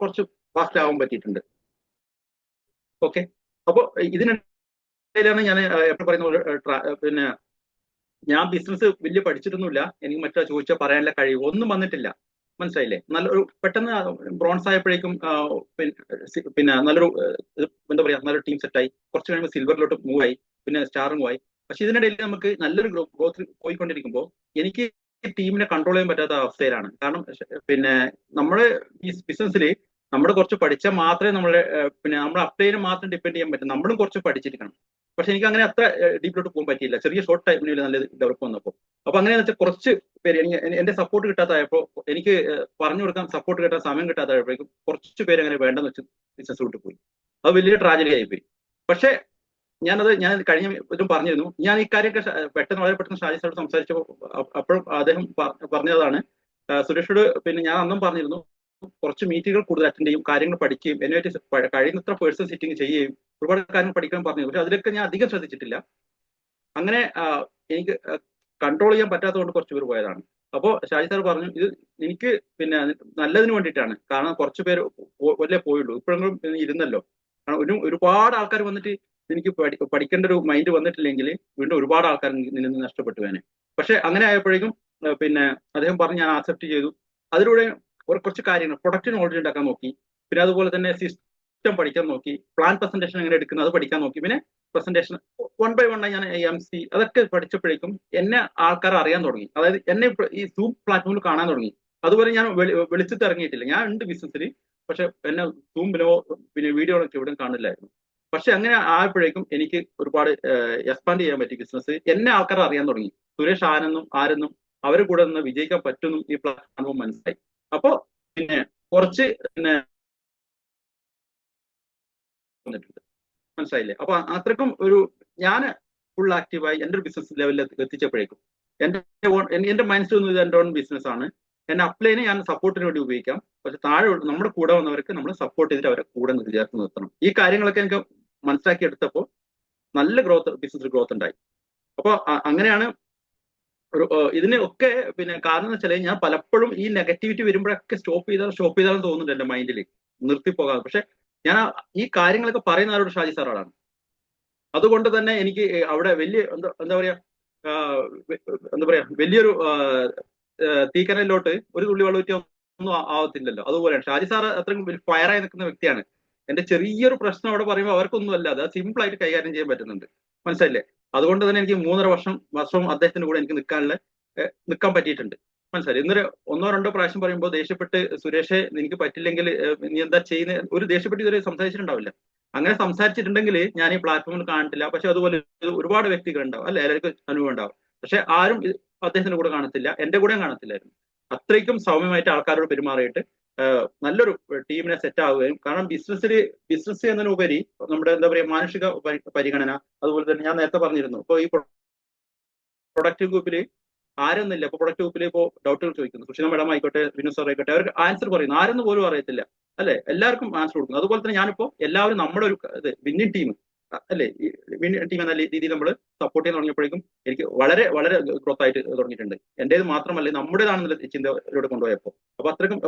കുറച്ച് ഫാസ്റ്റ് ആവാൻ പറ്റിയിട്ടുണ്ട്. ഓക്കെ, അപ്പൊ ഇതിനിടയിലാണ് ഞാൻ എപ്പോഴും പറയുന്ന പോലെ പിന്നെ ഞാൻ ബിസിനസ് വലിയ പഠിച്ചിട്ടൊന്നുമില്ല. എനിക്ക് മറ്റോ ചോദിച്ചാൽ പറയാനുള്ള കഴിവ് ഒന്നും വന്നിട്ടില്ല. മനസ്സിലായില്ലേ? നല്ലൊരു പെട്ടെന്ന് ബ്രോൺസ് ആയപ്പോഴേക്കും പിന്നെ നല്ലൊരു എന്താ പറയാ, നല്ലൊരു ടീം സെറ്റായി. കുറച്ച് കഴിയുമ്പോൾ സിൽവറിലോട്ട് മൂവ് ആയി, പിന്നെ സ്റ്റാറും ആയി. പക്ഷെ ഇതിനിടയിൽ നമുക്ക് നല്ലൊരു ഗ്രോത്ത് പോയിക്കൊണ്ടിരിക്കുമ്പോൾ എനിക്ക് ടീമിനെ കൺട്രോൾ ചെയ്യാൻ പറ്റാത്ത അവസ്ഥയിലാണ്. കാരണം പിന്നെ നമ്മുടെ ഈ ബിസിനസ്സിൽ നമ്മൾ കുറച്ച് പഠിച്ചാൽ മാത്രമേ നമ്മളെ പിന്നെ നമ്മൾ അപ്ലൈനെ മാത്രം ഡിപ്പെൻഡ് ചെയ്യാൻ പറ്റും. നമ്മളും കുറച്ച് പഠിച്ചിരിക്കണം. പക്ഷെ എനിക്ക് അങ്ങനെ അത്ര ഡീപ്പിലോട്ട് പോകാൻ പറ്റിയില്ല. ചെറിയ ഷോർട്ട് ടൈമിൽ നല്ല ഡെവലപ്പ് വന്നപ്പോൾ. അപ്പൊ അങ്ങനെയാണെന്ന് വെച്ചാൽ കുറച്ച് പേര് എന്റെ സപ്പോർട്ട് കിട്ടാതായപ്പോൾ, എനിക്ക് പറഞ്ഞു കൊടുക്കാൻ സപ്പോർട്ട് കിട്ടാൻ സമയം കിട്ടാതായപ്പോഴേക്കും കുറച്ച് പേര് അങ്ങനെ വേണ്ടെന്ന് വെച്ച് ബിസിനസ് വിട്ട് പോയി. അത് വലിയൊരു ട്രാജഡി ആയിപ്പോയി. പക്ഷെ ഞാൻ കഴിഞ്ഞ ഇതും പറഞ്ഞിരുന്നു. ഞാൻ ഈ കാര്യമൊക്കെ വളരെ പെട്ടെന്ന് ഷാജി സാറോട് സംസാരിച്ചപ്പോൾ അപ്പോഴും അദ്ദേഹം പറഞ്ഞതാണ്, സുരേഷോട് പിന്നെ ഞാൻ അന്നും പറഞ്ഞിരുന്നു, കുറച്ച് മീറ്റുകൾ കൂടുതൽ അറ്റൻഡ് ചെയ്യും, കാര്യങ്ങൾ പഠിക്കുകയും എന്നുമായിട്ട് കഴിയുന്നത്ര പേഴ്സണൽ സിറ്റിംഗ് ചെയ്യുകയും ഒരുപാട് കാര്യങ്ങൾ പഠിക്കാൻ പറഞ്ഞു. പക്ഷെ അതിലൊക്കെ ഞാൻ അധികം ശ്രദ്ധിച്ചിട്ടില്ല. അങ്ങനെ എനിക്ക് കൺട്രോൾ ചെയ്യാൻ പറ്റാത്തതുകൊണ്ട് കുറച്ച് പേര് പോയതാണ്. അപ്പോൾ ഷാജി സാർ പറഞ്ഞു, ഇത് എനിക്ക് പിന്നെ നല്ലതിന് വേണ്ടിയിട്ടാണ്. കാരണം കുറച്ച് പേര് വല്ലേ പോയുള്ളൂ, ഇപ്പോഴെങ്കിലും ഇരുന്നല്ലോ. കാരണം ഒരുപാട് ആൾക്കാർ വന്നിട്ട് എനിക്ക് പഠിക്കേണ്ട ഒരു മൈൻഡ് വന്നിട്ടില്ലെങ്കിൽ വീണ്ടും ഒരുപാട് ആൾക്കാർ നിന്ന് നഷ്ടപ്പെട്ടു വേനെ. പക്ഷെ അങ്ങനെ ആയപ്പോഴേക്കും പിന്നെ അദ്ദേഹം പറഞ്ഞ് ഞാൻ ആക്സെപ്റ്റ് ചെയ്തു. അതിലൂടെ കുറച്ച് കാര്യങ്ങൾ പ്രൊഡക്റ്റ് നോളജ് ഉണ്ടാക്കാൻ നോക്കി. പിന്നെ അതുപോലെ തന്നെ സിസ്റ്റം പഠിക്കാൻ നോക്കി. പ്ലാൻ പ്രസന്റേഷൻ എങ്ങനെ എടുക്കുന്നത് അത് പഠിക്കാൻ നോക്കി. പിന്നെ പ്രസന്റേഷൻ 1 by 1 ഞാൻ MC അതൊക്കെ പഠിച്ചപ്പോഴേക്കും എന്നെ ആൾക്കാർ അറിയാൻ തുടങ്ങി. അതായത് എന്നെ ഈ സൂം പ്ലാറ്റ്ഫോമിൽ കാണാൻ തുടങ്ങി. അതുപോലെ ഞാൻ വെളിച്ചത്ത് ഇറങ്ങിയിട്ടില്ല. ഞാൻ ഉണ്ട് ബിസിനസ്സിൽ, പക്ഷെ എന്നെ സൂമിലോ പിന്നെ വീഡിയോകളൊക്കെ എവിടെയും കാണില്ലായിരുന്നു. പക്ഷെ അങ്ങനെ ആയപ്പോഴേക്കും എനിക്ക് ഒരുപാട് എക്സ്പാൻഡ് ചെയ്യാൻ പറ്റി ബിസിനസ്. എന്നെ ആൾക്കാർ അറിയാൻ തുടങ്ങി. സുരേഷ് ആരെന്നും അവരെ കൂടെ നിന്ന് വിജയിക്കാൻ പറ്റുന്നു ഈ പ്ലാറ്റ്ഫോം മനസ്സിലായി. അപ്പോ പിന്നെ കുറച്ച് പിന്നെ വന്നിട്ടുണ്ട്. മനസ്സിലായില്ലേ? അപ്പൊ അത്രക്കും ഒരു ഞാൻ ഫുൾ ആക്റ്റീവായി എന്റെ ഒരു ബിസിനസ് ലെവലിൽ എത്തിച്ചപ്പോഴേക്കും എന്റെ മൈൻഡ് ഇത് എന്റെ ഓൺ ബിസിനസ് ആണ്. എന്നെ അപ്ലൈനെ ഞാൻ സപ്പോർട്ടിന് വേണ്ടി ഉപയോഗിക്കാം. പക്ഷെ താഴെ നമ്മുടെ കൂടെ വന്നവർക്ക് നമ്മൾ സപ്പോർട്ട് ചെയ്തിട്ട് അവരെ കൂടെ ചേർത്ത് നിർത്തണം. ഈ കാര്യങ്ങളൊക്കെ എനിക്ക് മനസ്സിലാക്കി എടുത്തപ്പോൾ നല്ല ബിസിനസ് ഗ്രോത്ത് ഉണ്ടായി. അപ്പൊ അങ്ങനെയാണ് ഒരു ഇതിന് ഒക്കെ പിന്നെ കാരണം എന്ന് വെച്ചാൽ ഞാൻ പലപ്പോഴും ഈ നെഗറ്റിവിറ്റി വരുമ്പോഴൊക്കെ സ്റ്റോപ്പ് ചെയ്താലും തോന്നുന്നുണ്ട് എന്റെ മൈൻഡിൽ നിർത്തിപ്പോകാതെ. പക്ഷെ ഞാൻ ഈ കാര്യങ്ങളൊക്കെ പറയുന്ന ആരോട് ഷാജി സാറാണ്. അതുകൊണ്ട് തന്നെ എനിക്ക് അവിടെ വലിയ എന്താ പറയാ വലിയൊരു തീക്കനലിലോട്ട് ഒരു തുള്ളി വെള്ളം ഒന്നും ആവത്തില്ലല്ലോ. അതുപോലെയാണ് ഷാജി സാർ അത്രയും ഫയറായി നിൽക്കുന്ന വ്യക്തിയാണ്. എന്റെ ചെറിയൊരു പ്രശ്നം അവിടെ പറയുമ്പോൾ അവർക്കൊന്നും അല്ല, അത് സിമ്പിൾ ആയിട്ട് കൈകാര്യം ചെയ്യാൻ പറ്റുന്നുണ്ട്. മനസ്സിലായില്ലേ? അതുകൊണ്ട് തന്നെ എനിക്ക് 3.5 വർഷവും അദ്ദേഹത്തിന്റെ കൂടെ എനിക്ക് നിൽക്കാൻ പറ്റിയിട്ടുണ്ട്. മനസ്സിലായി. ഇന്നൊരു 1-2 പ്രാവശ്യം പറയുമ്പോൾ ദേഷ്യപ്പെട്ട് സുരേഷെ എനിക്ക് പറ്റില്ലെങ്കിൽ നീ എന്താ ചെയ്യുന്ന ഒരു ദേഷ്യപ്പെട്ട് ഇതുവരെ സംസാരിച്ചിട്ടുണ്ടാവില്ല. അങ്ങനെ സംസാരിച്ചിട്ടുണ്ടെങ്കിൽ ഞാൻ ഈ പ്ലാറ്റ്ഫോമിൽ കാണിട്ടില്ല. പക്ഷെ അതുപോലെ ഒരുപാട് വ്യക്തികൾ ഉണ്ടാവും അല്ലെ, എല്ലാവർക്കും അനുഭവം ഉണ്ടാവും. പക്ഷെ ആരും അദ്ദേഹത്തിന്റെ കൂടെ കാണത്തില്ല, എന്റെ കൂടെയും കാണത്തില്ലായിരുന്നു. അത്രയ്ക്കും സൗമ്യമായിട്ട് ആൾക്കാരോട് പെരുമാറിയിട്ട് നല്ലൊരു ടീമിനെ സെറ്റ് ആവുകയും, കാരണം ബിസിനസ് എന്നതിനുപരി നമ്മുടെ എന്താ പറയുക മാനുഷിക പരിഗണന, അതുപോലെ തന്നെ ഞാൻ നേരത്തെ പറഞ്ഞിരുന്നു ഇപ്പൊ ഈ പ്രൊഡക്റ്റ് ഗ്രൂപ്പിൽ ആരെന്നില്ല. ഇപ്പൊ പ്രൊഡക്റ്റ് ഗ്രൂപ്പിൽ ഇപ്പോ ഡൗട്ടുകൾ ചോദിക്കുന്നു, സുഷിത മാഡം ആയിക്കോട്ടെ, വിനു സാർ ആയിക്കോട്ടെ, അവർക്ക് ആൻസർ പറയുന്നു, ആരെന്ന് പോലും അറിയത്തില്ല അല്ലെ, എല്ലാവർക്കും ആൻസർ കൊടുക്കുന്നു. അതുപോലെ തന്നെ ഞാനിപ്പോ എല്ലാവരും നമ്മുടെ ഒരു വിന്നിങ് ടീം അല്ലെ, വിന്നിങ് ടീം എന്ന രീതിയിൽ നമ്മൾ സപ്പോർട്ട് ചെയ്യാൻ തുടങ്ങിയപ്പോഴേക്കും എനിക്ക് വളരെ വളരെ ഗ്രോത്ത് ആയിട്ട് തുടങ്ങിയിട്ടുണ്ട്. എന്റേത് മാത്രമല്ല നമ്മുടേതാണെന്നുള്ള ചിന്തയിലൂടെ കൊണ്ടുപോയപ്പോ. അപ്പൊ അത്രയ്ക്കും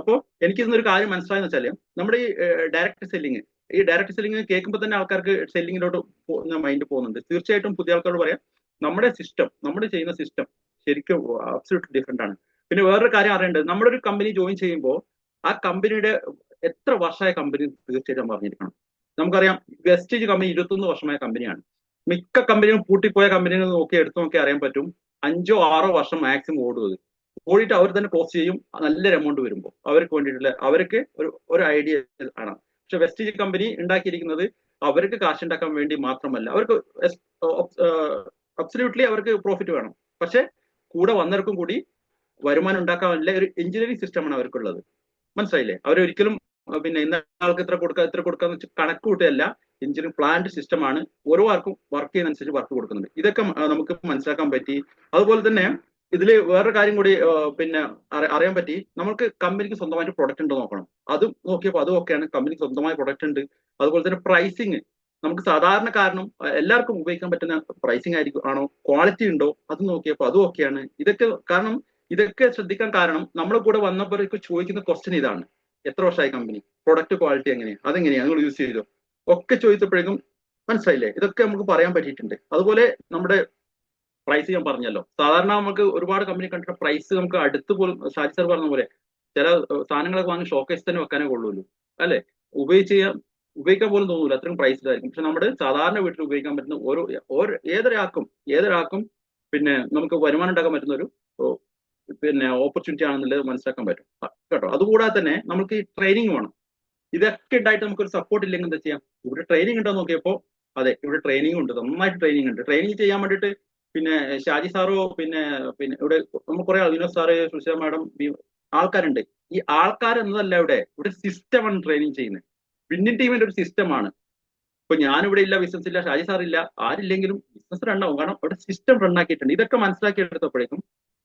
എനിക്ക് ഇന്നൊരു കാര്യം മനസ്സിലായെന്ന് വെച്ചാൽ നമ്മുടെ ഈ ഡയറക്റ്റ് സെല്ലിങ് കേൾക്കുമ്പോൾ തന്നെ ആൾക്കാർക്ക് സെല്ലിങ്ങിലോട്ട് മൈൻഡ് പോകുന്നുണ്ട്. തീർച്ചയായിട്ടും പുതിയ ആൾക്കാരോട് പറയാം, നമ്മുടെ ചെയ്യുന്ന സിസ്റ്റം ശരിക്കും അബ്സല്യൂട്ട് ഡിഫറെന്റ് ആണ്. പിന്നെ വേറൊരു കാര്യം അറിയേണ്ടത്, നമ്മുടെ ഒരു കമ്പനി ജോയിൻ ചെയ്യുമ്പോൾ ആ കമ്പനിയുടെ എത്ര വർഷമായ കമ്പനി തീർച്ചയായിട്ടും പറഞ്ഞിരിക്കണം. നമുക്കറിയാം വെസ്റ്റേജ് കമ്പനി 21 വർഷമായ കമ്പനിയാണ്. മിക്ക കമ്പനികളും പൂട്ടിപ്പോയ കമ്പനികൾ എടുത്തു നോക്കി അറിയാൻ പറ്റും 5-6 വർഷം മാക്സിമം ഓടുന്നത്. ഓടിയിട്ട് അവർ തന്നെ പോസ്റ്റ് ചെയ്യും നല്ലൊരു എമൗണ്ട് വരുമ്പോൾ അവർക്ക് വേണ്ടിയിട്ടുള്ള അവർക്ക് ഒരു ഐഡിയ ആണ്. പക്ഷെ വെസ്റ്റേജ് കമ്പനി ഉണ്ടാക്കിയിരിക്കുന്നത് അവർക്ക് കാശ് ഉണ്ടാക്കാൻ വേണ്ടി മാത്രമല്ല, അവർക്ക് അബ്സല്യൂട്ട്ലി അവർക്ക് പ്രോഫിറ്റ് വേണം. പക്ഷെ കൂടെ വന്നവർക്കും കൂടി വരുമാനം ഉണ്ടാക്കാനുള്ള ഒരു എഞ്ചിനീയറിംഗ് സിസ്റ്റമാണ് അവർക്കുള്ളത്. മനസ്സിലായില്ലേ? അവരൊരിക്കലും പിന്നെ ഇന്ന ആൾക്ക് ഇത്ര കൊടുക്കാന്ന് വെച്ച് കണക്ക് കൂട്ടുകയല്ല, എഞ്ചിനീയറിംഗ് പ്ലാന്റ് സിസ്റ്റമാണ്. ഓരോ ആർക്കും വർക്ക് ചെയ്യുന്നതനുസരിച്ച് വർക്ക് കൊടുക്കുന്നുണ്ട്. ഇതൊക്കെ നമുക്ക് മനസ്സിലാക്കാൻ പറ്റി. അതുപോലെ തന്നെ ഇതിൽ വേറൊരു കാര്യം കൂടി പിന്നെ അറിയാൻ പറ്റി, നമുക്ക് കമ്പനിക്ക് സ്വന്തമായിട്ട് പ്രൊഡക്റ്റ് ഉണ്ടോ നോക്കണം. അതും നോക്കിയപ്പോൾ അതും ഒക്കെയാണ്, കമ്പനിക്ക് സ്വന്തമായ പ്രൊഡക്റ്റ് ഉണ്ട്. അതുപോലെ തന്നെ പ്രൈസിങ് നമുക്ക് സാധാരണ കാരണം എല്ലാവർക്കും ഉപയോഗിക്കാൻ പറ്റുന്ന പ്രൈസിങ് ആണോ, ക്വാളിറ്റി ഉണ്ടോ, അത് നോക്കിയപ്പോൾ അതും ഒക്കെയാണ്. ഇതൊക്കെ ശ്രദ്ധിക്കാൻ കാരണം നമ്മുടെ കൂടെ വന്നപ്പോഴേക്ക് ചോദിക്കുന്ന ക്വസ്റ്റ്യൻ ഇതാണ്, എത്ര വർഷമായി കമ്പനി, പ്രൊഡക്റ്റ് ക്വാളിറ്റി എങ്ങനെയാണ്, അതെങ്ങനെയാണ് നിങ്ങൾ യൂസ് ചെയ്തോ ഒക്കെ ചോദിച്ചപ്പോഴേക്കും മനസ്സിലായില്ലേ, ഇതൊക്കെ നമുക്ക് പറയാൻ പറ്റിയിട്ടുണ്ട്. അതുപോലെ നമ്മുടെ പ്രൈസ് ഞാൻ പറഞ്ഞല്ലോ, സാധാരണ നമുക്ക് ഒരുപാട് കമ്പനി കണ്ടിട്ട് പ്രൈസ് നമുക്ക് അടുത്ത് പോലും ഷാജി സാർ പറഞ്ഞ പോലെ ചില സാധനങ്ങളൊക്കെ വാങ്ങി ഷോക്കേസ് തന്നെ വെക്കാനേ കൊള്ളുള്ളൂ അല്ലെ, ഉപയോഗിക്കാൻ പോലും തോന്നൂല, അത്രയും പ്രൈസിലായിരിക്കും. പക്ഷെ നമ്മുടെ സാധാരണ വീട്ടിൽ ഉപയോഗിക്കാൻ പറ്റുന്ന ഏതൊരാൾക്കും പിന്നെ നമുക്ക് വരുമാനം ഉണ്ടാക്കാൻ പറ്റുന്ന ഒരു പിന്നെ ഓപ്പർച്യൂണിറ്റി ആണെന്നുള്ളത് മനസ്സിലാക്കാൻ പറ്റും കേട്ടോ. അതുകൂടാതെ തന്നെ നമുക്ക് ഈ ട്രെയിനിങ് വേണം. ഇതൊക്കെ ഉണ്ടായിട്ട് നമുക്കൊരു സപ്പോർട്ട് ഇല്ലെങ്കിൽ എന്താ ചെയ്യാം? ഇവിടെ ട്രെയിനിങ് ഉണ്ടോ നോക്കിയപ്പോ അതെ, ഇവിടെ ട്രെയിനിങ് ഉണ്ട്, നന്നായിട്ട് ട്രെയിനിങ് ഉണ്ട്. ട്രെയിനിങ് ചെയ്യാൻ വേണ്ടിയിട്ട് പിന്നെ ഷാജി സാറോ പിന്നെ ഇവിടെ നമുക്ക് കുറെ വിനോദ് സാറ്, സുഷിത മാഡം, ആൾക്കാരുണ്ട്. ഈ ആൾക്കാർ എന്നതല്ല, ഇവിടെ സിസ്റ്റമാണ് ട്രെയിനിങ് ചെയ്യുന്നത്. വിന്നിംഗ് ടീമിന്റെ ഒരു സിസ്റ്റമാണ്. ഇപ്പൊ ഞാനിവിടെ ഇല്ല, ബിസിനസ് ഇല്ല, ഷാജി സാർ ഇല്ല, ആരില്ലെങ്കിലും ബിസിനസ് റണ്ണാവും. കാരണം അവിടെ സിസ്റ്റം റണ്ണാക്കിയിട്ടുണ്ട്. ഇതൊക്കെ മനസ്സിലാക്കി എടുത്തപ്പോഴേക്കും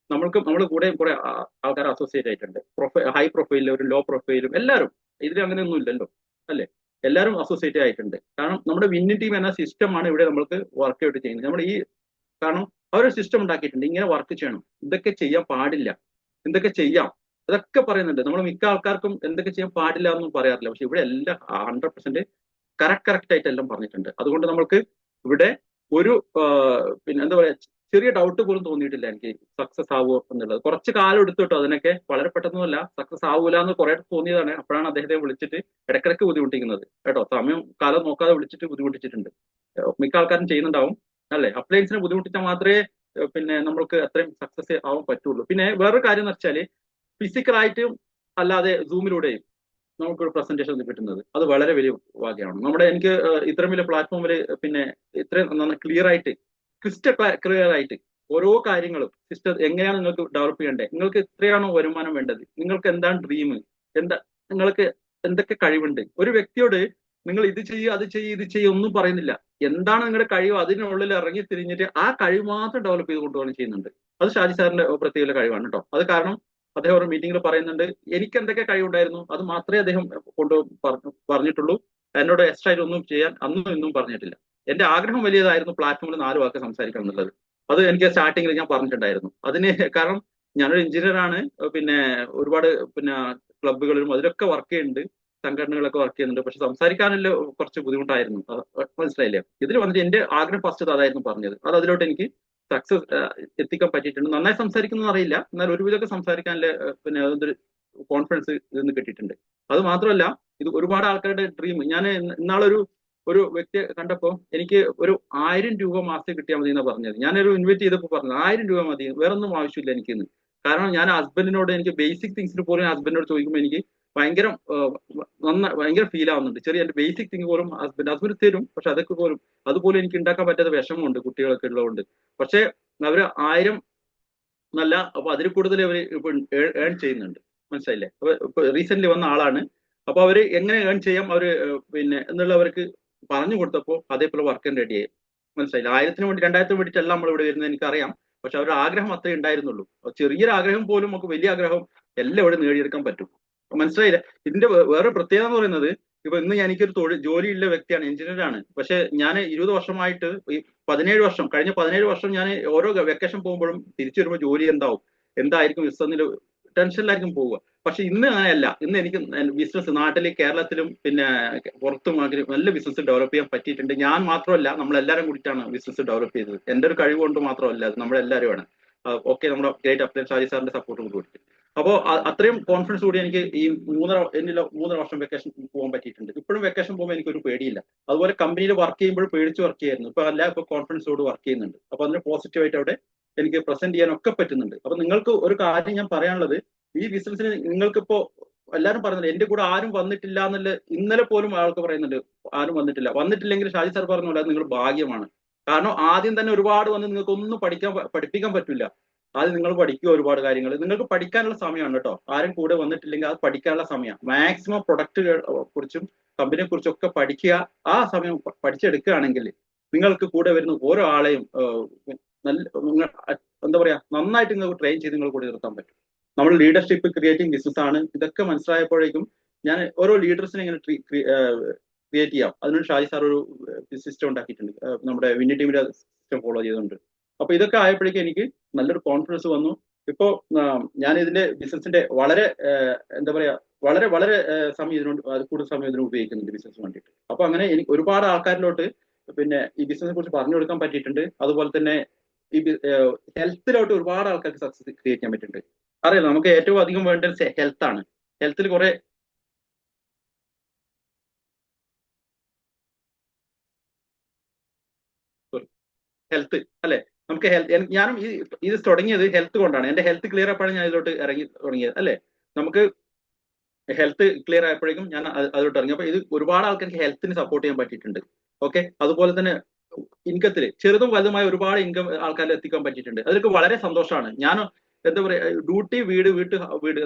നമ്മൾ കൂടെ കുറെ ആൾക്കാർ അസോസിയേറ്റ് ആയിട്ടുണ്ട്. ഹൈ പ്രൊഫൈലും ഒരു ലോ പ്രൊഫൈലും എല്ലാവരും, ഇതിൽ അങ്ങനെയൊന്നും ഇല്ലല്ലോ അല്ലെ, എല്ലാവരും അസോസിയേറ്റ് ആയിട്ടുണ്ട്. കാരണം നമ്മുടെ വിന്നിംഗ് ടീം എന്ന സിസ്റ്റമാണ് ഇവിടെ നമ്മൾക്ക് വർക്ക് ഔട്ട് ചെയ്യുന്നത്. നമ്മൾ കാരണം അവരൊരു സിസ്റ്റം ഉണ്ടാക്കിയിട്ടുണ്ട്, ഇങ്ങനെ വർക്ക് ചെയ്യണം, ഇതൊക്കെ ചെയ്യാൻ പാടില്ല, എന്തൊക്കെ ചെയ്യാം, അതൊക്കെ പറയുന്നുണ്ട്. നമ്മൾ മിക്ക ആൾക്കാർക്കും എന്തൊക്കെ ചെയ്യാൻ പാടില്ല എന്നും പറയാറില്ല. പക്ഷെ ഇവിടെ എല്ലാം 100% കറക്റ്റ് ആയിട്ട് എല്ലാം പറഞ്ഞിട്ടുണ്ട്. അതുകൊണ്ട് നമ്മൾക്ക് ഇവിടെ ഒരു പിന്നെ എന്താ പറയാ ചെറിയ ഡൗട്ട് പോലും തോന്നിയിട്ടില്ല എനിക്ക് സക്സസ് ആവുമോ എന്നുള്ളത്. കുറച്ച് കാലം എടുത്തിട്ടോ അതിനൊക്കെ, വളരെ പെട്ടെന്നല്ല സക്സസ് ആവൂല എന്ന് കുറെ തോന്നിയതാണ്. അപ്പോഴാണ് അദ്ദേഹത്തെ വിളിച്ചിട്ട് ഇടയ്ക്കിടയ്ക്ക് ബുദ്ധിമുട്ടിക്കുന്നത് കേട്ടോ. കാലം നോക്കാതെ വിളിച്ചിട്ട് ബുദ്ധിമുട്ടിച്ചിട്ടുണ്ട്. മിക്ക ആൾക്കാരും ചെയ്യുന്നുണ്ടാവും അല്ലെ. അപ്ലയൻസിനെ ബുദ്ധിമുട്ടിച്ചാൽ മാത്രമേ പിന്നെ നമ്മൾക്ക് അത്രയും സക്സസ് ആവാൻ പറ്റുള്ളൂ. പിന്നെ വേറൊരു കാര്യം എന്ന് വെച്ചാല് ഫിസിക്കലായിട്ടും അല്ലാതെ സൂമിലൂടെയും നമുക്കൊരു പ്രസന്റേഷൻ കിട്ടുന്നത് അത് വളരെ വലിയ ഭാഗ്യമാണ്. എനിക്ക് ഇത്രയും വലിയ പ്ലാറ്റ്ഫോമിൽ പിന്നെ ഇത്രയും ക്ലിയർ ആയിട്ട് ക്ലിയർ ആയിട്ട് ഓരോ കാര്യങ്ങളും സിസ്റ്റം എങ്ങനെയാണ് നിങ്ങൾക്ക് ഡെവലപ്പ് ചെയ്യേണ്ടത്, നിങ്ങൾക്ക് എത്രയാണോ വരുമാനം വേണ്ടത്, നിങ്ങൾക്ക് എന്താണ് ഡ്രീം, നിങ്ങൾക്ക് എന്തൊക്കെ കഴിവുണ്ട്, ഒരു വ്യക്തിയോട് നിങ്ങൾ ഇത് ചെയ്യുക അത് ചെയ്യുക ഇത് ചെയ്യുക ഒന്നും പറയുന്നില്ല. എന്താണ് നിങ്ങളുടെ കഴിവ് അതിനുള്ളിൽ ഇറങ്ങി തിരിഞ്ഞിട്ട് ആ കഴിവ് മാത്രം ഡെവലപ്പ് ചെയ്ത് കൊണ്ടുപോകാൻ ചെയ്യുന്നുണ്ട്. അത് ഷാജി സാറിന്റെ പ്രത്യേക കഴിവാണ് കേട്ടോ. അത് കാരണം അദ്ദേഹം ഒരു മീറ്റിംഗിൽ പറയുന്നുണ്ട്, എനിക്ക് എന്തൊക്കെ കഴിവുണ്ടായിരുന്നു അത് മാത്രമേ അദ്ദേഹം കൊണ്ട് പറഞ്ഞിട്ടുള്ളൂ. എന്നോട് എക്സ്ട്രാ ആയിട്ട് ഒന്നും ചെയ്യാൻ അന്നും ഇന്നും പറഞ്ഞിട്ടില്ല. എന്റെ ആഗ്രഹം വലിയതായിരുന്നു പ്ലാറ്റ്ഫോമിൽ 4 വാക്ക് സംസാരിക്കണം എന്നുള്ളത്. അത് എനിക്ക് സ്റ്റാർട്ടിങ്ങിൽ ഞാൻ പറഞ്ഞിട്ടുണ്ടായിരുന്നു. അതിന് കാരണം ഞാനൊരു എഞ്ചിനീയർ ആണ്. പിന്നെ ഒരുപാട് പിന്നെ ക്ലബ്ബുകളിലും അതിലൊക്കെ വർക്ക് ചെയ്യുന്നുണ്ട്, സംഘടനകളൊക്കെ വർക്ക് ചെയ്യുന്നുണ്ട്. പക്ഷെ സംസാരിക്കാനുള്ള കുറച്ച് ബുദ്ധിമുട്ടായിരുന്നു. മനസ്സിലായില്ലേ? ഇതിൽ വന്നിട്ട് എന്റെ ആഗ്രഹം ഫസ്റ്റ് അതായിരുന്നു പറഞ്ഞത്. അത് അതിലോട്ട് എനിക്ക് സക്സസ് എത്തിക്കാൻ പറ്റിയിട്ടുണ്ട്. നന്നായി സംസാരിക്കുന്നു അറിയില്ല, എന്നാൽ ഒരുവിധമൊക്കെ സംസാരിക്കാനുള്ള പിന്നെ അതൊരു കോൺഫിഡൻസ് ഇന്ന് കിട്ടിയിട്ടുണ്ട്. അത് മാത്രമല്ല ഇത് ഒരുപാട് ആൾക്കാരുടെ ഡ്രീം. ഞാൻ ഒരു വ്യക്തിയെ കണ്ടപ്പോ എനിക്ക് ഒരു 1000 രൂപ മാസത്തിൽ കിട്ടിയാൽ മതി എന്നാ പറഞ്ഞത്. ഞാനൊരു ഇൻവൈറ്റ് ചെയ്തപ്പോൾ പറഞ്ഞു 1000 രൂപ മതി, വേറെ ഒന്നും ആവശ്യമില്ല എനിക്കിന്ന്. കാരണം ഞാൻ ഹസ്ബൻഡിനോട് എനിക്ക് ബേസിക് തിങ്സിന് പോലും ഹസ്ബൻഡിനോട് ചോദിക്കുമ്പോൾ എനിക്ക് ഭയങ്കര ഫീൽ ആവുന്നുണ്ട്. ചെറിയ എന്റെ ബേസിക് തിങ് പോലും ഹസ്ബൻഡ് തരും, പക്ഷെ അതൊക്കെ അതുപോലെ എനിക്ക് ഉണ്ടാക്കാൻ പറ്റാത്ത വിഷമമുണ്ട് കുട്ടികളൊക്കെ ഉള്ളതുകൊണ്ട്. പക്ഷെ അവര് 1000 എന്നല്ല, അപ്പൊ അതിൽ കൂടുതൽ അവര് ഇപ്പൊ ഏൺ ചെയ്യുന്നുണ്ട്. മനസ്സിലായില്ലേ? അപ്പൊ റീസെന്റ് വന്ന ആളാണ്. അപ്പൊ അവര് എങ്ങനെ ഏൺ ചെയ്യാം അവര് പിന്നെ എന്നുള്ള അവർക്ക് പറഞ്ഞു കൊടുത്തപ്പോ അതേപോലെ വർക്ക് റെഡിയായി. മനസ്സിലായില്ല? 1000-ന് വേണ്ടി 2000-ന് വേണ്ടിയിട്ടല്ല നമ്മൾ ഇവിടെ വരുന്നത് എനിക്കറിയാം. പക്ഷെ അവരുടെ ആഗ്രഹം അത്രേ ഉണ്ടായിരുന്നുള്ളൂ. ചെറിയൊരു ആഗ്രഹം പോലും നമുക്ക് വലിയ ആഗ്രഹം എല്ലാം ഇവിടെ നേടിയെടുക്കാൻ പറ്റും. മനസ്സിലായില്ല? ഇതിന്റെ വേറെ പ്രത്യേകത എന്ന് പറയുന്നത്, ഇപ്പൊ ഇന്ന് എനിക്കൊരു ജോലിയുള്ള വ്യക്തിയാണ്, എഞ്ചിനീയർ ആണ്. പക്ഷെ ഞാൻ 20 വർഷമായിട്ട് ഈ 17 വർഷം കഴിഞ്ഞ 17 വർഷം ഞാൻ ഓരോ വെക്കേഷൻ പോകുമ്പോഴും തിരിച്ചു വരുമ്പോൾ ജോലി എന്തായിരിക്കും ബിസിനസ്സിൽ ടെൻഷനിലായിരിക്കും പോവുക. പക്ഷെ ഇന്ന് അങ്ങനെയല്ല. ഇന്ന് എനിക്ക് ബിസിനസ് നാട്ടിൽ കേരളത്തിലും പിന്നെ പുറത്തും നല്ല ബിസിനസ് ഡെവലപ്പ് ചെയ്യാൻ പറ്റിയിട്ടുണ്ട്. ഞാൻ മാത്രമല്ല, നമ്മളെല്ലാവരും കൂടിയിട്ടാണ് ബിസിനസ് ഡെവലപ്പ് ചെയ്തത്. എന്റെ ഒരു കഴിവ് കൊണ്ട് മാത്രമല്ല, അത് നമ്മളെല്ലാവരുമാണ്. ഓക്കെ, നമ്മുടെ ഗ്രേറ്റ് അപ്ലൈൻ ഷാജി സാറിന്റെ സപ്പോർട്ട് കൂടി. അപ്പോൾ അത്രയും കോൺഫിഡൻസ് കൂടി എനിക്ക് ഈ 3.5 വർഷം വെക്കേഷൻ പോകാൻ പറ്റിയിട്ടുണ്ട്. ഇപ്പോഴും വെക്കേഷൻ പോകുമ്പോൾ എനിക്കൊരു പേടിയില്ല. അതുപോലെ കമ്പനിയിൽ വർക്ക് ചെയ്യുമ്പോൾ പേടിച്ച് വർക്ക് ചെയ്യായിരുന്നു. ഇപ്പൊ കോൺഫിഡൻസോട് വർക്ക് ചെയ്യുന്നുണ്ട്. അപ്പൊ അതിന് പോസിറ്റീവായിട്ട് അവിടെ എനിക്ക് പ്രസന്റ് ചെയ്യാനൊക്കെ പറ്റുന്നുണ്ട്. അപ്പൊ നിങ്ങൾക്ക് ഒരു കാര്യം ഞാൻ പറയാനുള്ളത്, ഈ ബിസിനസ്സിന് നിങ്ങൾക്കിപ്പോ എല്ലാവരും പറയുന്നുണ്ട് എന്റെ കൂടെ ആരും വന്നിട്ടില്ല എന്നുള്ള. ഇന്നലെ പോലും ആൾക്ക് പറയുന്നുണ്ട് ആരും വന്നിട്ടില്ലെങ്കിൽ ഷാജി സാർ പറഞ്ഞ പോലെ നിങ്ങൾ ഭാഗ്യമാണ്. കാരണം ആദ്യം തന്നെ ഒരുപാട് വന്ന് നിങ്ങൾക്ക് ഒന്നും പഠിപ്പിക്കാൻ പറ്റില്ല. ആദ്യം നിങ്ങൾ പഠിക്കുക ഒരുപാട് കാര്യങ്ങൾ. നിങ്ങൾക്ക് പഠിക്കാനുള്ള സമയമാണ് കേട്ടോ. ആരും കൂടെ വന്നിട്ടില്ലെങ്കിൽ അത് പഠിക്കാനുള്ള സമയം. മാക്സിമം പ്രൊഡക്റ്റുകളെ കുറിച്ചും കമ്പനിയെ കുറിച്ചും ഒക്കെ പഠിക്കുക. ആ സമയം പഠിച്ചെടുക്കുകയാണെങ്കിൽ നിങ്ങൾക്ക് കൂടെ വരുന്ന ഓരോ ആളെയും നല്ല എന്താ പറയാ നന്നായിട്ട് നിങ്ങൾക്ക് ട്രെയിൻ ചെയ്ത് നിങ്ങൾ കൂടെ നിർത്താൻ പറ്റും. നമ്മൾ ലീഡർഷിപ്പ് ക്രിയേറ്റിംഗ് ബിസിനസ് ആണ്. ഇതൊക്കെ മനസ്സിലായപ്പോഴേക്കും ഞാൻ ഓരോ ലീഡേഴ്സിനെ ഇങ്ങനെ ക്രിയേറ്റ് ചെയ്യാം. അതിനൊരു ഷാജി സാർ ഒരു സിസ്റ്റം ഉണ്ടാക്കിയിട്ടുണ്ട്. നമ്മുടെ വിന്നി ടീമിന്റെ സിസ്റ്റം ഫോളോ ചെയ്തുകൊണ്ട്. അപ്പൊ ഇതൊക്കെ ആയപ്പോഴേക്കും എനിക്ക് നല്ലൊരു കോൺഫിഡൻസ് വന്നു. ഇപ്പോ ഞാൻ ഇതിന്റെ ബിസിനസിന്റെ വളരെ എന്താ പറയാ വളരെ വളരെ കൂടുതൽ സമയം ഇതിന് ഉപയോഗിക്കുന്നുണ്ട് ബിസിനസ് വേണ്ടിയിട്ട്. അപ്പൊ അങ്ങനെ എനിക്ക് ഒരുപാട് ആൾക്കാരിലോട്ട് പിന്നെ ഈ ബിസിനസിനെ കുറിച്ച് പറഞ്ഞു കൊടുക്കാൻ പറ്റിയിട്ടുണ്ട്. അതുപോലെ തന്നെ ഈ ഹെൽത്തിലോട്ട് ഒരുപാട് ആൾക്കാർക്ക് സക്സസ് ക്രിയേറ്റ് ചെയ്യാൻ പറ്റിയിട്ടുണ്ട്. അറിയാലോ, നമുക്ക് ഏറ്റവും അധികം വേണ്ടത് ഹെൽത്ത് ആണ്. ഹെൽത്തിൽ കുറെ ഹെൽത്ത് അല്ലെ, നമുക്ക് ഞാനും ഇത് തുടങ്ങിയത് ഹെൽത്ത് കൊണ്ടാണ്. എന്റെ ഹെൽത്ത് ക്ലിയർ ആയപ്പോഴാണ് ഞാൻ ഇതിലോട്ട് ഇറങ്ങി തുടങ്ങിയത് അല്ലെ. നമുക്ക് ഹെൽത്ത് ക്ലിയർ ആയപ്പോഴേക്കും ഞാൻ അതിലോട്ട് ഇറങ്ങി. അപ്പൊ ഇത് ഒരുപാട് ആൾക്കാർക്ക് ഹെൽത്തിന് സപ്പോർട്ട് ചെയ്യാൻ പറ്റിയിട്ടുണ്ട്. ഓക്കെ, അതുപോലെ തന്നെ ഇൻകത്തിൽ ചെറുതും വലുതുമായ ഒരുപാട് ഇൻകം ആൾക്കാരിൽ എത്തിക്കാൻ പറ്റിയിട്ടുണ്ട്. അതൊക്കെ വളരെ സന്തോഷമാണ്. ഞാൻ എന്താ പറയാ ഡ്യൂട്ടി വീട്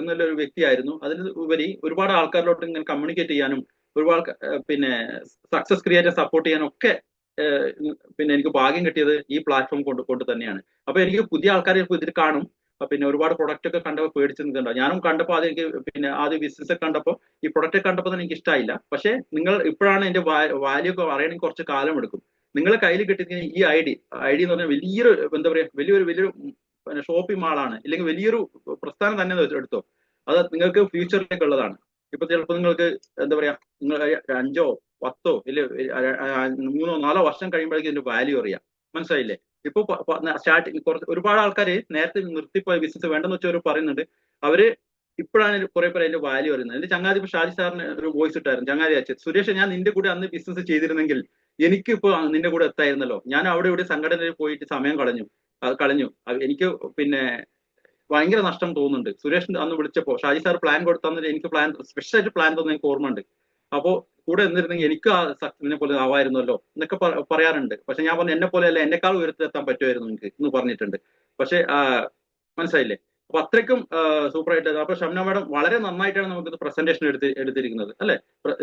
എന്നുള്ള ഒരു വ്യക്തിയായിരുന്നു. അതിന് ഉപരി ഒരുപാട് ആൾക്കാരിലോട്ട് ഇങ്ങനെ കമ്മ്യൂണിക്കേറ്റ് ചെയ്യാനും ഒരുപാട് പിന്നെ സക്സസ് ക്രിയേറ്റ് സപ്പോർട്ട് ചെയ്യാനും ഒക്കെ പിന്നെ എനിക്ക് ഭാഗ്യം കിട്ടിയത് ഈ പ്ലാറ്റ്ഫോം കൊണ്ട് തന്നെയാണ്. അപ്പൊ എനിക്ക് പുതിയ ആൾക്കാരെ ഇതിൽ കാണും. പിന്നെ ഒരുപാട് പ്രൊഡക്റ്റ് ഒക്കെ കണ്ടപ്പോൾ പേടിച്ച് നിൽക്കുന്നുണ്ടോ. ഞാനും കണ്ടപ്പോൾ ആദ്യം എനിക്ക് പിന്നെ ആദ്യം ബിസിനസ് ഒക്കെ കണ്ടപ്പോൾ ഈ പ്രൊഡക്റ്റ് കണ്ടപ്പോൾ തന്നെ എനിക്ക് ഇഷ്ടമായില്ല. പക്ഷെ നിങ്ങൾ ഇപ്പോഴാണ് എന്റെ വാല്യൂ ഒക്കെ അറിയണമെങ്കിൽ കുറച്ച് കാലം എടുക്കും. നിങ്ങളെ കയ്യിൽ കിട്ടിയ ഈ ഐ ഡി എന്ന് പറഞ്ഞാൽ വലിയൊരു എന്താ പറയാ വലിയൊരു ഷോപ്പിംഗ് മാളാണ്, ഇല്ലെങ്കിൽ വലിയൊരു പ്രസ്ഥാനം തന്നെ എടുത്തോ. അത് നിങ്ങൾക്ക് ഫ്യൂച്ചറിലേക്ക് ഉള്ളതാണ്. ഇപ്പൊ ചിലപ്പോൾ നിങ്ങൾക്ക് എന്താ പറയാ നിങ്ങൾ 5 10 ഇല്ല 3 4 വർഷം കഴിയുമ്പോഴേക്കും ഇതിന്റെ വാല്യൂ അറിയാം. മനസ്സിലായില്ലേ? ഇപ്പൊ ഒരുപാട് ആൾക്കാർ നേരത്തെ നിർത്തിപ്പോയ ബിസിനസ് വേണ്ടെന്ന് വെച്ചവർ പറയുന്നുണ്ട്. അവര് ഇപ്പോഴാണ് കുറെ പേര് അതിന്റെ വാല്യൂ അറിയുന്നത്. എന്റെ ചങ്ങാതി ഇപ്പൊ ഷാജി സാറിന് ഒരു വോയിസ് ഇട്ടായിരുന്നു. ചങ്ങാതി അച്ഛൻ സുരേഷ്, ഞാൻ നിന്റെ കൂടെ അന്ന് ബിസിനസ് ചെയ്തിരുന്നെങ്കിൽ എനിക്ക് ഇപ്പൊ നിന്റെ കൂടെ എത്തായിരുന്നല്ലോ. ഞാൻ അവിടെ ഇവിടെ സംഘടനയിൽ പോയിട്ട് സമയം കളഞ്ഞു. എനിക്ക് പിന്നെ ഭയങ്കര നഷ്ടം തോന്നുന്നുണ്ട്. സുരേഷ് അന്ന് വിളിച്ചപ്പോ ഷാജി സാർ പ്ലാൻ കൊടുത്തന്നിട്ട് എനിക്ക് സ്പെഷ്യലായിട്ട് പ്ലാൻ തോന്നുന്ന എനിക്ക് ഓർമ്മയുണ്ട്. അപ്പോ കൂടെ എന്നിരുന്നെങ്കിൽ എനിക്ക് ആ സക്സസിനെ പോലെ ആവായിരുന്നല്ലോ എന്നൊക്കെ പറയാറുണ്ട്. പക്ഷെ ഞാൻ പറഞ്ഞു എന്നെ പോലെ അല്ല, എന്നെക്കാൾ ഉയരത്തിലെത്താൻ പറ്റുമായിരുന്നു എനിക്ക് എന്ന് പറഞ്ഞിട്ടുണ്ട്. പക്ഷെ മനസ്സിലായില്ലേ? അപ്പൊ അത്രയ്ക്കും സൂപ്പർ ആയിട്ട്. അപ്പൊ ഷംന മാഡം വളരെ നന്നായിട്ടാണ് നമുക്ക് പ്രസന്റേഷൻ എടുത്തിരിക്കുന്നത് അല്ലെ.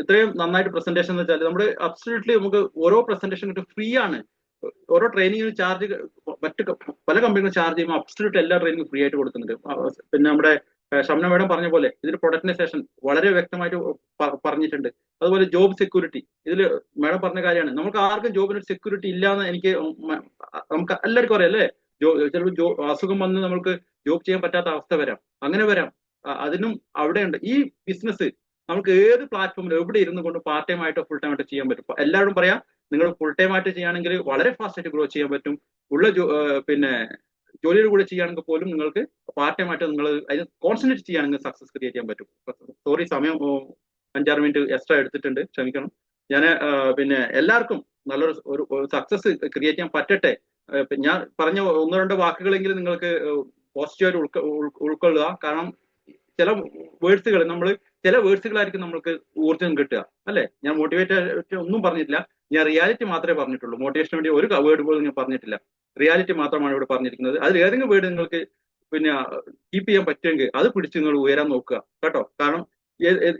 ഇത്രയും നന്നായിട്ട് പ്രസന്റേഷൻ എന്ന് വെച്ചാൽ നമ്മുടെ അബ്സല്യൂട്ട്ലി നമുക്ക് ഓരോ പ്രസന്റേഷൻ ഫ്രീ ആണ്. ഓരോ ട്രെയിനിങ്ങിന് ചാർജ് മറ്റ് പല കമ്പനികളും ചാർജ് ചെയ്യുമ്പോൾ അബ്സല്യൂട്ട് എല്ലാ ട്രെയിനിങ്ങും ഫ്രീ ആയിട്ട് കൊടുക്കുന്നുണ്ട്. പിന്നെ നമ്മുടെ ഷംന മാഡം പറഞ്ഞ പോലെ ഇതിൽ പ്രൊഡക്ടിനൈസേഷൻ വളരെ വ്യക്തമായിട്ട് പറഞ്ഞിട്ടുണ്ട്. അതുപോലെ ജോബ് സെക്യൂരിറ്റി ഇതിൽ മാഡം പറഞ്ഞ കാര്യമാണ്. നമുക്ക് ആർക്കും ജോബിന് സെക്യൂരിറ്റി ഇല്ലാന്ന് എനിക്ക് നമുക്ക് എല്ലാവർക്കും അറിയാം അല്ലേ. ചിലപ്പോൾ അസുഖം വന്ന് നമുക്ക് ജോബ് ചെയ്യാൻ പറ്റാത്ത അവസ്ഥ വരാം, അങ്ങനെ വരാം. അതിനും അവിടെയുണ്ട് ഈ ബിസിനസ്. നമുക്ക് ഏത് പ്ലാറ്റ്ഫോമിൽ എവിടെ ഇരുന്ന് കൊണ്ട് പാർട്ട് ടൈം ആയിട്ടോ ഫുൾ ടൈം ആയിട്ടോ ചെയ്യാൻ പറ്റും. എല്ലാവരും പറയാം നിങ്ങൾ ഫുൾ ടൈം ആയിട്ട് ചെയ്യുകയാണെങ്കിൽ വളരെ ഫാസ്റ്റ് ആയിട്ട് ഗ്രോ ചെയ്യാൻ പറ്റും. ഉള്ള പിന്നെ ജോലിയുടെ കൂടെ ചെയ്യുകയാണെങ്കിൽ പോലും നിങ്ങൾക്ക് പാർട്ട് ടൈം ആയിട്ട് നിങ്ങൾ അതിന് കോൺസെൻട്രേറ്റ് ചെയ്യുകയാണെങ്കിൽ സക്സസ് ക്രിയേറ്റ് ചെയ്യാൻ പറ്റും. സോറി, സമയം 5-6 മിനിറ്റ് എക്സ്ട്രാ എടുത്തിട്ടുണ്ട്, ക്ഷമിക്കണം. ഞാൻ പിന്നെ എല്ലാവർക്കും നല്ലൊരു ഒരു സക്സസ് ക്രിയേറ്റ് ചെയ്യാൻ പറ്റട്ടെ. ഞാൻ പറഞ്ഞ 1-2 വാക്കുകളെങ്കിലും നിങ്ങൾക്ക് പോസിറ്റീവായിട്ട് ഉൾക്കൊള്ളുക. കാരണം ചില വേർഡ്സുകൾ ചില വേർഡ്സുകളായിരിക്കും നമ്മൾക്ക് ഊർജ്ജം കിട്ടുക അല്ലെ. ഞാൻ മോട്ടിവേറ്റ് ഒന്നും പറഞ്ഞിട്ടില്ല, ഞാൻ റിയാലിറ്റി മാത്രമേ പറഞ്ഞിട്ടുള്ളൂ. മോട്ടിവേഷന് വേണ്ടി ഒരു വേർഡ് പോലും ഞാൻ പറഞ്ഞിട്ടില്ല. റിയാലിറ്റി മാത്രമാണ് ഇവിടെ പറഞ്ഞിരിക്കുന്നത്. അതിൽ ഏതെങ്കിലും വേർഡ് നിങ്ങൾക്ക് പിന്നെ കീപ്പ് ചെയ്യാൻ പറ്റുമെങ്കിൽ അത് പിടിച്ച് നിങ്ങൾ ഉയരാൻ നോക്കുക കേട്ടോ. കാരണം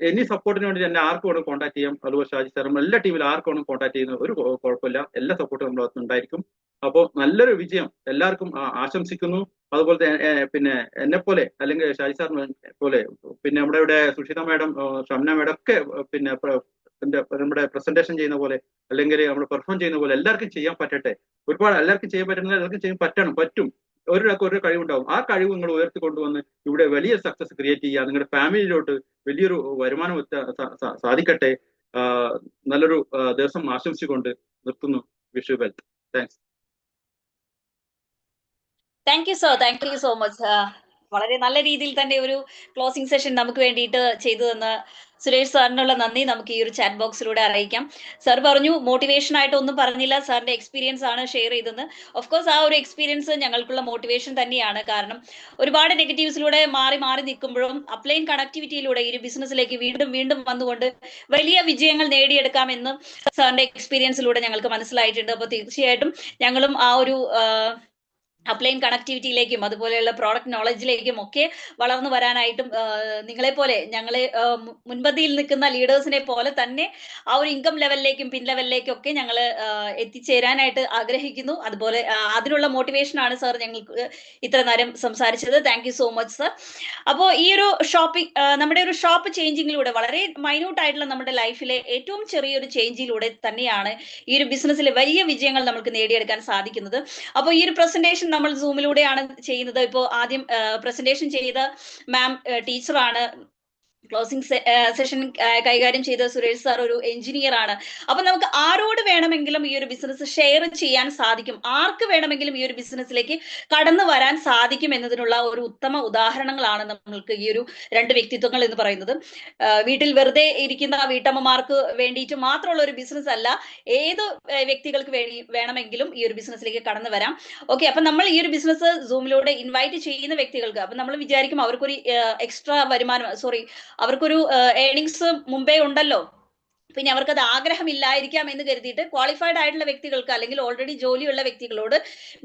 എനി സപ്പോർട്ടിന് വേണ്ടി എന്നെ ആർക്ക് വേണം കോൺടാക്ട് ചെയ്യാം. അതുപോലെ ഷാജി സാറും എല്ലാ ടീമിലും ആർക്ക് വേണം കോൺടാക്ട് ചെയ്യുന്ന ഒരു കുഴപ്പമില്ല. എല്ലാ സപ്പോർട്ടും നമ്മുടെ ഭാഗത്ത് ഉണ്ടായിരിക്കും. അപ്പോൾ നല്ലൊരു വിജയം എല്ലാവർക്കും ആശംസിക്കുന്നു. അതുപോലെ പിന്നെ എന്നെ പോലെ അല്ലെങ്കിൽ ഷാജി സാറിനെ പോലെ പിന്നെ നമ്മുടെ ഇവിടെ സുഷിത മാഡം, ഷംന മാഡം ഒക്കെ പിന്നെ നമ്മുടെ പ്രസന്റേഷൻ ചെയ്യുന്ന പോലെ അല്ലെങ്കിൽ നമ്മൾ പെർഫോം ചെയ്യുന്ന പോലെ എല്ലാവർക്കും ചെയ്യാൻ പറ്റട്ടെ. ഒരുപാട് എല്ലാവർക്കും ചെയ്യാൻ പറ്റുന്ന എല്ലാവർക്കും ചെയ്യാൻ പറ്റും. ഒരാൾക്ക് ഓരോ കഴിവുണ്ടാവും. ആ കഴിവ് നിങ്ങൾ ഉയർത്തി കൊണ്ടുവന്ന് ഇവിടെ വലിയ സക്സസ് ക്രിയേറ്റ് ചെയ്യുക. നിങ്ങളുടെ ഫാമിലിയിലോട്ട് വലിയൊരു വരുമാനം സാധിക്കട്ടെ. നല്ലൊരു ദിവസം ആശംസിച്ചുകൊണ്ട് നിർത്തുന്നു. Wish you well. Thanks. Thank you sir, thank you so much. വളരെ നല്ല രീതിയിൽ തന്നെ ഒരു ക്ലോസിംഗ് സെഷൻ നമുക്ക് വേണ്ടിയിട്ട് ചെയ്തു തന്ന സുരേഷ് സാറിനുള്ള നന്ദി നമുക്ക് ഈ ഒരു ചാറ്റ് ബോക്സിലൂടെ അറിയിക്കാം. സാർ പറഞ്ഞു മോട്ടിവേഷൻ ആയിട്ട് ഒന്നും പറഞ്ഞില്ല, സാറിന്റെ എക്സ്പീരിയൻസ് ആണ് ഷെയർ ചെയ്തത്. ഓഫ് കോഴ്സ് ആ ഒരു എക്സ്പീരിയൻസ് ഞങ്ങൾക്കുള്ള മോട്ടിവേഷൻ തന്നെയാണ്. കാരണം ഒരുപാട് നെഗറ്റീവ്സിലൂടെ മാറി മാറി നിൽക്കുമ്പോഴും അപ്ലൈൻ കണക്ടിവിറ്റിയിലൂടെ ഈ ഒരു ബിസിനസ്സിലേക്ക് വീണ്ടും വീണ്ടും വന്നുകൊണ്ട് വലിയ വിജയങ്ങൾ നേടിയെടുക്കാമെന്ന് സാറിന്റെ എക്സ്പീരിയൻസിലൂടെ ഞങ്ങൾക്ക് മനസ്സിലായിട്ടുണ്ട്. അപ്പോൾ തീർച്ചയായിട്ടും ഞങ്ങളും ആ ഒരു അപ്ലൈൻ കണക്ടിവിറ്റിയിലേക്കും അതുപോലെയുള്ള പ്രോഡക്റ്റ് നോളജിലേക്കും ഒക്കെ വളർന്നു വരാനായിട്ടും നിങ്ങളെ പോലെ ഞങ്ങളെ മുൻപന്തിയിൽ നിൽക്കുന്ന ലീഡേഴ്സിനെ പോലെ തന്നെ ആ ഒരു ഇൻകം ലെവലിലേക്കും പിൻ ലെവലിലേക്കും ഒക്കെ ഞങ്ങൾ എത്തിച്ചേരാനായിട്ട് ആഗ്രഹിക്കുന്നു. അതുപോലെ അതിനുള്ള മോട്ടിവേഷനാണ് സാർ ഞങ്ങൾക്ക് ഇത്ര നേരം സംസാരിച്ചത്. Thank you so much sir. അപ്പോൾ ഈ ഒരു നമ്മുടെ ഒരു ഷോപ്പ് ചേഞ്ചിങ്ങിലൂടെ വളരെ മൈന്യൂട്ട് ആയിട്ടുള്ള നമ്മുടെ ലൈഫിലെ ഏറ്റവും ചെറിയൊരു ചേഞ്ചിലൂടെ തന്നെയാണ് ഈ ഒരു ബിസിനസ്സിൽ വലിയ വിജയങ്ങൾ നമുക്ക് നേടിയെടുക്കാൻ സാധിക്കുന്നത്. അപ്പോൾ ഈ ഒരു പ്രസന്റേഷൻ നമ്മൾ സൂമിലൂടെയാണ് ചെയ്യുന്നത്. ഇപ്പോൾ ആദ്യം പ്രസന്റേഷൻ ചെയ്ത മാം ടീച്ചറാണ്. ക്ലോസിംഗ് സെഷൻ കൈകാര്യം ചെയ്ത സുരേഷ് സാർ ഒരു എഞ്ചിനീയർ ആണ്. അപ്പൊ നമുക്ക് ആരോട് വേണമെങ്കിലും ഈ ഒരു ബിസിനസ് ഷെയർ ചെയ്യാൻ സാധിക്കും, ആർക്ക് വേണമെങ്കിലും ഈ ഒരു ബിസിനസ്സിലേക്ക് കടന്നു വരാൻ സാധിക്കും എന്നതിനുള്ള ഒരു ഉത്തമ ഉദാഹരണങ്ങളാണ് നമ്മൾക്ക് ഈ ഒരു 2 വ്യക്തിത്വങ്ങൾ എന്ന് പറയുന്നത്. വീട്ടിൽ വെറുതെ ഇരിക്കുന്ന വീട്ടമ്മമാർക്ക് വേണ്ടിയിട്ട് മാത്രമുള്ള ഒരു ബിസിനസ് അല്ല, ഏത് വ്യക്തികൾക്ക് വേണമെങ്കിലും ഈ ഒരു ബിസിനസ്സിലേക്ക് കടന്നു വരാം. ഓക്കെ, അപ്പൊ നമ്മൾ ഈ ഒരു ബിസിനസ് സൂമിലൂടെ ഇൻവൈറ്റ് ചെയ്യുന്ന വ്യക്തികൾക്ക് അപ്പൊ നമ്മൾ വിചാരിക്കും അവർക്കൊരു എക്സ്ട്രാ വരുമാനം, അവർക്കൊരു ഏർണിങ്സ് മുമ്പേ ഉണ്ടല്ലോ, പിന്നെ അവർക്കത് ആഗ്രഹമില്ലായിരിക്കാം എന്ന് കരുതിയിട്ട് ക്വാളിഫൈഡ് ആയിട്ടുള്ള വ്യക്തികൾക്ക് അല്ലെങ്കിൽ ഓൾറെഡി ജോലിയുള്ള വ്യക്തികളോട്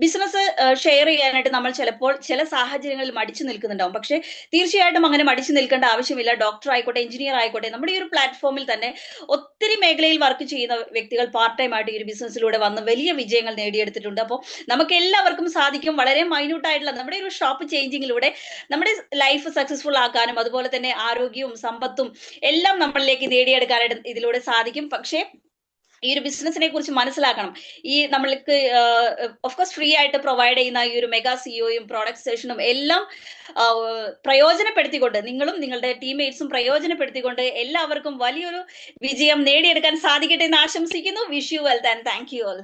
ബിസിനസ് ഷെയർ ചെയ്യാനായിട്ട് നമ്മൾ ചിലപ്പോൾ ചില സാഹചര്യങ്ങളിൽ മടിച്ചു നിൽക്കുന്നുണ്ടാവും. പക്ഷെ തീർച്ചയായിട്ടും അങ്ങനെ മടിച്ചു നിൽക്കേണ്ട ആവശ്യമില്ല. ഡോക്ടർ ആയിക്കോട്ടെ, എഞ്ചിനീയർ ആയിക്കോട്ടെ, നമ്മുടെ ഈ ഒരു പ്ലാറ്റ്ഫോമിൽ തന്നെ ഒത്തിരി മേഖലയിൽ വർക്ക് ചെയ്യുന്ന വ്യക്തികൾ പാർട്ട് ടൈം ആയിട്ട് ഈ ഒരു ബിസിനസ്സിലൂടെ വന്ന് വലിയ വിജയങ്ങൾ നേടിയെടുത്തിട്ടുണ്ട്. അപ്പോൾ നമുക്ക് എല്ലാവർക്കും സാധിക്കും വളരെ മൈന്യൂട്ട് ആയിട്ടുള്ള നമ്മുടെ ഒരു ഷോപ്പ് ചേഞ്ചിങ്ങിലൂടെ നമ്മുടെ ലൈഫ് സക്സസ്ഫുൾ ആക്കാനും അതുപോലെ തന്നെ ആരോഗ്യവും സമ്പത്തും എല്ലാം നമ്മളിലേക്ക് നേടിയെടുക്കാനായിട്ട് ഇതിലൂടെ സാധിക്കും. പക്ഷേ ഈ ഒരു ബിസിനസിനെ കുറിച്ച് മനസ്സിലാക്കണം. ഈ നമ്മൾക്ക് ഓഫ്കോഴ്സ് ഫ്രീ ആയിട്ട് പ്രൊവൈഡ് ചെയ്യുന്ന ഈ ഒരു മെഗാ സിഒയും പ്രോഡക്റ്റ് സെഷനും എല്ലാം പ്രയോജനപ്പെടുത്തിക്കൊണ്ട് നിങ്ങളും നിങ്ങളുടെ ടീംമേറ്റ്സും പ്രയോജനപ്പെടുത്തിക്കൊണ്ട് എല്ലാവർക്കും വലിയൊരു വിജയം നേടിയെടുക്കാൻ സാധിക്കട്ടെ എന്ന് ആശംസിക്കുന്നു. Wish you wealth and thank you all.